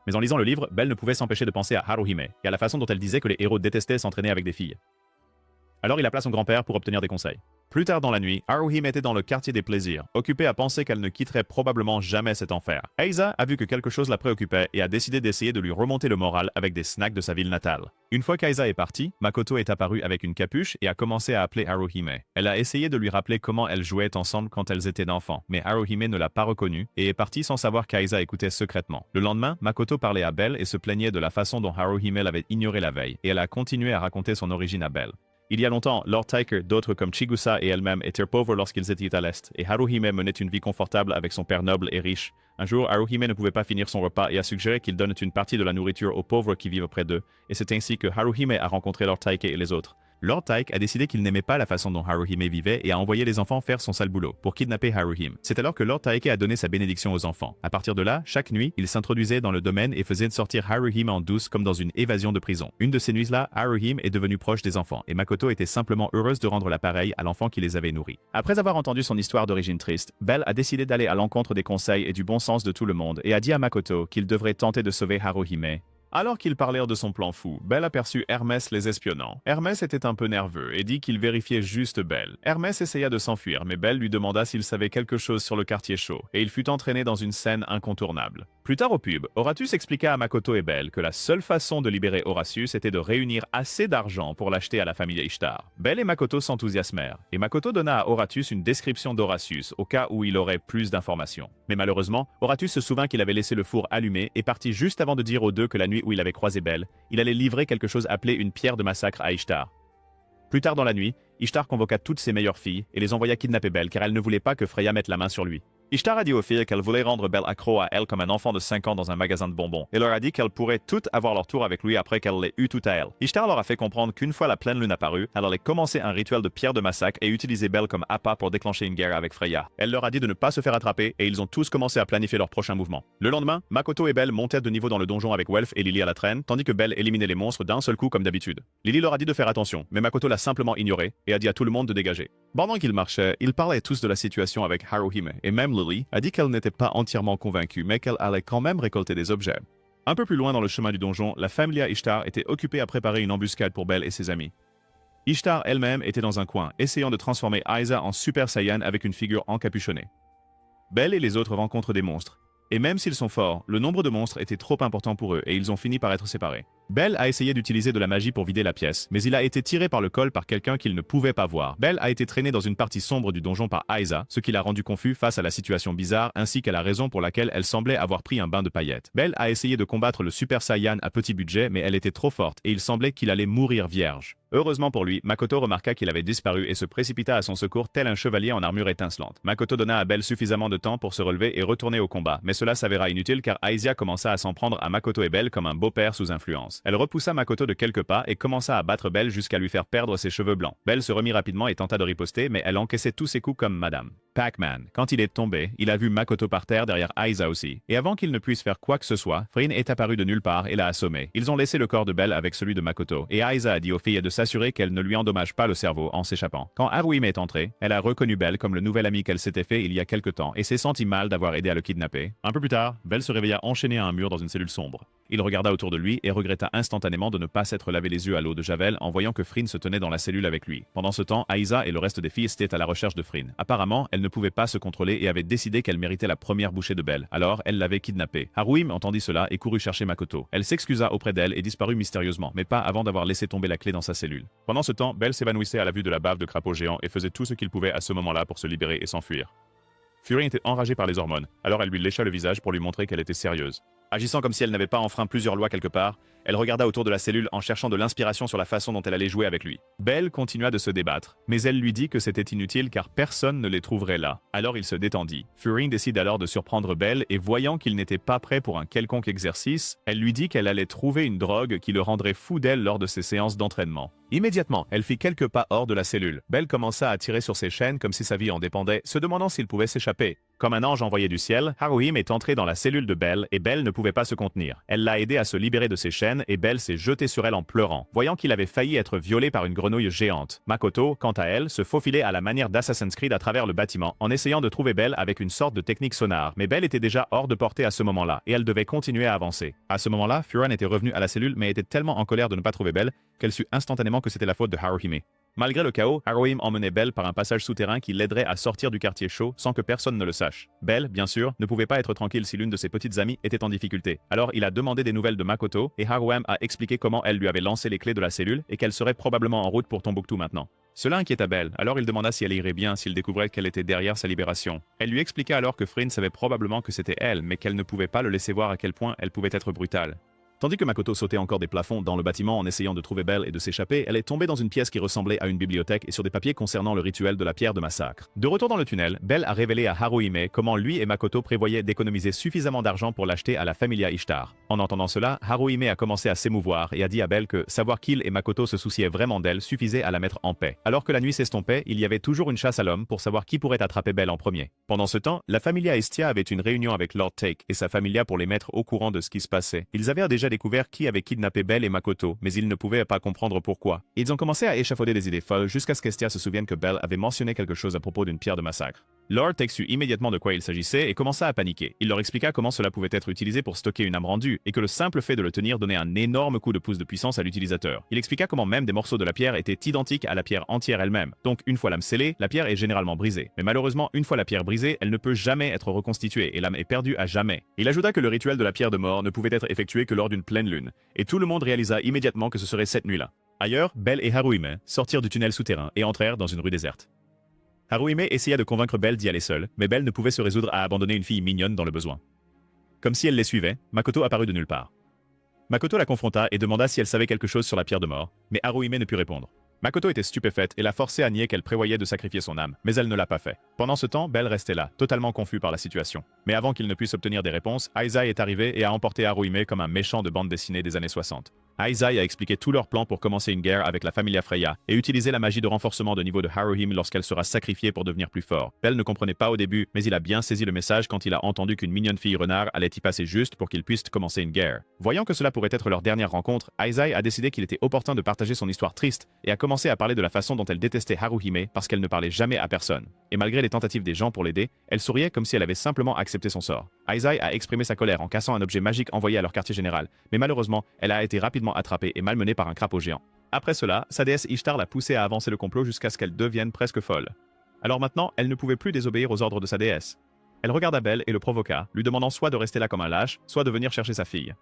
Mais en lisant le livre, Belle ne pouvait s'empêcher de penser à Haruhime et à la façon dont elle disait que les héros détestaient s'entraîner avec des filles. Alors il appela son grand-père pour obtenir des conseils. Plus tard dans la nuit, Haruhime était dans le quartier des plaisirs, occupée à penser qu'elle ne quitterait probablement jamais cet enfer. Aiza a vu que quelque chose la préoccupait et a décidé d'essayer de lui remonter le moral avec des snacks de sa ville natale. Une fois qu'Aiza est partie, Makoto est apparue avec une capuche et a commencé à appeler Haruhime. Elle a essayé de lui rappeler comment elles jouaient ensemble quand elles étaient enfants, mais Haruhime ne l'a pas reconnue et est partie sans savoir qu'Aiza écoutait secrètement. Le lendemain, Makoto parlait à Belle et se plaignait de la façon dont Haruhime l'avait ignorée la veille, et elle a continué à raconter son origine à Belle. Il y a longtemps, Lord Tyker, d'autres comme Chigusa et elle-même étaient pauvres lorsqu'ils étaient à l'Est, et Haruhime menait une vie confortable avec son père noble et riche. Un jour, Haruhime ne pouvait pas finir son repas et a suggéré qu'il donne une partie de la nourriture aux pauvres qui vivent près d'eux, et c'est ainsi que Haruhime a rencontré Lord Tyker et les autres. Lord Tyke a décidé qu'il n'aimait pas la façon dont Haruhime vivait et a envoyé les enfants faire son sale boulot pour kidnapper Haruhime. C'est alors que Lord Tyke a donné sa bénédiction aux enfants. À partir de là, chaque nuit, il s'introduisait dans le domaine et faisait sortir Haruhime en douce comme dans une évasion de prison. Une de ces nuits-là, Haruhime est devenu proche des enfants et Makoto était simplement heureuse de rendre l'appareil à l'enfant qui les avait nourris. Après avoir entendu son histoire d'origine triste, Belle a décidé d'aller à l'encontre des conseils et du bon sens de tout le monde et a dit à Makoto qu'il devrait tenter de sauver Haruhime. Alors qu'ils parlèrent de son plan fou, Belle aperçut Hermès les espionnant. Hermès était un peu nerveux et dit qu'il vérifiait juste Belle. Hermès essaya de s'enfuir, mais Belle lui demanda s'il savait quelque chose sur le quartier chaud, et il fut entraîné dans une scène incontournable. Plus tard au pub, Horatus expliqua à Makoto et Belle que la seule façon de libérer Horatius était de réunir assez d'argent pour l'acheter à la famille Ishtar. Belle et Makoto s'enthousiasmèrent, et Makoto donna à Horatius une description d'Horatius au cas où il aurait plus d'informations. Mais malheureusement, Horatius se souvint qu'il avait laissé le four allumé et partit juste avant de dire aux deux que la nuit où il avait croisé Belle, il allait livrer quelque chose appelé une pierre de massacre à Ishtar. Plus tard dans la nuit, Ishtar convoqua toutes ses meilleures filles et les envoya kidnapper Belle car elle ne voulait pas que Freya mette la main sur lui. Ishtar a dit aux filles qu'elle voulait rendre Belle accro à elle comme un enfant de 5 ans dans un magasin de bonbons et leur a dit qu'elle pourrait toutes avoir leur tour avec lui après qu'elle l'ait eu tout à elle. Ishtar leur a fait comprendre qu'une fois la pleine lune apparue, elle allait commencer un rituel de pierre de massacre et utiliser Belle comme appât pour déclencher une guerre avec Freya. Elle leur a dit de ne pas se faire attraper et ils ont tous commencé à planifier leur prochain mouvement. Le lendemain, Makoto et Belle montèrent de niveau dans le donjon avec Welf et Lily à la traîne, tandis que Belle éliminait les monstres d'un seul coup comme d'habitude. Lily leur a dit de faire attention, mais Makoto l'a simplement ignoré et a dit à tout le monde de dégager. Pendant qu'ils marchaient, ils parlaient tous de la situation avec Haruhime et même Lily a dit qu'elle n'était pas entièrement convaincue mais qu'elle allait quand même récolter des objets. Un peu plus loin dans le chemin du donjon, la familia Ishtar était occupée à préparer une embuscade pour Belle et ses amis. Ishtar elle-même était dans un coin, essayant de transformer Aiza en Super Saiyan avec une figure encapuchonnée. Belle et les autres rencontrent des monstres. Et même s'ils sont forts, le nombre de monstres était trop important pour eux et ils ont fini par être séparés. Belle a essayé d'utiliser de la magie pour vider la pièce, mais il a été tiré par le col par quelqu'un qu'il ne pouvait pas voir. Belle a été traîné dans une partie sombre du donjon par Aiza, ce qui l'a rendu confus face à la situation bizarre ainsi qu'à la raison pour laquelle elle semblait avoir pris un bain de paillettes. Belle a essayé de combattre le Super Saiyan à petit budget, mais elle était trop forte et il semblait qu'il allait mourir vierge. Heureusement pour lui, Makoto remarqua qu'il avait disparu et se précipita à son secours tel un chevalier en armure étincelante. Makoto donna à Belle suffisamment de temps pour se relever et retourner au combat, mais cela s'avéra inutile car Aiza commença à s'en prendre à Makoto et Belle comme un beau-père sous influence. Elle repoussa Makoto de quelques pas et commença à battre Belle jusqu'à lui faire perdre ses cheveux blancs. Belle se remit rapidement et tenta de riposter, mais elle encaissait tous ses coups comme Madame Pac-Man. Quand il est tombé, il a vu Makoto par terre derrière Aiza aussi. Et avant qu'il ne puisse faire quoi que ce soit, Frin est apparu de nulle part et l'a assommé. Ils ont laissé le corps de Belle avec celui de Makoto, et Aiza a dit aux filles de s'assurer qu'elle ne lui endommage pas le cerveau en s'échappant. Quand Haruhime est entrée, elle a reconnu Belle comme le nouvel ami qu'elle s'était fait il y a quelque temps et s'est sentie mal d'avoir aidé à le kidnapper. Un peu plus tard, Belle se réveilla enchaînée à un mur dans une cellule sombre. Il regarda autour de lui et regretta instantanément de ne pas s'être lavé les yeux à l'eau de Javel en voyant que Frin se tenait dans la cellule avec lui. Pendant ce temps, Aiza et le reste des filles étaient à la recherche de Frin. Apparemment, elle ne pouvait pas se contrôler et avait décidé qu'elle méritait la première bouchée de Belle. Alors, elle l'avait kidnappée. Haruhime entendit cela et courut chercher Makoto. Elle s'excusa auprès d'elle et disparut mystérieusement, mais pas avant d'avoir laissé tomber la clé dans sa cellule. Pendant ce temps, Belle s'évanouissait à la vue de la bave de crapaud géant et faisait tout ce qu'il pouvait à ce moment-là pour se libérer et s'enfuir. Fury était enragée par les hormones, alors elle lui lécha le visage pour lui montrer qu'elle était sérieuse. Agissant comme si elle n'avait pas enfreint plusieurs lois quelque part, elle regarda autour de la cellule en cherchant de l'inspiration sur la façon dont elle allait jouer avec lui. Belle continua de se débattre, mais elle lui dit que c'était inutile car personne ne les trouverait là. Alors il se détendit. Fury décide alors de surprendre Belle et voyant qu'il n'était pas prêt pour un quelconque exercice, elle lui dit qu'elle allait trouver une drogue qui le rendrait fou d'elle lors de ses séances d'entraînement. Immédiatement, elle fit quelques pas hors de la cellule. Belle commença à tirer sur ses chaînes comme si sa vie en dépendait, se demandant s'il pouvait s'échapper. Comme un ange envoyé du ciel, Haruhime est entré dans la cellule de Belle et Belle ne pouvait pas se contenir. Elle l'a aidé à se libérer de ses chaînes et Belle s'est jetée sur elle en pleurant, voyant qu'il avait failli être violé par une grenouille géante. Makoto, quant à elle, se faufilait à la manière d'Assassin's Creed à travers le bâtiment en essayant de trouver Belle avec une sorte de technique sonar, mais Belle était déjà hors de portée à ce moment-là et elle devait continuer à avancer. À ce moment-là, Furan était revenu à la cellule mais était tellement en colère de ne pas trouver Belle qu'elle sut instantanément que c'était la faute de Haruhime. Malgré le chaos, Haruhime emmenait Belle par un passage souterrain qui l'aiderait à sortir du quartier chaud sans que personne ne le sache. Belle, bien sûr, ne pouvait pas être tranquille si l'une de ses petites amies était en difficulté. Alors il a demandé des nouvelles de Makoto et Haruhime a expliqué comment elle lui avait lancé les clés de la cellule et qu'elle serait probablement en route pour Tombouctou maintenant. Cela inquiéta Belle, alors il demanda si elle irait bien s'il découvrait qu'elle était derrière sa libération. Elle lui expliqua alors que Frin savait probablement que c'était elle, mais qu'elle ne pouvait pas le laisser voir à quel point elle pouvait être brutale. Tandis que Makoto sautait encore des plafonds dans le bâtiment en essayant de trouver Belle et de s'échapper, elle est tombée dans une pièce qui ressemblait à une bibliothèque et sur des papiers concernant le rituel de la pierre de massacre. De retour dans le tunnel, Belle a révélé à Haruhime comment lui et Makoto prévoyaient d'économiser suffisamment d'argent pour l'acheter à la Familia Ishtar. En entendant cela, Haruhime a commencé à s'émouvoir et a dit à Belle que savoir qu'il et Makoto se souciaient vraiment d'elle suffisait à la mettre en paix. Alors que la nuit s'estompait, il y avait toujours une chasse à l'homme pour savoir qui pourrait attraper Belle en premier. Pendant ce temps, la Familia Estia avait une réunion avec Lord Take et sa Familia pour les mettre au courant de ce qui se passait. Ils avaient déjà découvert qui avait kidnappé Belle et Makoto, mais ils ne pouvaient pas comprendre pourquoi. Ils ont commencé à échafauder des idées folles jusqu'à ce qu'Estia se souvienne que Belle avait mentionné quelque chose à propos d'une pierre de massacre. Lord Take sut immédiatement de quoi il s'agissait et commença à paniquer. Il leur expliqua comment cela pouvait être utilisé pour stocker une âme rendue et que le simple fait de le tenir donnait un énorme coup de pouce de puissance à l'utilisateur. Il expliqua comment même des morceaux de la pierre étaient identiques à la pierre entière elle-même. Donc une fois l'âme scellée, la pierre est généralement brisée. Mais malheureusement, une fois la pierre brisée, elle ne peut jamais être reconstituée et l'âme est perdue à jamais. Il ajouta que le rituel de la pierre de mort ne pouvait être effectué que lors d'une pleine lune. Et tout le monde réalisa immédiatement que ce serait cette nuit-là. Ailleurs, Belle et Haruhime sortirent du tunnel souterrain et entrèrent dans une rue déserte. Haruhime essaya de convaincre Belle d'y aller seule, mais Belle ne pouvait se résoudre à abandonner une fille mignonne dans le besoin. Comme si elle les suivait, Makoto apparut de nulle part. Makoto la confronta et demanda si elle savait quelque chose sur la pierre de mort, mais Haruhime ne put répondre. Makoto était stupéfaite et l'a forcée à nier qu'elle prévoyait de sacrifier son âme, mais elle ne l'a pas fait. Pendant ce temps, Belle restait là, totalement confus par la situation. Mais avant qu'il ne puisse obtenir des réponses, Aizai est arrivé et a emporté Haruhime comme un méchant de bande dessinée des années 60. Aizai a expliqué tout leur plan pour commencer une guerre avec la Familia Freya et utiliser la magie de renforcement de niveau de Haruhime lorsqu'elle sera sacrifiée pour devenir plus fort. Belle ne comprenait pas au début, mais il a bien saisi le message quand il a entendu qu'une mignonne fille renard allait y passer juste pour qu'ils puissent commencer une guerre. Voyant que cela pourrait être leur dernière rencontre, Aizai a décidé qu'il était opportun de partager son histoire triste et a commencé à parler de la façon dont elle détestait Haruhime parce qu'elle ne parlait jamais à personne. Et malgré les tentatives des gens pour l'aider, elle souriait comme si elle avait simplement accepté son sort. Aizai a exprimé sa colère en cassant un objet magique envoyé à leur quartier général, mais malheureusement, elle a été rapidement attrapée et malmenée par un crapaud géant. Après cela, sa déesse Ishtar l'a poussée à avancer le complot jusqu'à ce qu'elle devienne presque folle. Alors maintenant, elle ne pouvait plus désobéir aux ordres de sa déesse. Elle regarda Belle et le provoqua, lui demandant soit de rester là comme un lâche, soit de venir chercher sa fille.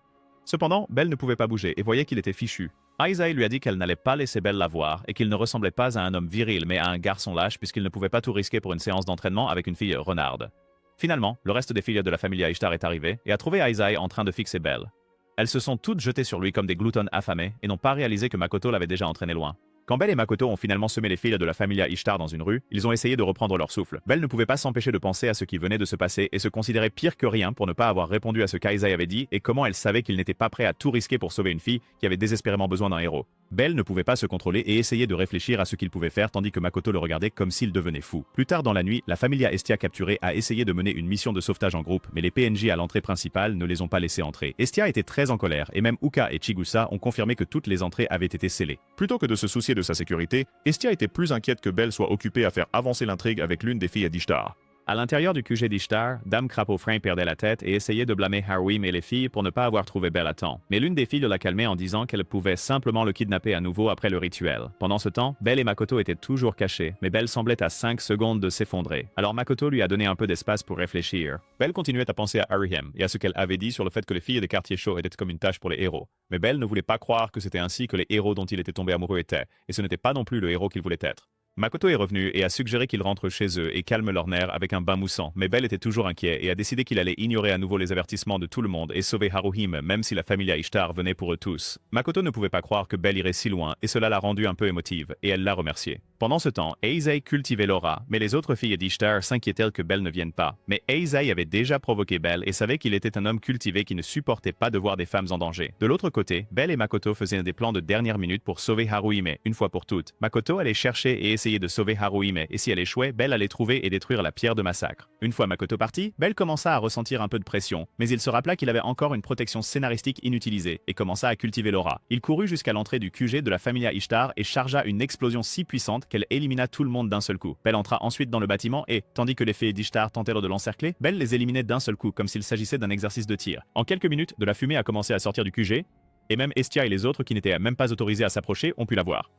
Cependant, Belle ne pouvait pas bouger et voyait qu'il était fichu. Aizai lui a dit qu'elle n'allait pas laisser Belle la voir et qu'il ne ressemblait pas à un homme viril mais à un garçon lâche puisqu'il ne pouvait pas tout risquer pour une séance d'entraînement avec une fille renarde. Finalement, le reste des filles de la famille Ishtar est arrivé et a trouvé Aizai en train de fixer Belle. Elles se sont toutes jetées sur lui comme des gloutonnes affamés et n'ont pas réalisé que Makoto l'avait déjà entraîné loin. Quand Belle et Makoto ont finalement semé les filles de la famille Ishtar dans une rue, ils ont essayé de reprendre leur souffle. Belle ne pouvait pas s'empêcher de penser à ce qui venait de se passer et se considérait pire que rien pour ne pas avoir répondu à ce qu'Aizai avait dit et comment elle savait qu'il n'était pas prêt à tout risquer pour sauver une fille qui avait désespérément besoin d'un héros. Belle ne pouvait pas se contrôler et essayait de réfléchir à ce qu'il pouvait faire tandis que Makoto le regardait comme s'il devenait fou. Plus tard dans la nuit, la famille Estia capturée a essayé de mener une mission de sauvetage en groupe, mais les PNJ à l'entrée principale ne les ont pas laissés entrer. Estia était très en colère et même Uka et Chigusa ont confirmé que toutes les entrées avaient été scellées. Plutôt que de se soucier de sa sécurité, Estia était plus inquiète que Belle soit occupée à faire avancer l'intrigue avec l'une des filles d'Ishtar. À l'intérieur du QG d'Ishtar, Dame Crapaud-Frein perdait la tête et essayait de blâmer Haruim et les filles pour ne pas avoir trouvé Belle à temps. Mais l'une des filles la calmait en disant qu'elle pouvait simplement le kidnapper à nouveau après le rituel. Pendant ce temps, Belle et Makoto étaient toujours cachés, mais Belle semblait à 5 secondes de s'effondrer. Alors Makoto lui a donné un peu d'espace pour réfléchir. Belle continuait à penser à Haruhime et à ce qu'elle avait dit sur le fait que les filles des quartiers chauds étaient comme une tâche pour les héros. Mais Belle ne voulait pas croire que c'était ainsi que les héros dont il était tombé amoureux étaient, et ce n'était pas non plus le héros qu'il voulait être. Makoto est revenu et a suggéré qu'ils rentrent chez eux et calment leurs nerfs avec un bain moussant, mais Belle était toujours inquiet et a décidé qu'il allait ignorer à nouveau les avertissements de tout le monde et sauver Haruhime même si la famille Ishtar venait pour eux tous. Makoto ne pouvait pas croire que Belle irait si loin et cela l'a rendue un peu émotive et elle l'a remerciée. Pendant ce temps, Aizai cultivait Laura, mais les autres filles d'Ishtar s'inquiétaient que Belle ne vienne pas. Mais Aizai avait déjà provoqué Belle et savait qu'il était un homme cultivé qui ne supportait pas de voir des femmes en danger. De l'autre côté, Belle et Makoto faisaient des plans de dernière minute pour sauver Haruhime, une fois pour toutes. Makoto allait chercher et essayer de sauver Haruhime, et si elle échouait, Belle allait trouver et détruire la pierre de massacre. Une fois Makoto parti, Belle commença à ressentir un peu de pression, mais il se rappela qu'il avait encore une protection scénaristique inutilisée, et commença à cultiver Laura. Il courut jusqu'à l'entrée du QG de la famille Ishtar et chargea une explosion si puissante qu'elle élimina tout le monde d'un seul coup. Belle entra ensuite dans le bâtiment et, tandis que les filles d'Ishtar tentèrent de l'encercler, Belle les éliminait d'un seul coup, comme s'il s'agissait d'un exercice de tir. En quelques minutes, de la fumée a commencé à sortir du QG, et même Estia et les autres qui n'étaient même pas autorisés à s'approcher ont pu la voir.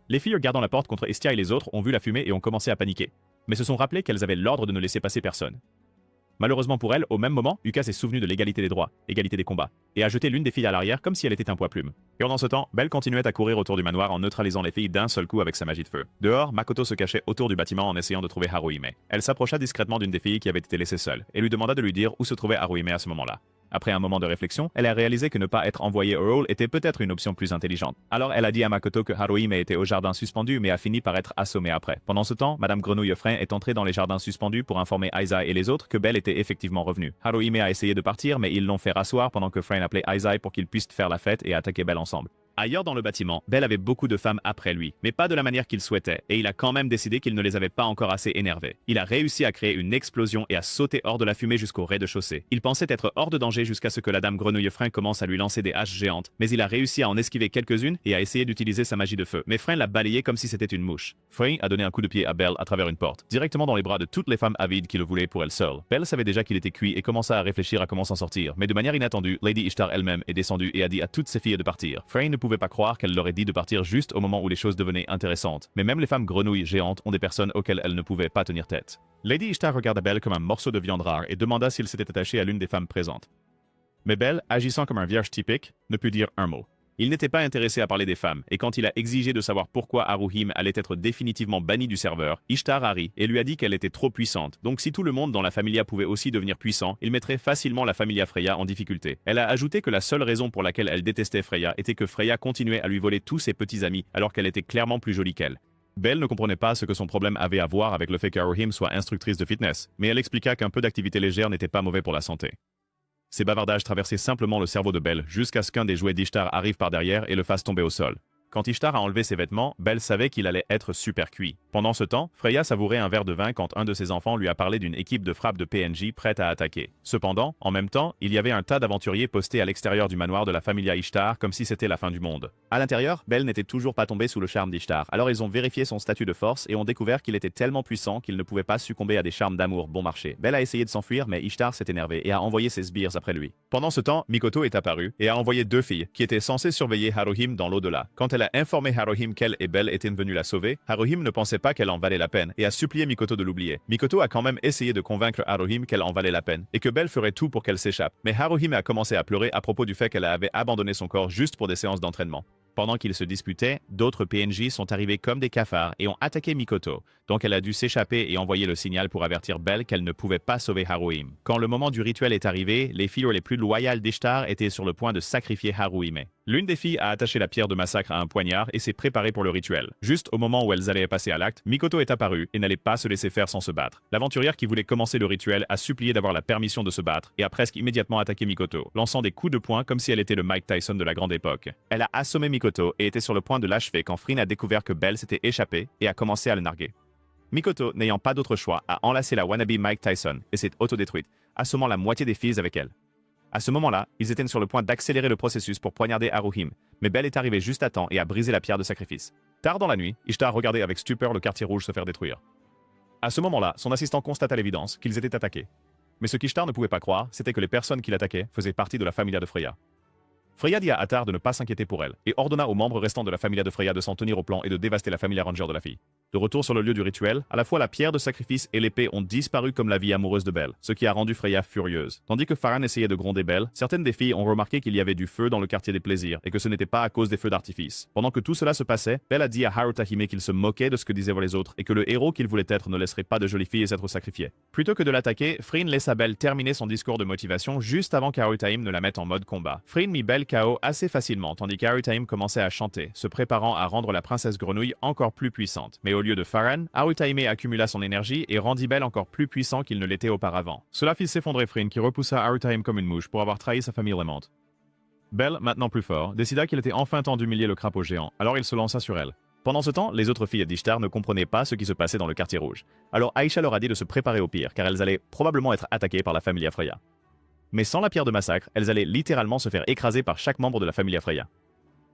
Les filles gardant la porte contre Estia et les autres ont vu la fumée et ont commencé à paniquer, mais se sont rappelées qu'elles avaient l'ordre de ne laisser passer personne. Malheureusement pour elle, au même moment, Uka s'est souvenu de l'égalité des droits, égalité des combats, et a jeté l'une des filles à l'arrière comme si elle était un poids-plume. Et pendant ce temps, Belle continuait à courir autour du manoir en neutralisant les filles d'un seul coup avec sa magie de feu. Dehors, Makoto se cachait autour du bâtiment en essayant de trouver Haruhime. Elle s'approcha discrètement d'une des filles qui avait été laissée seule, et lui demanda de lui dire où se trouvait Haruhime à ce moment-là. Après un moment de réflexion, elle a réalisé que ne pas être envoyée au rôle était peut-être une option plus intelligente. Alors elle a dit à Makoto que Haruhime était au jardin suspendu mais a fini par être assommée après. Pendant ce temps, Madame Grenouille-Frein est entrée dans les jardins suspendus pour informer Aizai et les autres que Belle était effectivement revenue. Haruhime a essayé de partir mais ils l'ont fait rasseoir pendant que Frein appelait Aizai pour qu'ils puissent faire la fête et attaquer Belle ensemble. Ailleurs dans le bâtiment, Belle avait beaucoup de femmes après lui, mais pas de la manière qu'il souhaitait, et il a quand même décidé qu'il ne les avait pas encore assez énervées. Il a réussi à créer une explosion et à sauter hors de la fumée jusqu'au rez-de-chaussée. Il pensait être hors de danger jusqu'à ce que la dame Grenouille-Frein commence à lui lancer des haches géantes, mais il a réussi à en esquiver quelques-unes et à essayer d'utiliser sa magie de feu. Mais Frein l'a balayé comme si c'était une mouche. Frein a donné un coup de pied à Belle à travers une porte, directement dans les bras de toutes les femmes avides qui le voulaient pour elle seule. Belle savait déjà qu'il était cuit et commença à réfléchir à comment s'en sortir, mais de manière inattendue, Lady Ishtar elle-même est descendue et a dit à toutes ses filles de partir. Frein ne pouvait pas croire qu'elle leur dit de partir juste au moment où les choses devenaient intéressantes. Mais même les femmes grenouilles géantes ont des personnes auxquelles elles ne pouvaient pas tenir tête. Lady Ishtar regarda Belle comme un morceau de viande rare et demanda s'il s'était attaché à l'une des femmes présentes. Mais Belle, agissant comme un vierge typique, ne put dire un mot. Il n'était pas intéressé à parler des femmes, et quand il a exigé de savoir pourquoi Haruhime allait être définitivement banni du serveur, Ishtar a ri et lui a dit qu'elle était trop puissante. Donc si tout le monde dans la familia pouvait aussi devenir puissant, il mettrait facilement la familia Freya en difficulté. Elle a ajouté que la seule raison pour laquelle elle détestait Freya était que Freya continuait à lui voler tous ses petits amis alors qu'elle était clairement plus jolie qu'elle. Belle ne comprenait pas ce que son problème avait à voir avec le fait qu'Haruhime soit instructrice de fitness, mais elle expliqua qu'un peu d'activité légère n'était pas mauvais pour la santé. Ces bavardages traversaient simplement le cerveau de Belle jusqu'à ce qu'un des jouets d'Ishtar arrive par derrière et le fasse tomber au sol. Quand Ishtar a enlevé ses vêtements, Belle savait qu'il allait être super cuit. Pendant ce temps, Freya savourait un verre de vin quand un de ses enfants lui a parlé d'une équipe de frappe de PNJ prête à attaquer. Cependant, en même temps, il y avait un tas d'aventuriers postés à l'extérieur du manoir de la Familia Ishtar comme si c'était la fin du monde. À l'intérieur, Belle n'était toujours pas tombée sous le charme d'Ishtar, alors ils ont vérifié son statut de force et ont découvert qu'il était tellement puissant qu'il ne pouvait pas succomber à des charmes d'amour bon marché. Belle a essayé de s'enfuir mais Ishtar s'est énervé et a envoyé ses sbires après lui. Pendant ce temps, Mikoto est apparue et a envoyé deux filles qui étaient censées surveiller Haruhime dans l'au-delà. Quand elle a informé Haruhime qu'elle et Belle étaient venues la sauver, Haruhime ne pensait pas qu'elle en valait la peine et a supplié Mikoto de l'oublier. Mikoto a quand même essayé de convaincre Haruhime qu'elle en valait la peine et que Belle ferait tout pour qu'elle s'échappe. Mais Haruhime a commencé à pleurer à propos du fait qu'elle avait abandonné son corps juste pour des séances d'entraînement. Pendant qu'ils se disputaient, d'autres PNJ sont arrivés comme des cafards et ont attaqué Mikoto, donc elle a dû s'échapper et envoyer le signal pour avertir Belle qu'elle ne pouvait pas sauver Haruhime. Quand le moment du rituel est arrivé, les filles les plus loyales d'Ishtar étaient sur le point de sacrifier Haruhime. L'une des filles a attaché la pierre de massacre à un poignard et s'est préparée pour le rituel. Juste au moment où elles allaient passer à l'acte, Mikoto est apparue et n'allait pas se laisser faire sans se battre. L'aventurière qui voulait commencer le rituel a supplié d'avoir la permission de se battre et a presque immédiatement attaqué Mikoto, lançant des coups de poing comme si elle était le Mike Tyson de la grande époque. Elle a assommé Mikoto et était sur le point de l'achever quand Freen a découvert que Belle s'était échappée et a commencé à le narguer. Mikoto, n'ayant pas d'autre choix, a enlacé la wannabe Mike Tyson et s'est autodétruite, assommant la moitié des filles avec elle. À ce moment-là, ils étaient sur le point d'accélérer le processus pour poignarder Haruhime, mais Belle est arrivée juste à temps et a brisé la pierre de sacrifice. Tard dans la nuit, Ishtar regardait avec stupeur le quartier rouge se faire détruire. À ce moment-là, son assistant constate à l'évidence qu'ils étaient attaqués. Mais ce qu'Ishtar ne pouvait pas croire, c'était que les personnes qui l'attaquaient faisaient partie de la Familia de Freya. Freya dit à Attar de ne pas s'inquiéter pour elle, et ordonna aux membres restants de la Familia de Freya de s'en tenir au plan et de dévaster la Familia Ranger de la fille. De retour sur le lieu du rituel, à la fois la pierre de sacrifice et l'épée ont disparu comme la vie amoureuse de Belle, ce qui a rendu Freya furieuse. Tandis que Farhan essayait de gronder Belle, certaines des filles ont remarqué qu'il y avait du feu dans le quartier des plaisirs, et que ce n'était pas à cause des feux d'artifice. Pendant que tout cela se passait, Belle a dit à Harutahime qu'il se moquait de ce que disaient les autres, et que le héros qu'il voulait être ne laisserait pas de jolies filles s'être sacrifiées. Plutôt que de l'attaquer, Freen laissa Belle terminer son discours de motivation juste avant qu'Harutahime ne la mette en mode combat. Freen mit Belle KO assez facilement, tandis qu'Harutahime commençait à chanter, se préparant à rendre la princesse grenouille encore plus puissante. Mais au lieu de Farhan, Harutahime accumula son énergie et rendit Belle encore plus puissant qu'il ne l'était auparavant. Cela fit s'effondrer Freen qui repoussa Harutahime comme une mouche pour avoir trahi sa famille aimante. Belle, maintenant plus fort, décida qu'il était enfin temps d'humilier le crapaud géant, alors il se lança sur elle. Pendant ce temps, les autres filles d'Ishtar ne comprenaient pas ce qui se passait dans le quartier rouge. Alors Aisha leur a dit de se préparer au pire, car elles allaient probablement être attaquées par la Familia Freya. Mais sans la pierre de massacre, elles allaient littéralement se faire écraser par chaque membre de la Familia Freya.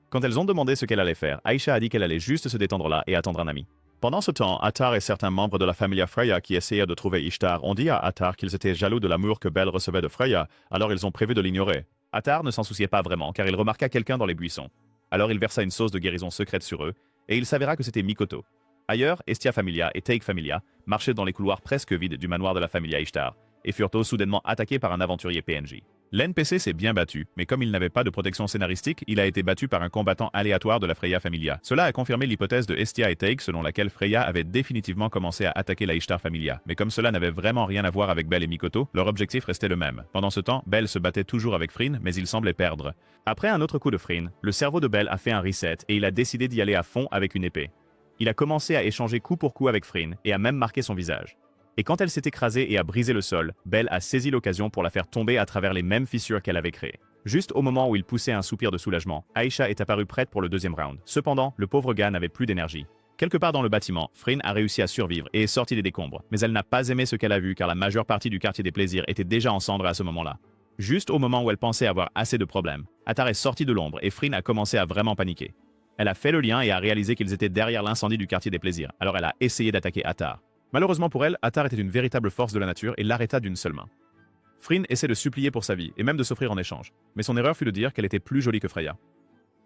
Quand elles ont demandé ce qu'elle allait faire, Aisha a dit qu'elle allait juste se détendre là et attendre un ami. Pendant ce temps, Attar et certains membres de la Familia Freya qui essayèrent de trouver Ishtar ont dit à Attar qu'ils étaient jaloux de l'amour que Belle recevait de Freya, alors ils ont prévu de l'ignorer. Attar ne s'en souciait pas vraiment, car il remarqua quelqu'un dans les buissons. Alors il versa une sauce de guérison secrète sur eux, et il s'avéra que c'était Mikoto. Ailleurs, Estia Familia et Take Familia marchaient dans les couloirs presque vides du manoir de la Familia Ishtar, et furent soudainement attaqués par un aventurier PNJ. L'NPC s'est bien battu, mais comme il n'avait pas de protection scénaristique, il a été battu par un combattant aléatoire de la Freya Familia. Cela a confirmé l'hypothèse de Estia et Take selon laquelle Freya avait définitivement commencé à attaquer la Ishtar Familia. Mais comme cela n'avait vraiment rien à voir avec Belle et Mikoto, leur objectif restait le même. Pendant ce temps, Belle se battait toujours avec Freen, mais il semblait perdre. Après un autre coup de Freen, le cerveau de Belle a fait un reset et il a décidé d'y aller à fond avec une épée. Il a commencé à échanger coup pour coup avec Freen et a même marqué son visage. Et quand elle s'est écrasée et a brisé le sol, Belle a saisi l'occasion pour la faire tomber à travers les mêmes fissures qu'elle avait créées. Juste au moment où il poussait un soupir de soulagement, Aisha est apparue prête pour le deuxième round. Cependant, le pauvre gars n'avait plus d'énergie. Quelque part dans le bâtiment, Freen a réussi à survivre et est sortie des décombres, mais elle n'a pas aimé ce qu'elle a vu car la majeure partie du quartier des plaisirs était déjà en cendres à ce moment-là. Juste au moment où elle pensait avoir assez de problèmes, Attar est sorti de l'ombre et Freen a commencé à vraiment paniquer. Elle a fait le lien et a réalisé qu'ils étaient derrière l'incendie du quartier des plaisirs, alors elle a essayé d'attaquer Attar. Malheureusement pour elle, Attar était une véritable force de la nature et l'arrêta d'une seule main. Freen essaie de supplier pour sa vie et même de s'offrir en échange, mais son erreur fut de dire qu'elle était plus jolie que Freya.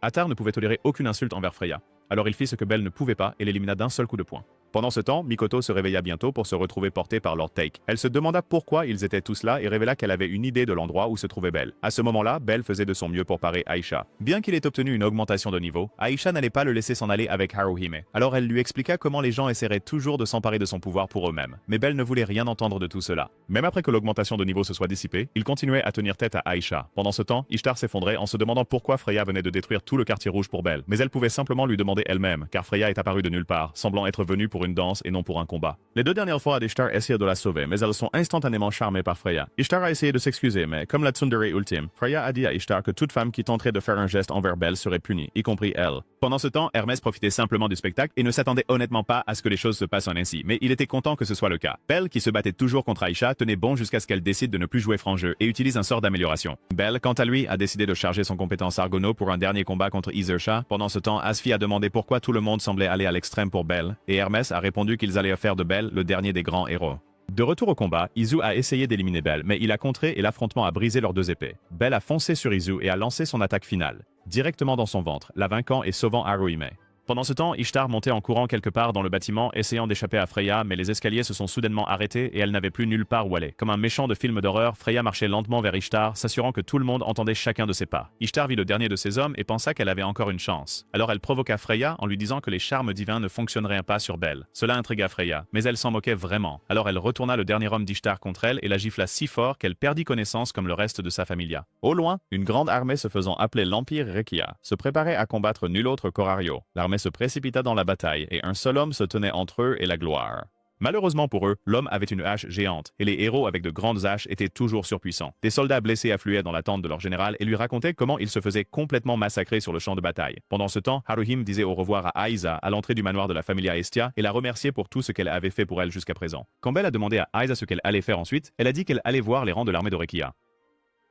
Attar ne pouvait tolérer aucune insulte envers Freya, alors il fit ce que Belle ne pouvait pas et l'élimina d'un seul coup de poing. Pendant ce temps, Mikoto se réveilla bientôt pour se retrouver portée par Lord Take. Elle se demanda pourquoi ils étaient tous là et révéla qu'elle avait une idée de l'endroit où se trouvait Belle. À ce moment-là, Belle faisait de son mieux pour parer Aisha. Bien qu'il ait obtenu une augmentation de niveau, Aisha n'allait pas le laisser s'en aller avec Haruhime. Alors elle lui expliqua comment les gens essaieraient toujours de s'emparer de son pouvoir pour eux-mêmes. Mais Belle ne voulait rien entendre de tout cela. Même après que l'augmentation de niveau se soit dissipée, il continuait à tenir tête à Aisha. Pendant ce temps, Ishtar s'effondrait en se demandant pourquoi Freya venait de détruire tout le quartier rouge pour Belle. Mais elle pouvait simplement lui demander elle-même, car Freya est apparue de nulle part, semblant être venue pour pour une danse et non pour un combat. Les deux dernières fois, Ishtar essayait de la sauver, mais elles sont instantanément charmées par Freya. Ishtar a essayé de s'excuser, mais comme la tsundere ultime, Freya a dit à Ishtar que toute femme qui tenterait de faire un geste envers Belle serait punie, y compris elle. Pendant ce temps, Hermès profitait simplement du spectacle et ne s'attendait honnêtement pas à ce que les choses se passent ainsi, mais il était content que ce soit le cas. Belle, qui se battait toujours contre Aïcha, tenait bon jusqu'à ce qu'elle décide de ne plus jouer franc jeu et utilise un sort d'amélioration. Belle, quant à lui, a décidé de charger son compétence Argono pour un dernier combat contre Isersha. Pendant ce temps, Asfi a demandé pourquoi tout le monde semblait aller à l'extrême pour Belle, et Hermès a répondu qu'ils allaient faire de Belle le dernier des grands héros. De retour au combat, Izu a essayé d'éliminer Belle, mais il a contré et l'affrontement a brisé leurs deux épées. Belle a foncé sur Izu et a lancé son attaque finale, directement dans son ventre, la vainquant et sauvant Haruhime. Pendant ce temps, Ishtar montait en courant quelque part dans le bâtiment, essayant d'échapper à Freya, mais les escaliers se sont soudainement arrêtés et elle n'avait plus nulle part où aller. Comme un méchant de film d'horreur, Freya marchait lentement vers Ishtar, s'assurant que tout le monde entendait chacun de ses pas. Ishtar vit le dernier de ses hommes et pensa qu'elle avait encore une chance. Alors elle provoqua Freya en lui disant que les charmes divins ne fonctionneraient pas sur Belle. Cela intrigua Freya, mais elle s'en moquait vraiment. Alors elle retourna le dernier homme d'Ishtar contre elle et la gifla si fort qu'elle perdit connaissance comme le reste de sa familia. Au loin, une grande armée se faisant appeler l'Empire Rekia se préparait à combattre nul autre qu'Orario. L'armée se précipita dans la bataille et un seul homme se tenait entre eux et la gloire. Malheureusement pour eux, l'homme avait une hache géante et les héros avec de grandes haches étaient toujours surpuissants. Des soldats blessés affluaient dans la tente de leur général et lui racontaient comment il se faisait complètement massacrer sur le champ de bataille. Pendant ce temps, Haruhime disait au revoir à Aiza à l'entrée du manoir de la familia Hestia et la remerciait pour tout ce qu'elle avait fait pour elle jusqu'à présent. Quand Belle a demandé à Aiza ce qu'elle allait faire ensuite, elle a dit qu'elle allait voir les rangs de l'armée d'Orekia.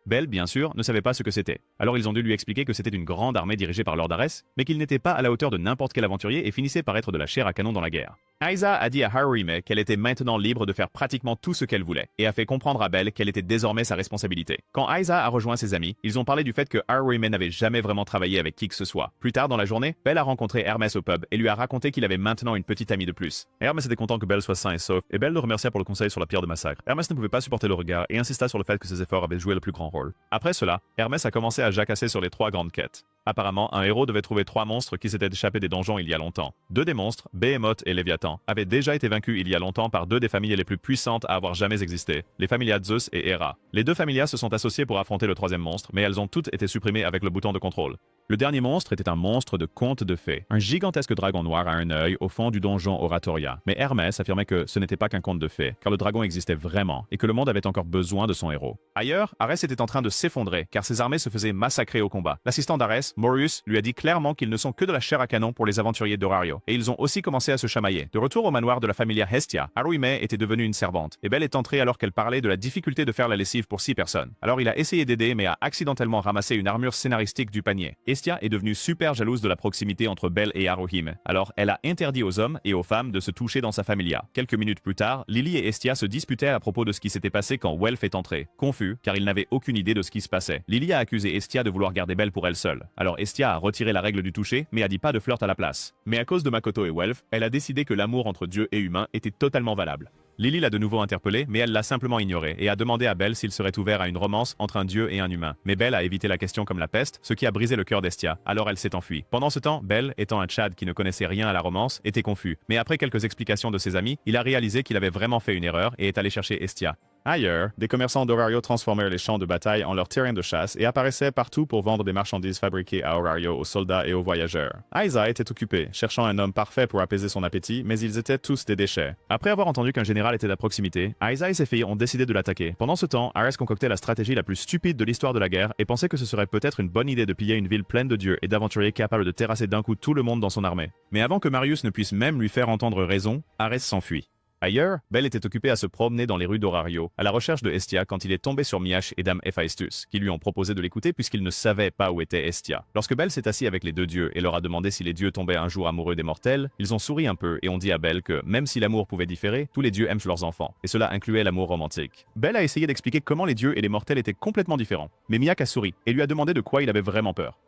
Belle, bien sûr, ne savait pas ce que c'était. Alors ils ont dû lui expliquer que c'était une grande armée dirigée par Lord Ares, mais qu'il n'était pas à la hauteur de n'importe quel aventurier et finissait par être de la chair à canon dans la guerre. Aiza a dit à Haruhime qu'elle était maintenant libre de faire pratiquement tout ce qu'elle voulait, et a fait comprendre à Belle qu'elle était désormais sa responsabilité. Quand Aiza a rejoint ses amis, ils ont parlé du fait que Haruhime n'avait jamais vraiment travaillé avec qui que ce soit. Plus tard dans la journée, Belle a rencontré Hermès au pub et lui a raconté qu'il avait maintenant une petite amie de plus. Hermès était content que Belle soit sain et sauf, et Belle le remercia pour le conseil sur la pierre de massacre. Hermès ne pouvait pas supporter le regard et insista sur le fait que ses efforts avaient joué le plus grand rôle. Après cela, Hermès a commencé à jacasser sur les 3 grandes quêtes. Apparemment, un héros devait trouver 3 monstres qui s'étaient échappés des donjons il y a longtemps. 2 des monstres, Behemoth et Léviathan, avaient déjà été vaincus il y a longtemps par 2 des familles les plus puissantes à avoir jamais existé, les familias Zeus et Hera. Les 2 familias se sont associées pour affronter le 3e monstre, mais elles ont toutes été supprimées avec le bouton de contrôle. Le dernier monstre était un monstre de conte de fées, un gigantesque dragon noir à un œil au fond du donjon Oratoria. Mais Hermès affirmait que ce n'était pas qu'un conte de fées, car le dragon existait vraiment, et que le monde avait encore besoin de son héros. Ailleurs, Arès était en train de s'effondrer, car ses armées se faisaient massacrer au combat. L'assistant d'Arès, Morius, lui a dit clairement qu'ils ne sont que de la chair à canon pour les aventuriers d'Orario, et ils ont aussi commencé à se chamailler. De retour au manoir de la familia Hestia, Haruhime était devenue une servante, et Belle est entrée alors qu'elle parlait de la difficulté de faire la lessive pour 6 personnes. Alors il a essayé d'aider, mais a accidentellement ramassé une armure scénaristique du panier. Hestia est devenue super jalouse de la proximité entre Belle et Haruhime. Alors elle a interdit aux hommes et aux femmes de se toucher dans sa familia. Quelques minutes plus tard, Lily et Hestia se disputaient à propos de ce qui s'était passé quand Welf est entré. Confus, car il n'avait aucune idée de ce qui se passait. Lily a accusé Hestia de vouloir garder Belle pour elle seule. Alors Hestia a retiré la règle du toucher, mais a dit pas de flirt à la place. Mais à cause de Makoto et Welf, elle a décidé que l'amour entre Dieu et humain était totalement valable. Lily l'a de nouveau interpellé, mais elle l'a simplement ignoré et a demandé à Belle s'il serait ouvert à une romance entre un dieu et un humain. Mais Belle a évité la question comme la peste, ce qui a brisé le cœur d'Hestia. Alors elle s'est enfuie. Pendant ce temps, Belle, étant un Tchad qui ne connaissait rien à la romance, était confus. Mais après quelques explications de ses amis, il a réalisé qu'il avait vraiment fait une erreur et est allé chercher Hestia. Ailleurs, des commerçants d'Orario transformèrent les champs de bataille en leur terrain de chasse et apparaissaient partout pour vendre des marchandises fabriquées à Orario aux soldats et aux voyageurs. Aiza était occupé, cherchant un homme parfait pour apaiser son appétit, mais ils étaient tous des déchets. Après avoir entendu qu'un général était à proximité, Aiza et ses filles ont décidé de l'attaquer. Pendant ce temps, Ares concoctait la stratégie la plus stupide de l'histoire de la guerre et pensait que ce serait peut-être une bonne idée de piller une ville pleine de dieux et d'aventuriers capables de terrasser d'un coup tout le monde dans son armée. Mais avant que Marius ne puisse même lui faire entendre raison, Ares s'enfuit. Ailleurs, Belle était occupée à se promener dans les rues d'Orario, à la recherche de Hestia quand il est tombé sur Miache et Dame Héphaïstus, qui lui ont proposé de l'écouter puisqu'ils ne savaient pas où était Hestia. Lorsque Belle s'est assise avec les 2 dieux et leur a demandé si les dieux tombaient un jour amoureux des mortels, ils ont souri un peu et ont dit à Belle que, même si l'amour pouvait différer, tous les dieux aiment leurs enfants, et cela incluait l'amour romantique. Belle a essayé d'expliquer comment les dieux et les mortels étaient complètement différents, mais Miak a souri et lui a demandé de quoi il avait vraiment peur.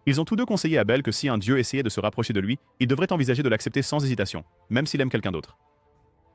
Ils ont tous deux conseillé à Belle que si un dieu essayait de se rapprocher de lui, il devrait envisager de l'accepter sans hésitation, même s'il aime quelqu'un d'autre.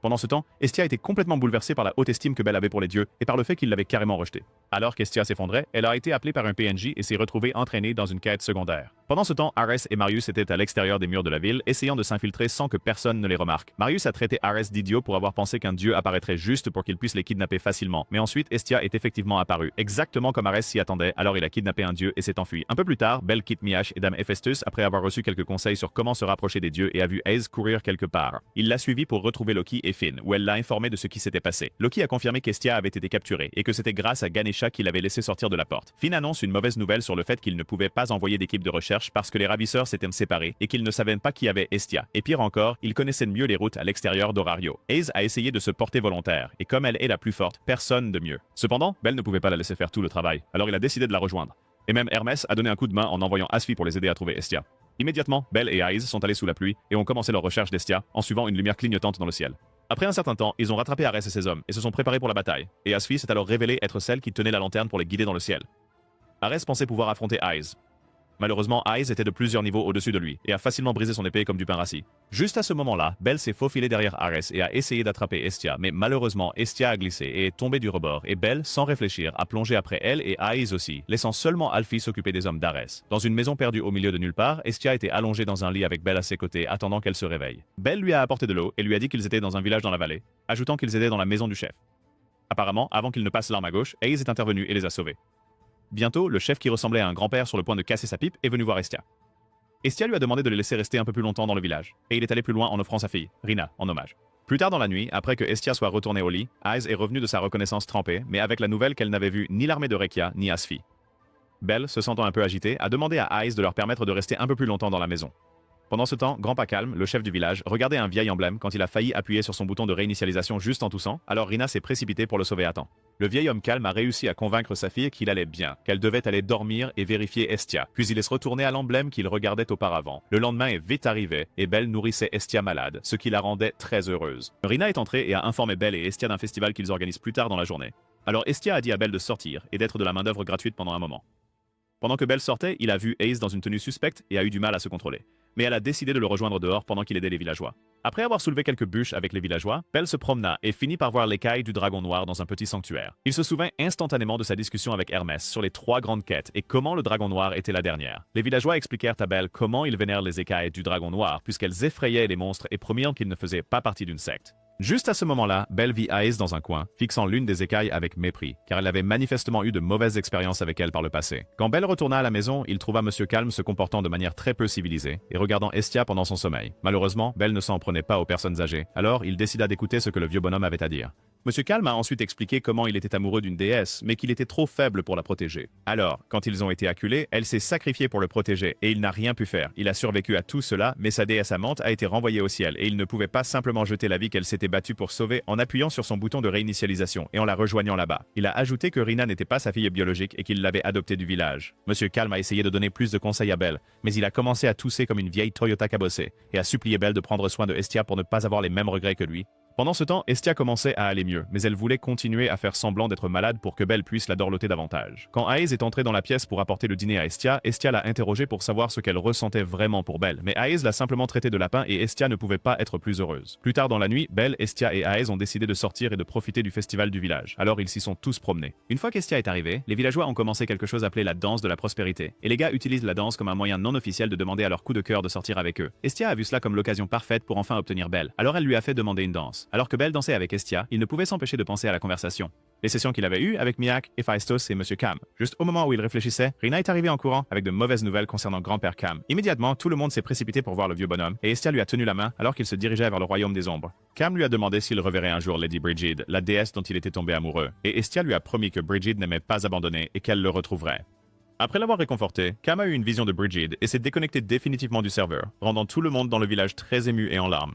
Pendant ce temps, Hestia était complètement bouleversée par la haute estime que Belle avait pour les dieux et par le fait qu'il l'avait carrément rejetée. Alors qu'Hestia s'effondrait, elle a été appelée par un PNJ et s'est retrouvée entraînée dans une quête secondaire. Pendant ce temps, Ares et Marius étaient à l'extérieur des murs de la ville, essayant de s'infiltrer sans que personne ne les remarque. Marius a traité Ares d'idiot pour avoir pensé qu'un dieu apparaîtrait juste pour qu'il puisse les kidnapper facilement. Mais ensuite, Hestia est effectivement apparue, exactement comme Ares s'y attendait, alors il a kidnappé un dieu et s'est enfui. Un peu plus tard, Belle quitte Miache et Dame Héphaïstos après avoir reçu quelques conseils sur comment se rapprocher des dieux et a vu Ace courir quelque part. Il l'a suivi pour retrouver Loki et Finn, où elle l'a informé de ce qui s'était passé. Loki a confirmé qu'Hestia avait été capturée et que c'était grâce à Ganesha qu'il l'avait laissé sortir de la porte. Finn annonce une mauvaise nouvelle sur le fait qu'il ne pouvait pas envoyer d'équipe de recherche parce que les ravisseurs s'étaient séparés et qu'ils ne savaient pas qui avait Hestia. Et pire encore, ils connaissaient mieux les routes à l'extérieur d'Horario. Ace a essayé de se porter volontaire, et comme elle est la plus forte, personne de mieux. Cependant, Belle ne pouvait pas la laisser faire tout le travail, alors il a décidé de la rejoindre. Et même Hermès a donné un coup de main en envoyant Asfi pour les aider à trouver Hestia. Immédiatement, Belle et Ace sont allés sous la pluie et ont commencé leur recherche d'Hestia en suivant une lumière clignotante dans le ciel. Après un certain temps, ils ont rattrapé Ares et ses hommes et se sont préparés pour la bataille. Et Asfi s'est alors révélé être celle qui tenait la lanterne pour les guider dans le ciel. Ares pensait pouvoir affronter Ace. Malheureusement, Ace était de plusieurs niveaux au-dessus de lui et a facilement brisé son épée comme du pain rassis. Juste à ce moment-là, Belle s'est faufilée derrière Ares et a essayé d'attraper Hestia, mais malheureusement, Hestia a glissé et est tombée du rebord et Belle, sans réfléchir, a plongé après elle et Ace aussi, laissant seulement Alfie s'occuper des hommes d'Ares. Dans une maison perdue au milieu de nulle part, Hestia était allongée dans un lit avec Belle à ses côtés, attendant qu'elle se réveille. Belle lui a apporté de l'eau et lui a dit qu'ils étaient dans un village dans la vallée, ajoutant qu'ils étaient dans la maison du chef. Apparemment, avant qu'il ne passe l'arme à gauche, Ace est intervenu et les a sauvés. Bientôt, le chef qui ressemblait à un grand-père sur le point de casser sa pipe est venu voir Hestia. Hestia lui a demandé de les laisser rester un peu plus longtemps dans le village, et il est allé plus loin en offrant sa fille, Rina, en hommage. Plus tard dans la nuit, après que Hestia soit retournée au lit, Ace est revenue de sa reconnaissance trempée, mais avec la nouvelle qu'elle n'avait vu ni l'armée de Rekia, ni Asfi. Belle, se sentant un peu agitée, a demandé à Ace de leur permettre de rester un peu plus longtemps dans la maison. Pendant ce temps, Grandpa Calme, le chef du village, regardait un vieil emblème quand il a failli appuyer sur son bouton de réinitialisation juste en toussant, alors Rina s'est précipitée pour le sauver à temps. Le vieil homme calme a réussi à convaincre sa fille qu'il allait bien, qu'elle devait aller dormir et vérifier Hestia, puis il est retourné à l'emblème qu'il regardait auparavant. Le lendemain est vite arrivé, et Belle nourrissait Hestia malade, ce qui la rendait très heureuse. Rina est entrée et a informé Belle et Hestia d'un festival qu'ils organisent plus tard dans la journée. Alors Hestia a dit à Belle de sortir et d'être de la main-d'œuvre gratuite pendant un moment. Pendant que Belle sortait, il a vu Ace dans une tenue suspecte et a eu du mal à se contrôler. Mais elle a décidé de le rejoindre dehors pendant qu'il aidait les villageois. Après avoir soulevé quelques bûches avec les villageois, Belle se promena et finit par voir l'écaille du dragon noir dans un petit sanctuaire. Il se souvint instantanément de sa discussion avec Hermès sur les 3 grandes quêtes et comment le dragon noir était la dernière. Les villageois expliquèrent à Belle comment ils vénèrent les écailles du dragon noir puisqu'elles effrayaient les monstres et promirent qu'ils ne faisaient pas partie d'une secte. Juste à ce moment-là, Belle vit Ace dans un coin, fixant l'une des écailles avec mépris, car elle avait manifestement eu de mauvaises expériences avec elle par le passé. Quand Belle retourna à la maison, il trouva Monsieur Calme se comportant de manière très peu civilisée et regardant Hestia pendant son sommeil. Malheureusement, Belle ne s'en prenait pas aux personnes âgées, alors il décida d'écouter ce que le vieux bonhomme avait à dire. Monsieur Calme a ensuite expliqué comment il était amoureux d'une déesse, mais qu'il était trop faible pour la protéger. Alors, quand ils ont été acculés, elle s'est sacrifiée pour le protéger, et il n'a rien pu faire. Il a survécu à tout cela, mais sa déesse amante a été renvoyée au ciel, et il ne pouvait pas simplement jeter la vie qu'elle s'était battue pour sauver en appuyant sur son bouton de réinitialisation et en la rejoignant là-bas. Il a ajouté que Rina n'était pas sa fille biologique et qu'il l'avait adoptée du village. Monsieur Calme a essayé de donner plus de conseils à Belle, mais il a commencé à tousser comme une vieille Toyota cabossée, et a supplié Belle de prendre soin de Hestia pour ne pas avoir les mêmes regrets que lui. Pendant ce temps, Hestia commençait à aller mieux, mais elle voulait continuer à faire semblant d'être malade pour que Belle puisse la dorloter davantage. Quand Ace est entré dans la pièce pour apporter le dîner à Hestia, Hestia l'a interrogée pour savoir ce qu'elle ressentait vraiment pour Belle, mais Ace l'a simplement traité de lapin et Hestia ne pouvait pas être plus heureuse. Plus tard dans la nuit, Belle, Hestia et Ace ont décidé de sortir et de profiter du festival du village, alors ils s'y sont tous promenés. Une fois qu'Hestia est arrivée, les villageois ont commencé quelque chose appelé la danse de la prospérité, et les gars utilisent la danse comme un moyen non officiel de demander à leur coup de cœur de sortir avec eux. Hestia a vu cela comme l'occasion parfaite pour enfin obtenir Belle, alors elle lui a fait demander une danse. Alors que Belle dansait avec Hestia, il ne pouvait s'empêcher de penser à la conversation. Les sessions qu'il avait eues avec Miak, Héphaïstos et Monsieur Calme. Juste au moment où il réfléchissait, Rina est arrivée en courant avec de mauvaises nouvelles concernant grand-père Calme. Immédiatement, tout le monde s'est précipité pour voir le vieux bonhomme, et Hestia lui a tenu la main alors qu'il se dirigeait vers le royaume des ombres. Calme lui a demandé s'il reverrait un jour Lady Brigid, la déesse dont il était tombé amoureux, et Hestia lui a promis que Brigid n'aimait pas abandonner et qu'elle le retrouverait. Après l'avoir réconforté, Calme a eu une vision de Brigid et s'est déconnecté définitivement du serveur, rendant tout le monde dans le village très ému et en larmes.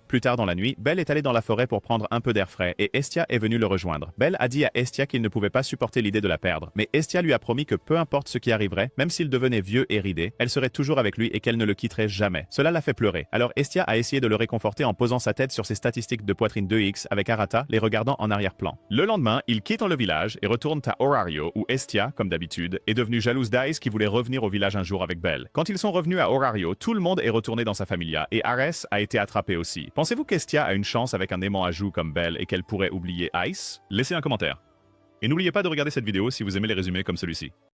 Plus tard dans la nuit, Belle est allée dans la forêt pour prendre un peu d'air frais et Hestia est venue le rejoindre. Belle a dit à Hestia qu'il ne pouvait pas supporter l'idée de la perdre, mais Hestia lui a promis que peu importe ce qui arriverait, même s'il devenait vieux et ridé, elle serait toujours avec lui et qu'elle ne le quitterait jamais. Cela l'a fait pleurer. Alors Hestia a essayé de le réconforter en posant sa tête sur ses statistiques de poitrine 2X avec Arata, les regardant en arrière-plan. Le lendemain, ils quittent le village et retournent à Horario où Hestia, comme d'habitude, est devenue jalouse d'Ace qui voulait revenir au village un jour avec Belle. Quand ils sont revenus à Horario, tout le monde est retourné dans sa familia et Ares a été attrapé aussi. Pensez-vous qu'Hestia a une chance avec un aimant à joues comme Belle et qu'elle pourrait oublier Ace? Laissez un commentaire. Et n'oubliez pas de regarder cette vidéo si vous aimez les résumés comme celui-ci.